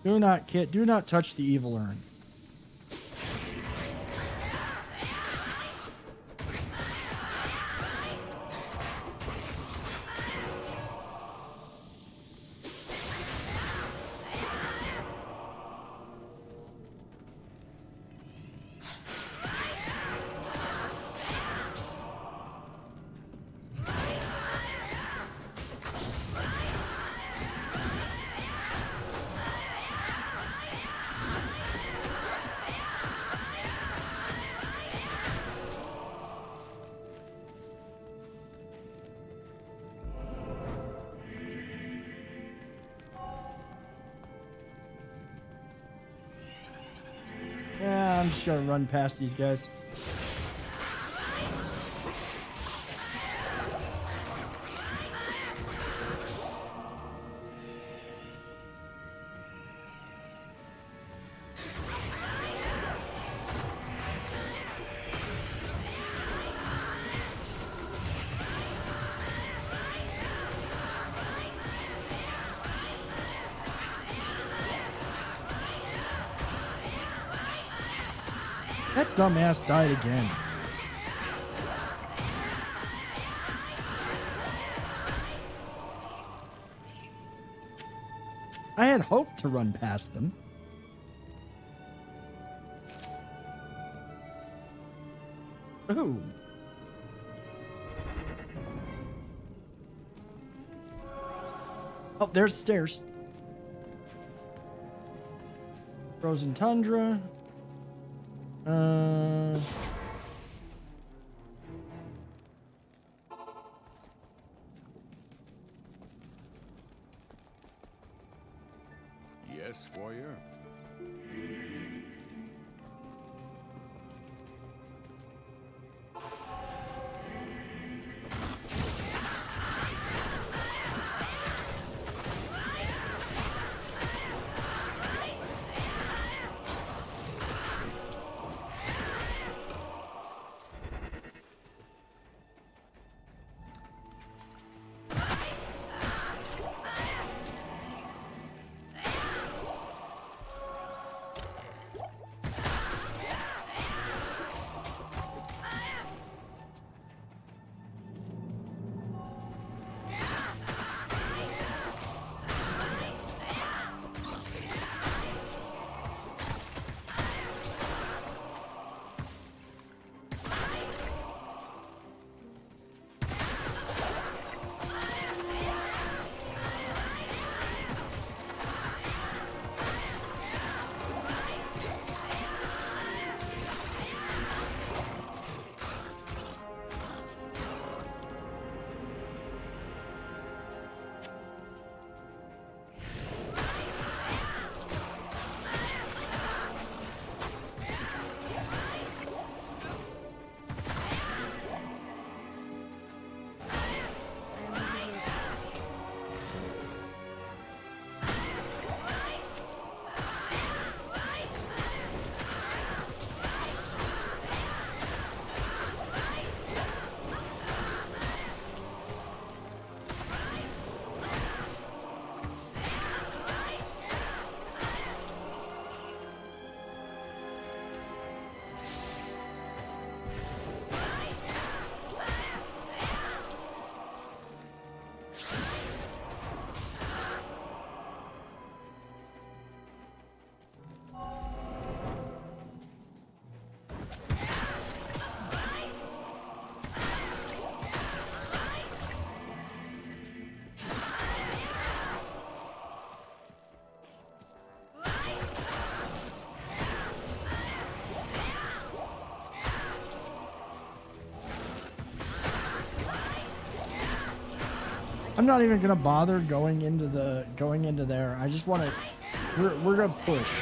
Do not, Kit. Do not touch the evil urn. Yeah, I'm just gonna run past these guys. That dumbass died again. I had hoped to run past them. Ooh. Oh, there's stairs. Frozen tundra. Yes, warrior. I'm not even gonna bother going into there. I just want to. We're gonna push.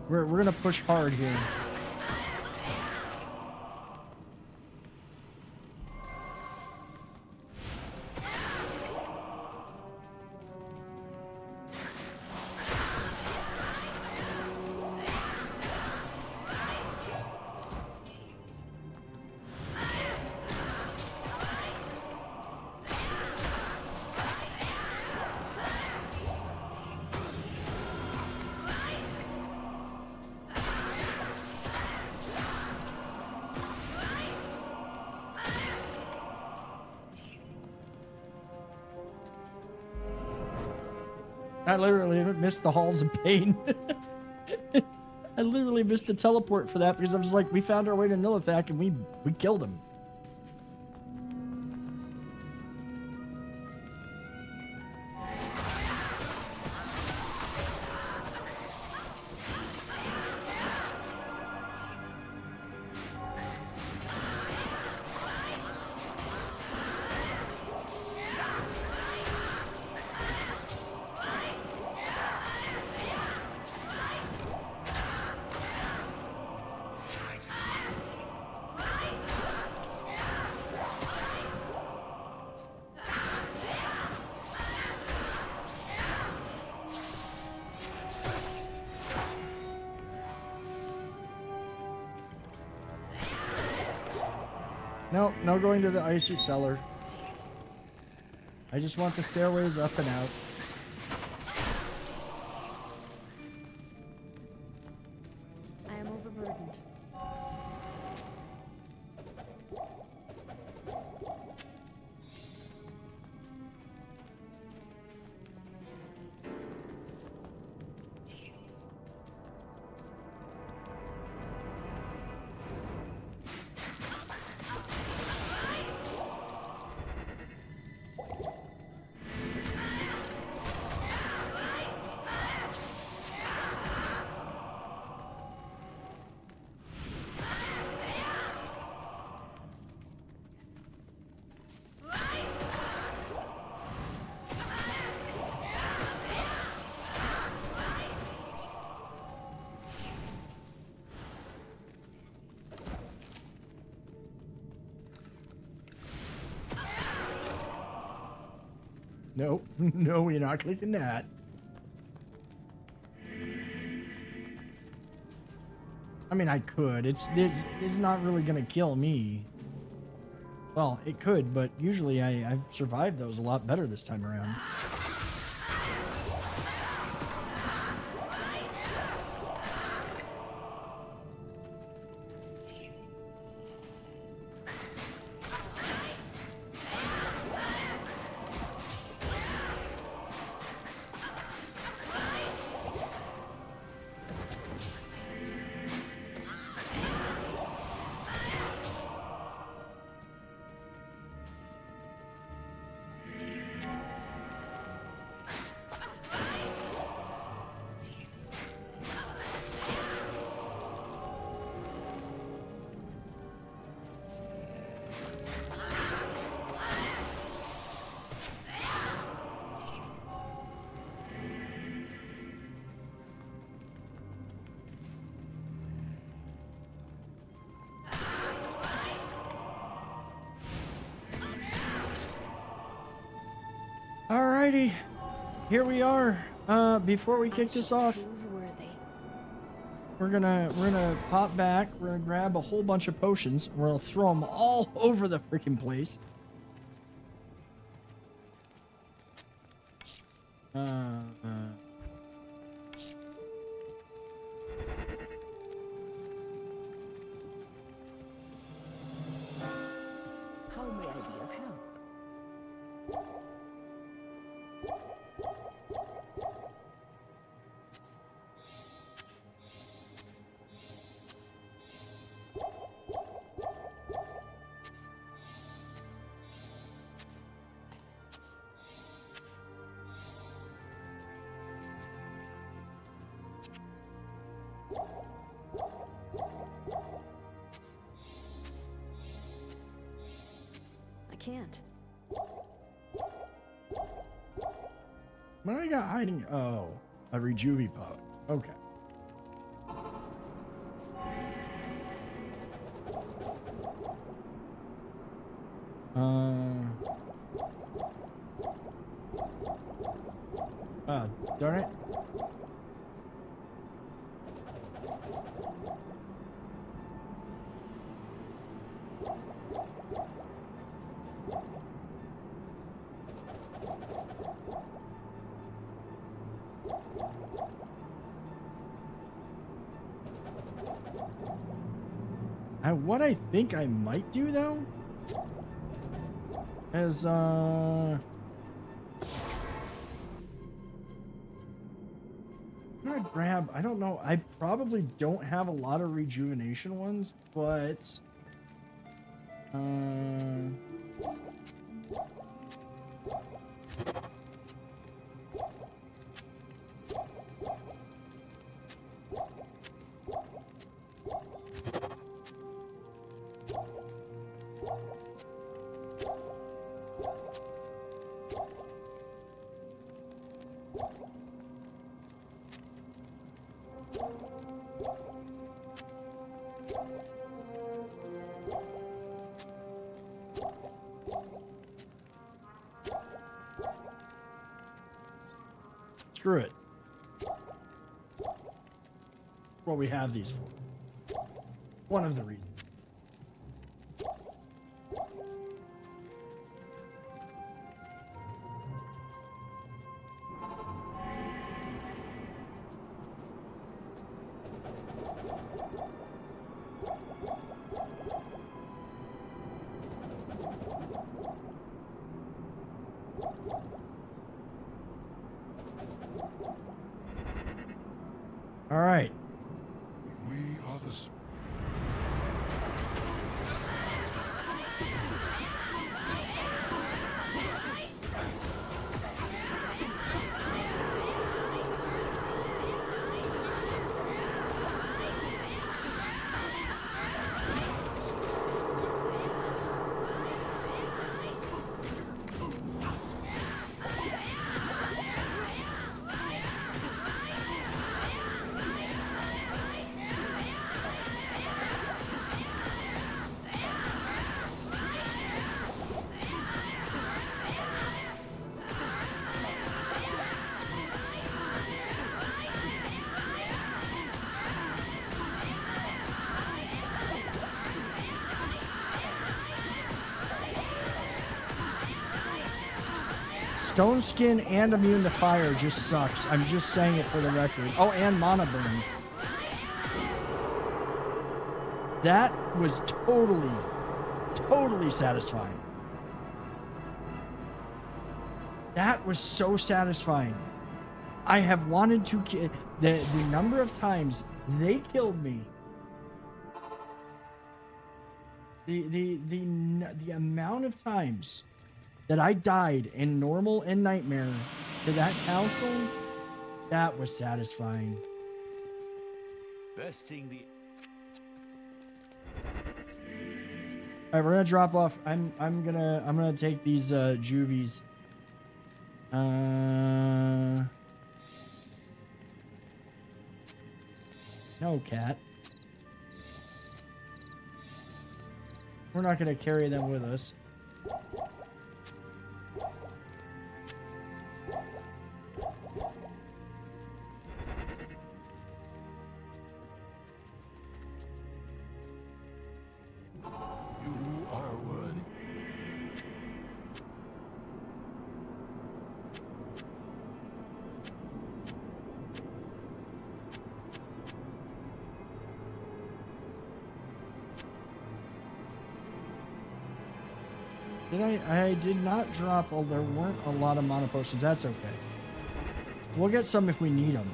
We're gonna push hard here. I literally missed the halls of pain. I literally missed the teleport for that because I was like, we found our way to Nilithak and we killed him. No, no going to the icy cellar. I just want the stairways up and out. I am overburdened. Nope. No, you're not clicking that. I mean, I could. It's not really gonna kill me. Well, it could, but usually I've survived those a lot better this time around. Alrighty, here we are. Before we kick this off, we're gonna pop back. We're gonna grab a whole bunch of potions. We're gonna throw them all over the freaking place. How may I be of help? can't. What do I got hiding? Oh, a rejuvie pot. Okay. Darn it. What I think I might do though is I'm gonna grab, I don't know, I probably don't have a lot of rejuvenation ones, but screw it. What we have these for. One of the reasons. All right. We are the Stone Skin and immune to fire just sucks. I'm just saying it for the record. Oh, and mana burn. That was totally satisfying. That was so satisfying. I have wanted to kill the number of times they killed me. The amount of times that I died in normal and nightmare to that council, that was satisfying. Besting the All right, we're gonna drop off. I'm gonna take these juvies. No, cat. We're not gonna carry them with us. I did not drop, there weren't a lot of mana potions. That's okay. We'll get some if we need them.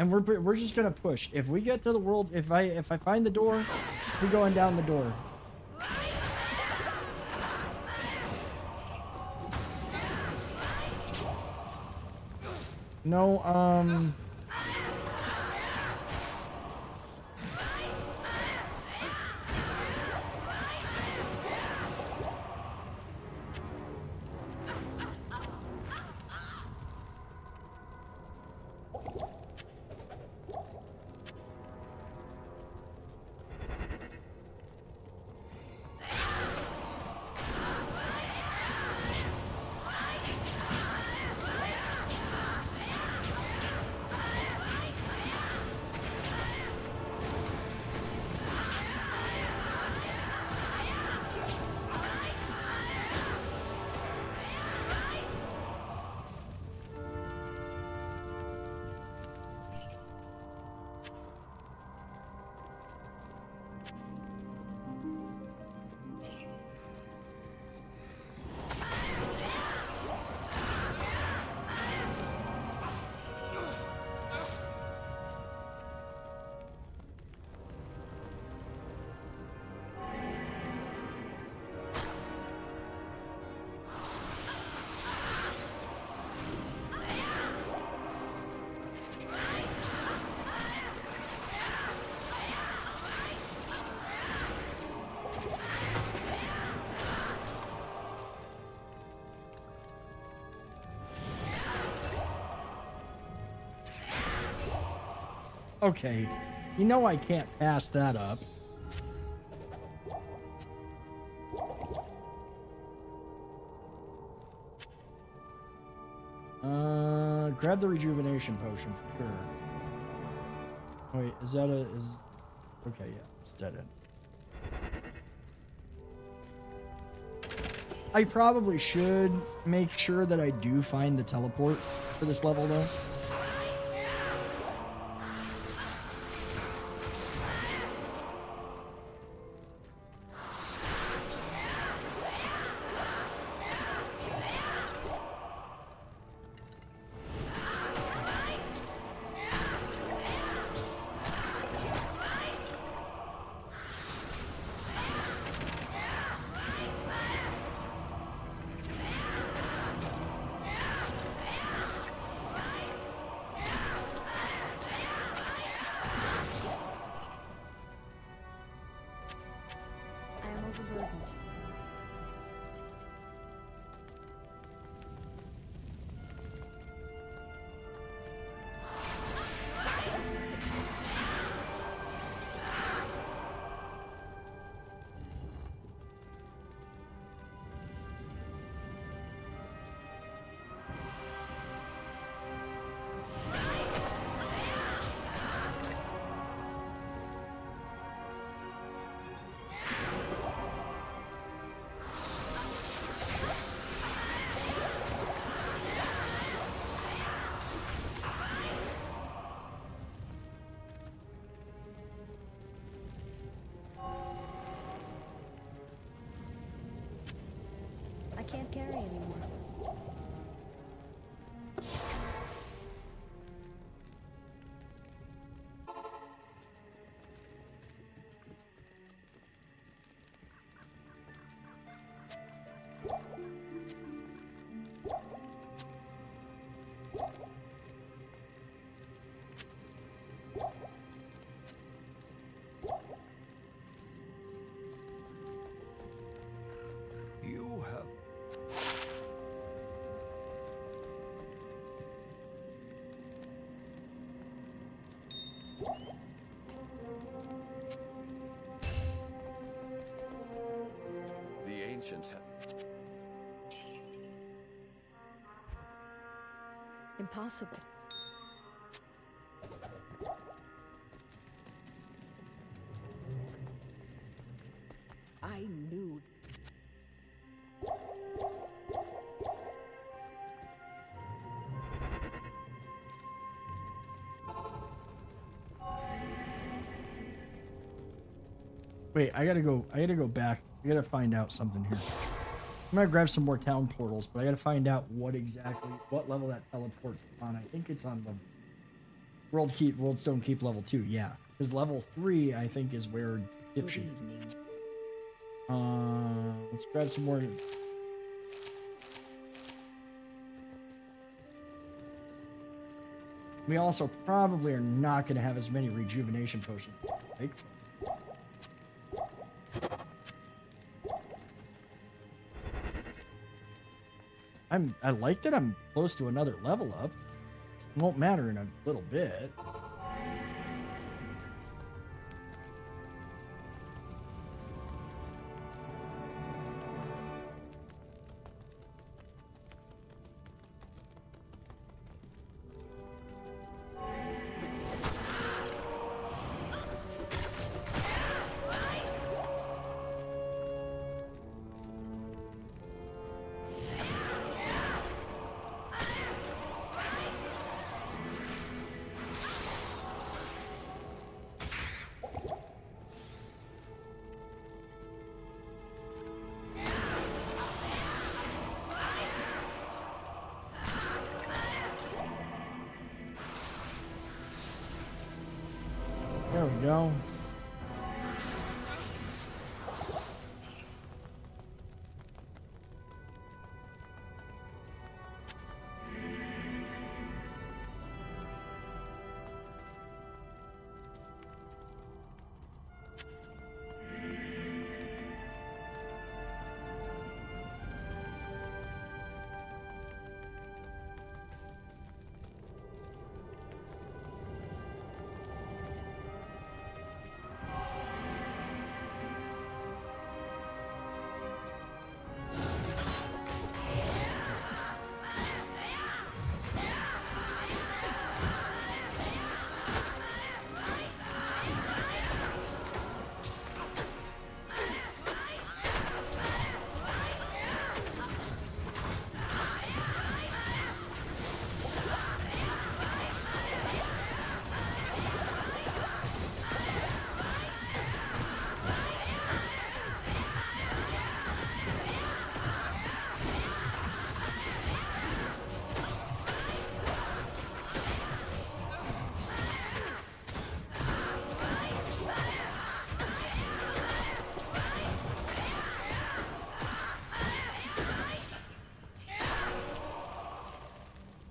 And we're just gonna push. If we get to the world, if I find the door, we're going down the door. No, okay. You know I can't pass that up. Grab the rejuvenation potion for sure. Wait, is that is... Okay, yeah, it's dead end. I probably should make sure that I do find the teleport for this level, though. I can't carry anymore. You have The ancients have... Impossible. I knew. Wait, I gotta go back. I gotta find out something here. I'm gonna grab some more town portals, but I gotta find out what level that teleport's on. I think it's on level World Stone Keep level 2, yeah. Because level 3, I think, is where Good dipshit. evening. Let's grab some more. We also probably are not going to have as many rejuvenation potions. Right? I like that I'm close to another level up. Won't matter in a little bit. There we go.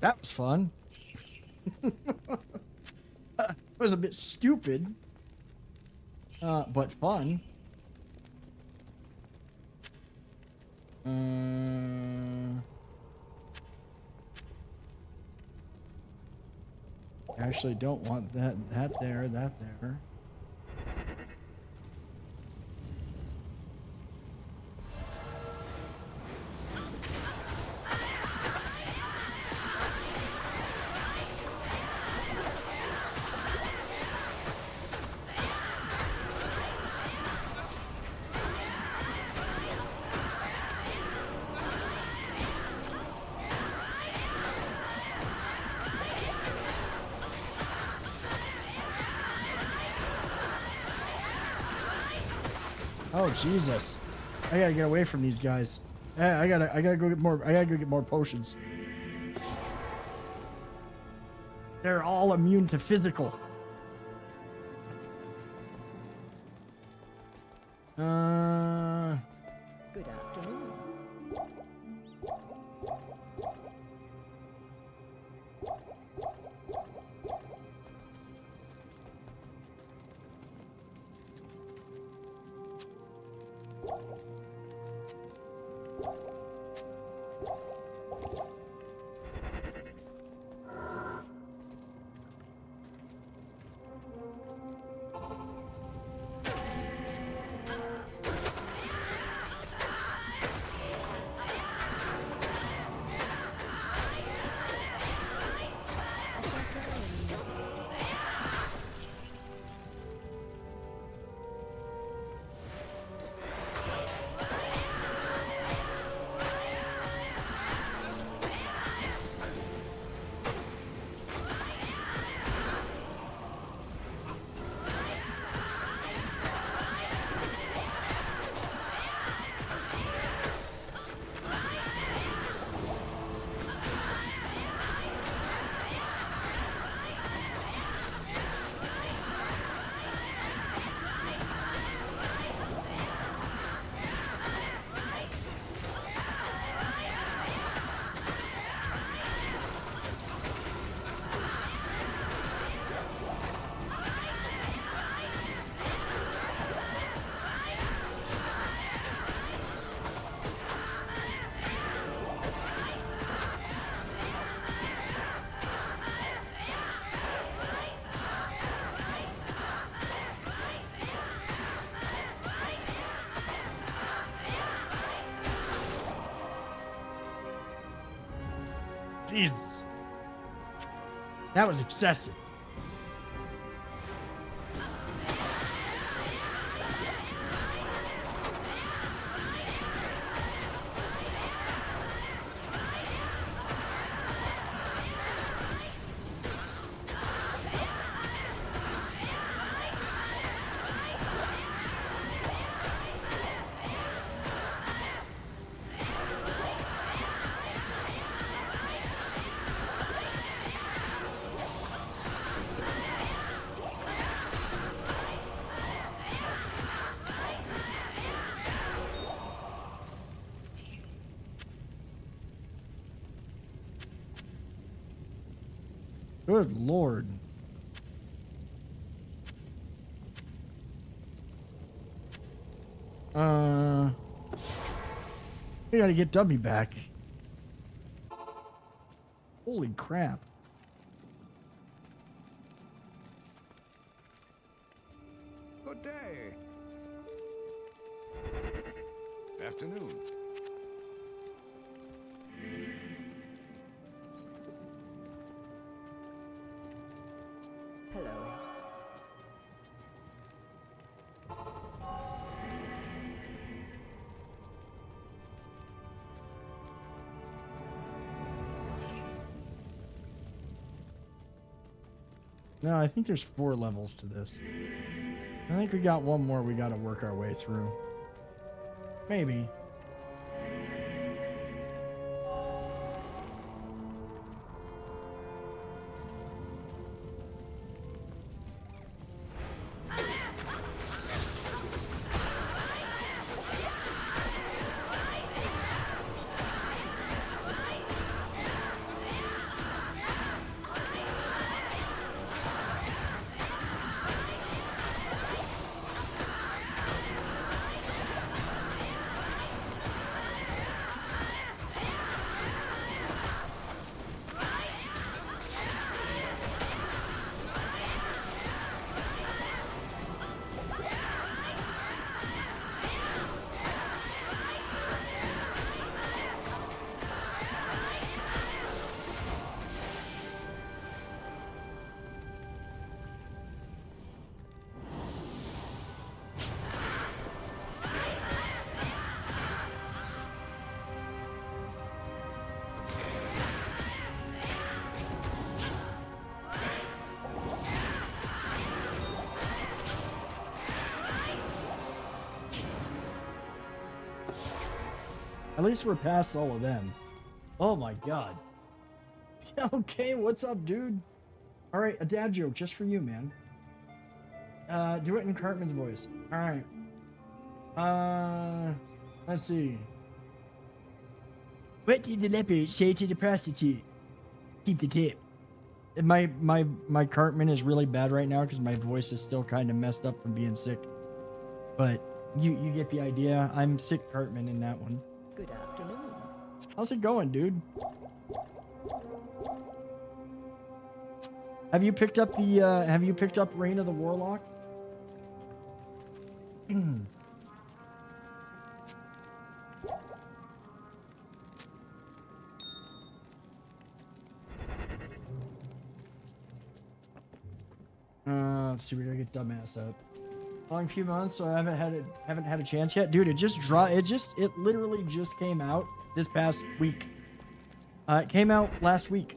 That was fun. It was a bit stupid, but fun. Actually, don't want that there. Oh Jesus! I gotta get away from these guys. I gotta go get more. I gotta go get more potions. They're all immune to physical. Good afternoon. Jesus. That was excessive. Good Lord. We gotta get Dummy back. Holy crap. Good day. Afternoon. Hello. No, I think there's 4 levels to this. I think we got one more we gotta work our way through. Maybe. At least we're past all of them. Oh my god. Okay, what's up, dude? Alright, a dad joke just for you, man. Do it in Cartman's voice. Alright. Let's see. What did the leopard say to the prostitute? Keep the tip. My Cartman is really bad right now because my voice is still kind of messed up from being sick. But you get the idea. I'm sick Cartman in that one. Good afternoon. How's it going, dude? Have you picked up the Reign of the Warlock? Let's see, we gotta get dumbass up. Long few months, so I haven't had a chance yet, dude. It literally just came out this past week. It came out last week.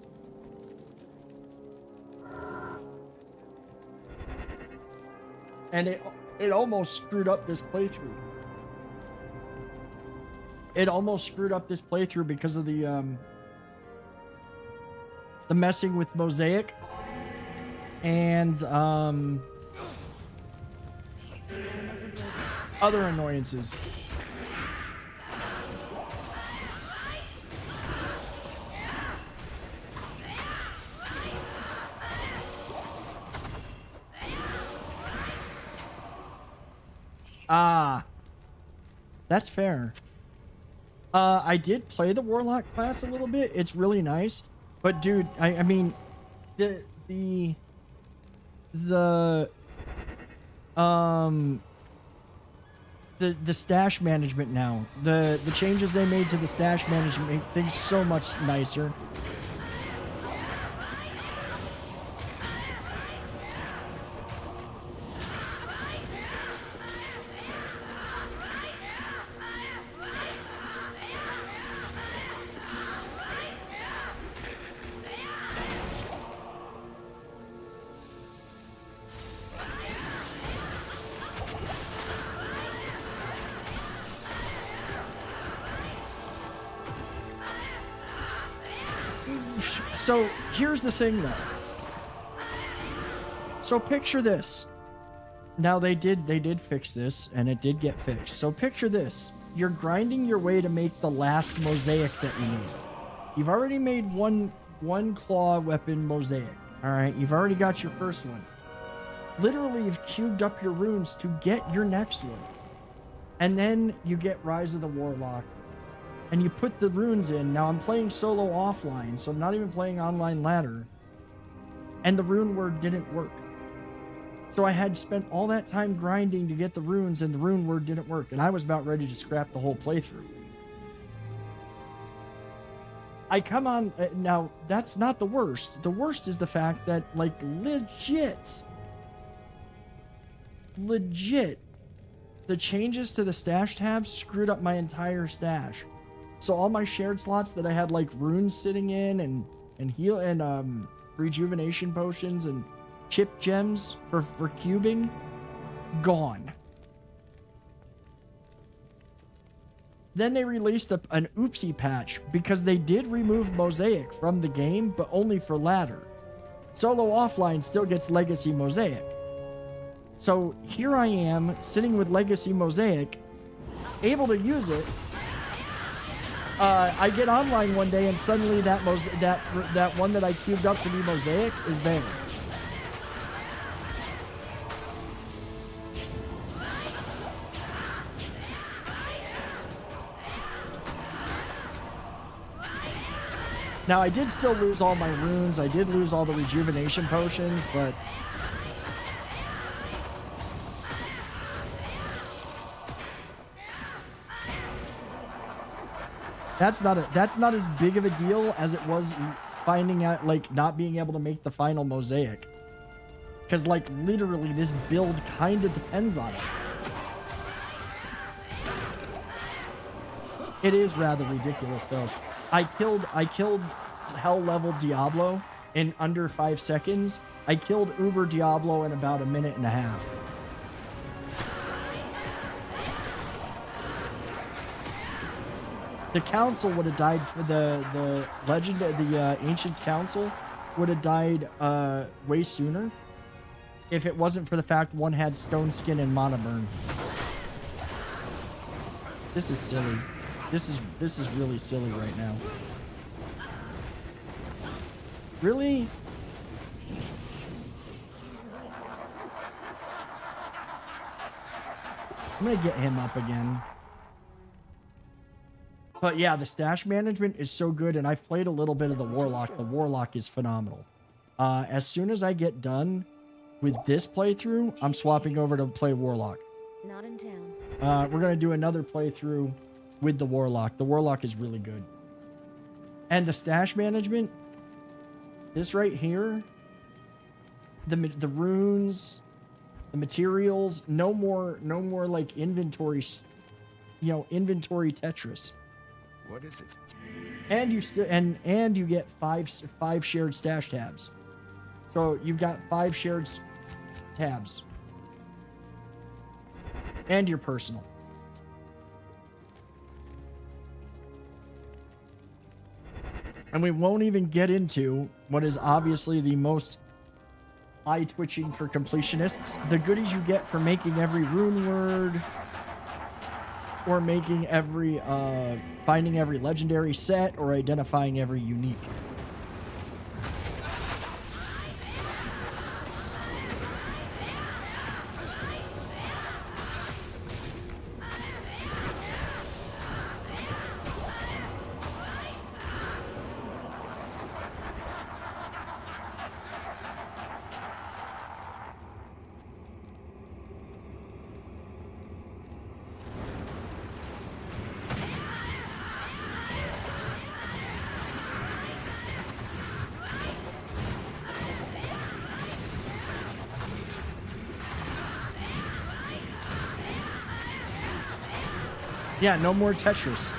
And it almost screwed up this playthrough. It almost screwed up this playthrough because of the messing with mosaic and other annoyances. That's fair. I did play the Warlock class a little bit. It's really nice. But dude, I mean the stash management now. The changes they made to the stash management make things so much nicer. So here's the thing, though. So picture this. Now they did fix this, and it did get fixed. So picture this. You're grinding your way to make the last mosaic that you need. You've already made one claw weapon mosaic. All right, you've already got your first one. Literally, you've cubed up your runes to get your next one. And then you get Rise of the Warlock. And you put the runes in. Now I'm playing solo offline, so I'm not even playing online ladder. And the rune word didn't work. So I had spent all that time grinding to get the runes, and the rune word didn't work. And I was about ready to scrap the whole playthrough. I come on... now, that's not the worst. The worst is the fact that, like, legit, the changes to the stash tabs screwed up my entire stash. So all my shared slots that I had, like, runes sitting in, and heal, and rejuvenation potions, and chip gems for cubing, gone. Then they released an oopsie patch because they did remove Mosaic from the game, but only for ladder. Solo offline still gets Legacy Mosaic. So here I am, sitting with Legacy Mosaic, able to use it. I get online one day and suddenly that one that I cubed up to be Mosaic is there. Now, I did still lose all my runes. I did lose all the rejuvenation potions, but... That's not as big of a deal as it was finding out, like, not being able to make the final mosaic. Because, like, literally, this build kind of depends on it. It is rather ridiculous, though. I killed hell level Diablo in under 5 seconds. I killed Uber Diablo in about a minute and a half. The council would have died for the legend, the Ancients Council would have died way sooner if it wasn't for the fact one had stone skin and mana burn. This is silly. This is really silly right now. Really? I'm gonna get him up again. But yeah, the stash management is so good, and I've played a little bit of the Warlock. The Warlock is phenomenal. As soon as I get done with this playthrough, I'm swapping over to play Warlock. Not in town. We're gonna do another playthrough with the Warlock. The Warlock is really good. And the stash management, this right here, the runes, the materials, no more like inventory, inventory Tetris. What is it? And you still and you get five shared stash tabs. So you've got 5 shared tabs. And your personal. And we won't even get into what is obviously the most eye-twitching for completionists. The goodies you get for making every rune word, or making every, finding every legendary set, or identifying every unique. Yeah, no more Tetris.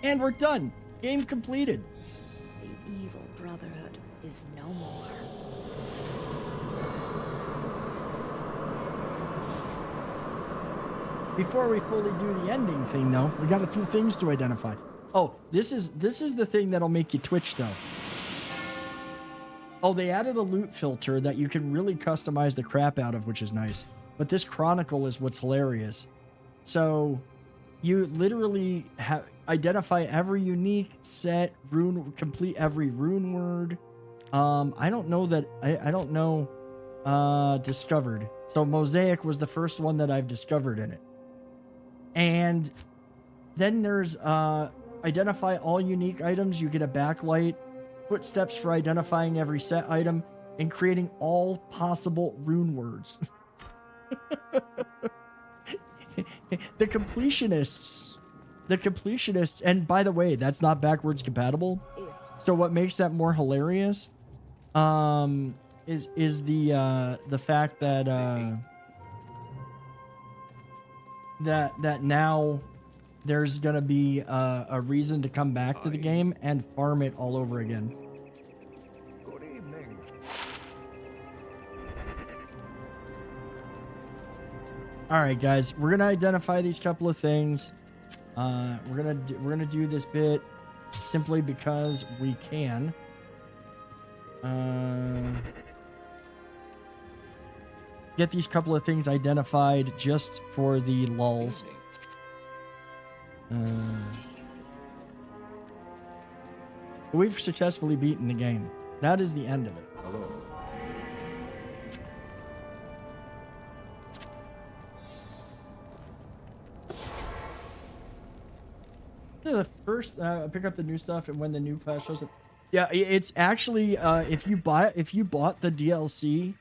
And we're done. Game completed. The evil brotherhood is no more. Before we fully do the ending thing, though, we got a few things to identify. Oh, this is the thing that'll make you twitch, though. Oh, they added a loot filter that you can really customize the crap out of, which is nice. But this chronicle is what's hilarious. So, you literally identify every unique set rune, complete every rune word. I don't know that I don't know discovered. So mosaic was the first one that I've discovered in it. And then there's identify all unique items. You get a backlight, footsteps for identifying every set item, and creating all possible rune words. The completionists, and by the way, that's not backwards compatible. So what makes that more hilarious is the fact that that now there's gonna be a reason to come back to the game and farm it all over again. Good evening. All right, guys, we're gonna identify these couple of things. We're gonna do this bit simply because we can. Get these couple of things identified just for the lulz. We've successfully beaten the game. That is the end of it. Hello. The first pick up the new stuff and when the new class shows up. Yeah, it's actually if you bought the DLC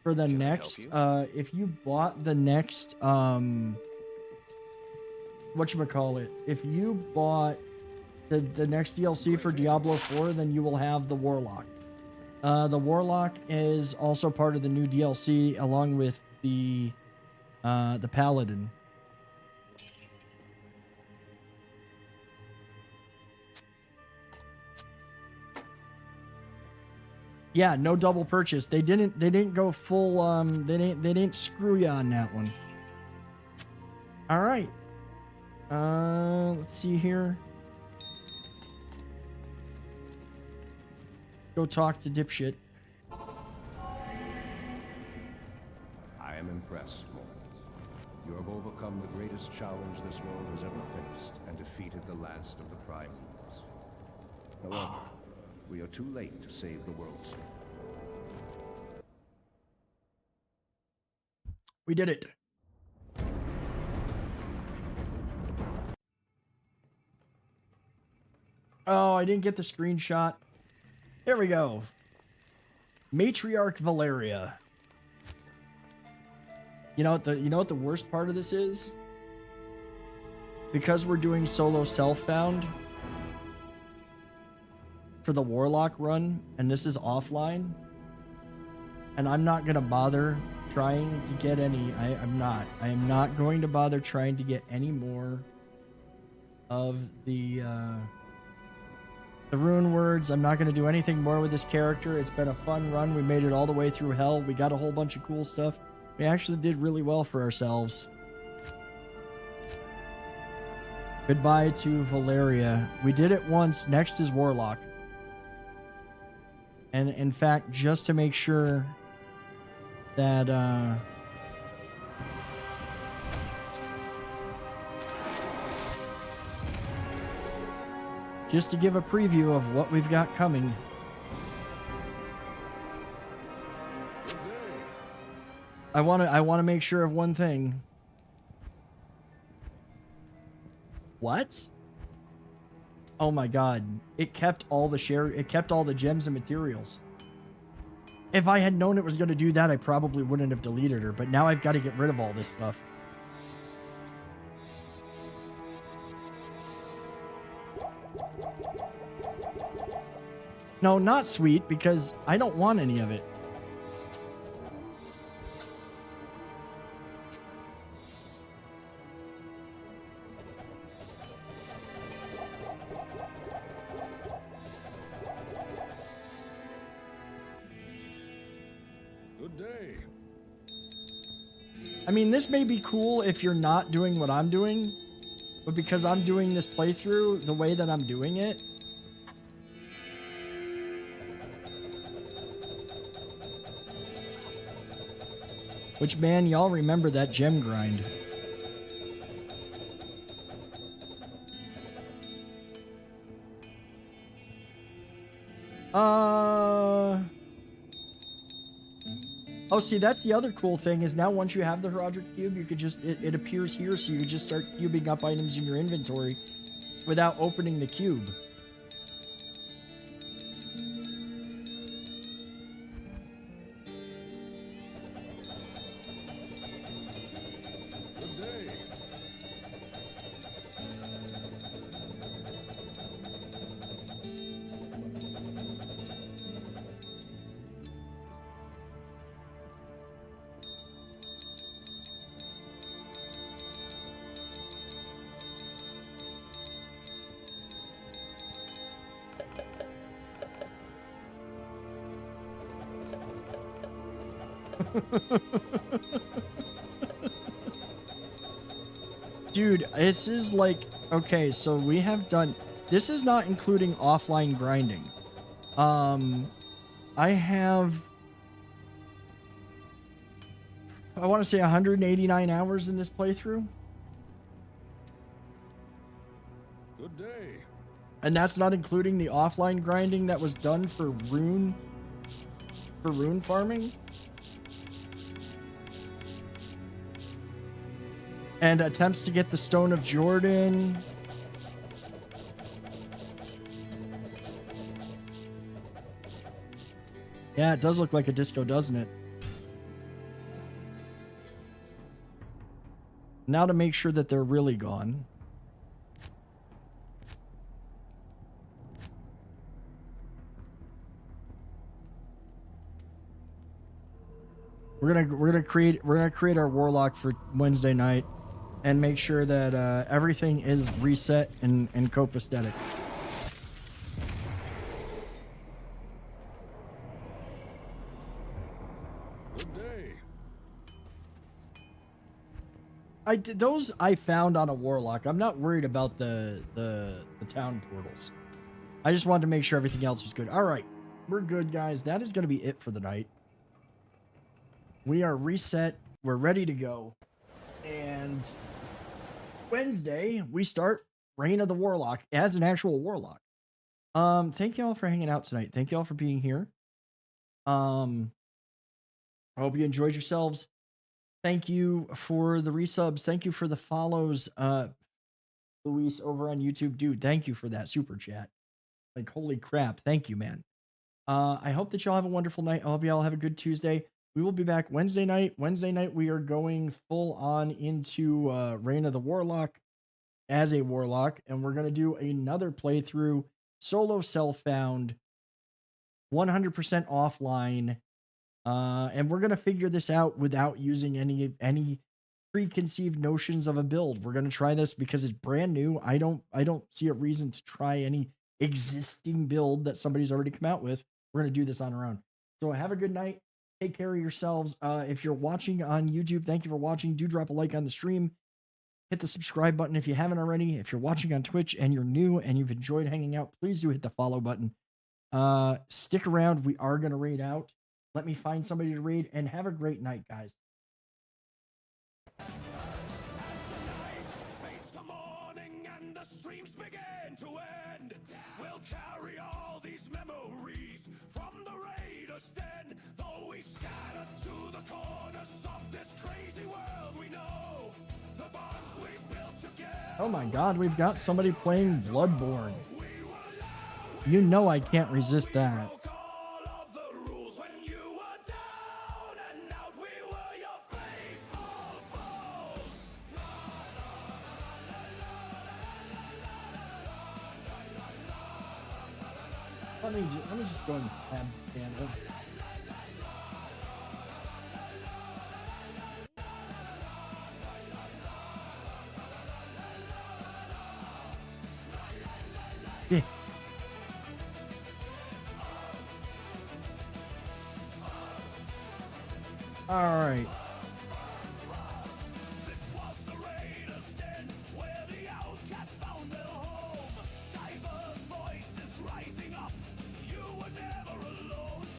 for the next if you bought the next whatchamacallit, if you bought the next DLC for Diablo 4, then you will have the Warlock. The Warlock is also part of the new DLC along with the Paladin. Yeah, no double purchase. They didn't go full they didn't screw you on that one. All right. Let's see here. Go talk to dipshit. I am impressed, mortals. You have overcome the greatest challenge this world has ever faced and defeated the last of the primeval. However, we are too late to save the world soon. We did it. Oh, I didn't get the screenshot. There we go. Matriarch Valeria. You know what the worst part of this is? Because we're doing solo self-found for the Warlock run, and this is offline, and I'm not gonna bother trying to get any. I am not going to bother trying to get any more of the rune words. I'm not going to do anything more with this character. It's been a fun run. We made it all the way through hell. We got a whole bunch of cool stuff. We actually did really well for ourselves. Goodbye to Valeria. We did it once. Next is Warlock. And in fact, just to make sure that just to give a preview of what we've got coming. I want to make sure of one thing. What? Oh my god. It kept all the gems and materials. If I had known it was going to do that, I probably wouldn't have deleted her, but now I've got to get rid of all this stuff. No, not sweet, because I don't want any of it. I mean, this may be cool if you're not doing what I'm doing, but because I'm doing this playthrough the way that I'm doing it, which, man, y'all remember that gem grind. Oh, see, that's the other cool thing is now once you have the Roderick Cube, you could just, it appears here, so you could just start cubing up items in your inventory without opening the cube. Good day. Dude, this is like, okay, so we have done, this is not including offline grinding. I have, I want to say 189 hours in this playthrough. Good day. And that's not including the offline grinding that was done for rune farming. And attempts to get the Stone of Jordan. Yeah, it does look like a disco, doesn't it? Now to make sure that they're really gone. We're gonna create our Warlock for Wednesday night. And make sure that everything is reset and copacetic. Good day. Those I found on a Warlock. I'm not worried about the town portals. I just wanted to make sure everything else was good. All right, we're good, guys. That is going to be it for the night. We are reset. We're ready to go. And Wednesday, we start Reign of the Warlock as an actual Warlock. Thank you all for hanging out tonight. Thank you all for being here. I hope you enjoyed yourselves. Thank you for the resubs. Thank you for the follows, Luis over on YouTube. Dude, thank you for that super chat. Like, holy crap. Thank you, man. I hope that y'all have a wonderful night. I hope y'all have a good Tuesday. We will be back Wednesday night. Wednesday night, we are going full on into Reign of the Warlock as a Warlock, and we're going to do another playthrough, solo self-found, 100% offline, and we're going to figure this out without using any preconceived notions of a build. We're going to try this because it's brand new. I don't see a reason to try any existing build that somebody's already come out with. We're going to do this on our own. So have a good night. Take care of yourselves. If you're watching on YouTube, thank you for watching. Do drop a like on the stream. Hit the subscribe button if you haven't already. If you're watching on Twitch and you're new and you've enjoyed hanging out, please do hit the follow button. Stick around. We are going to raid out. Let me find somebody to raid, and have a great night, guys. We'll carry all these memories from the Raiders' den, though we scatter to the corners of this crazy world. We know the bonds we've built together. Oh my god, we've got somebody playing Bloodborne. You know I can't resist that. Let me just go and tab Canada. Yeah. All right.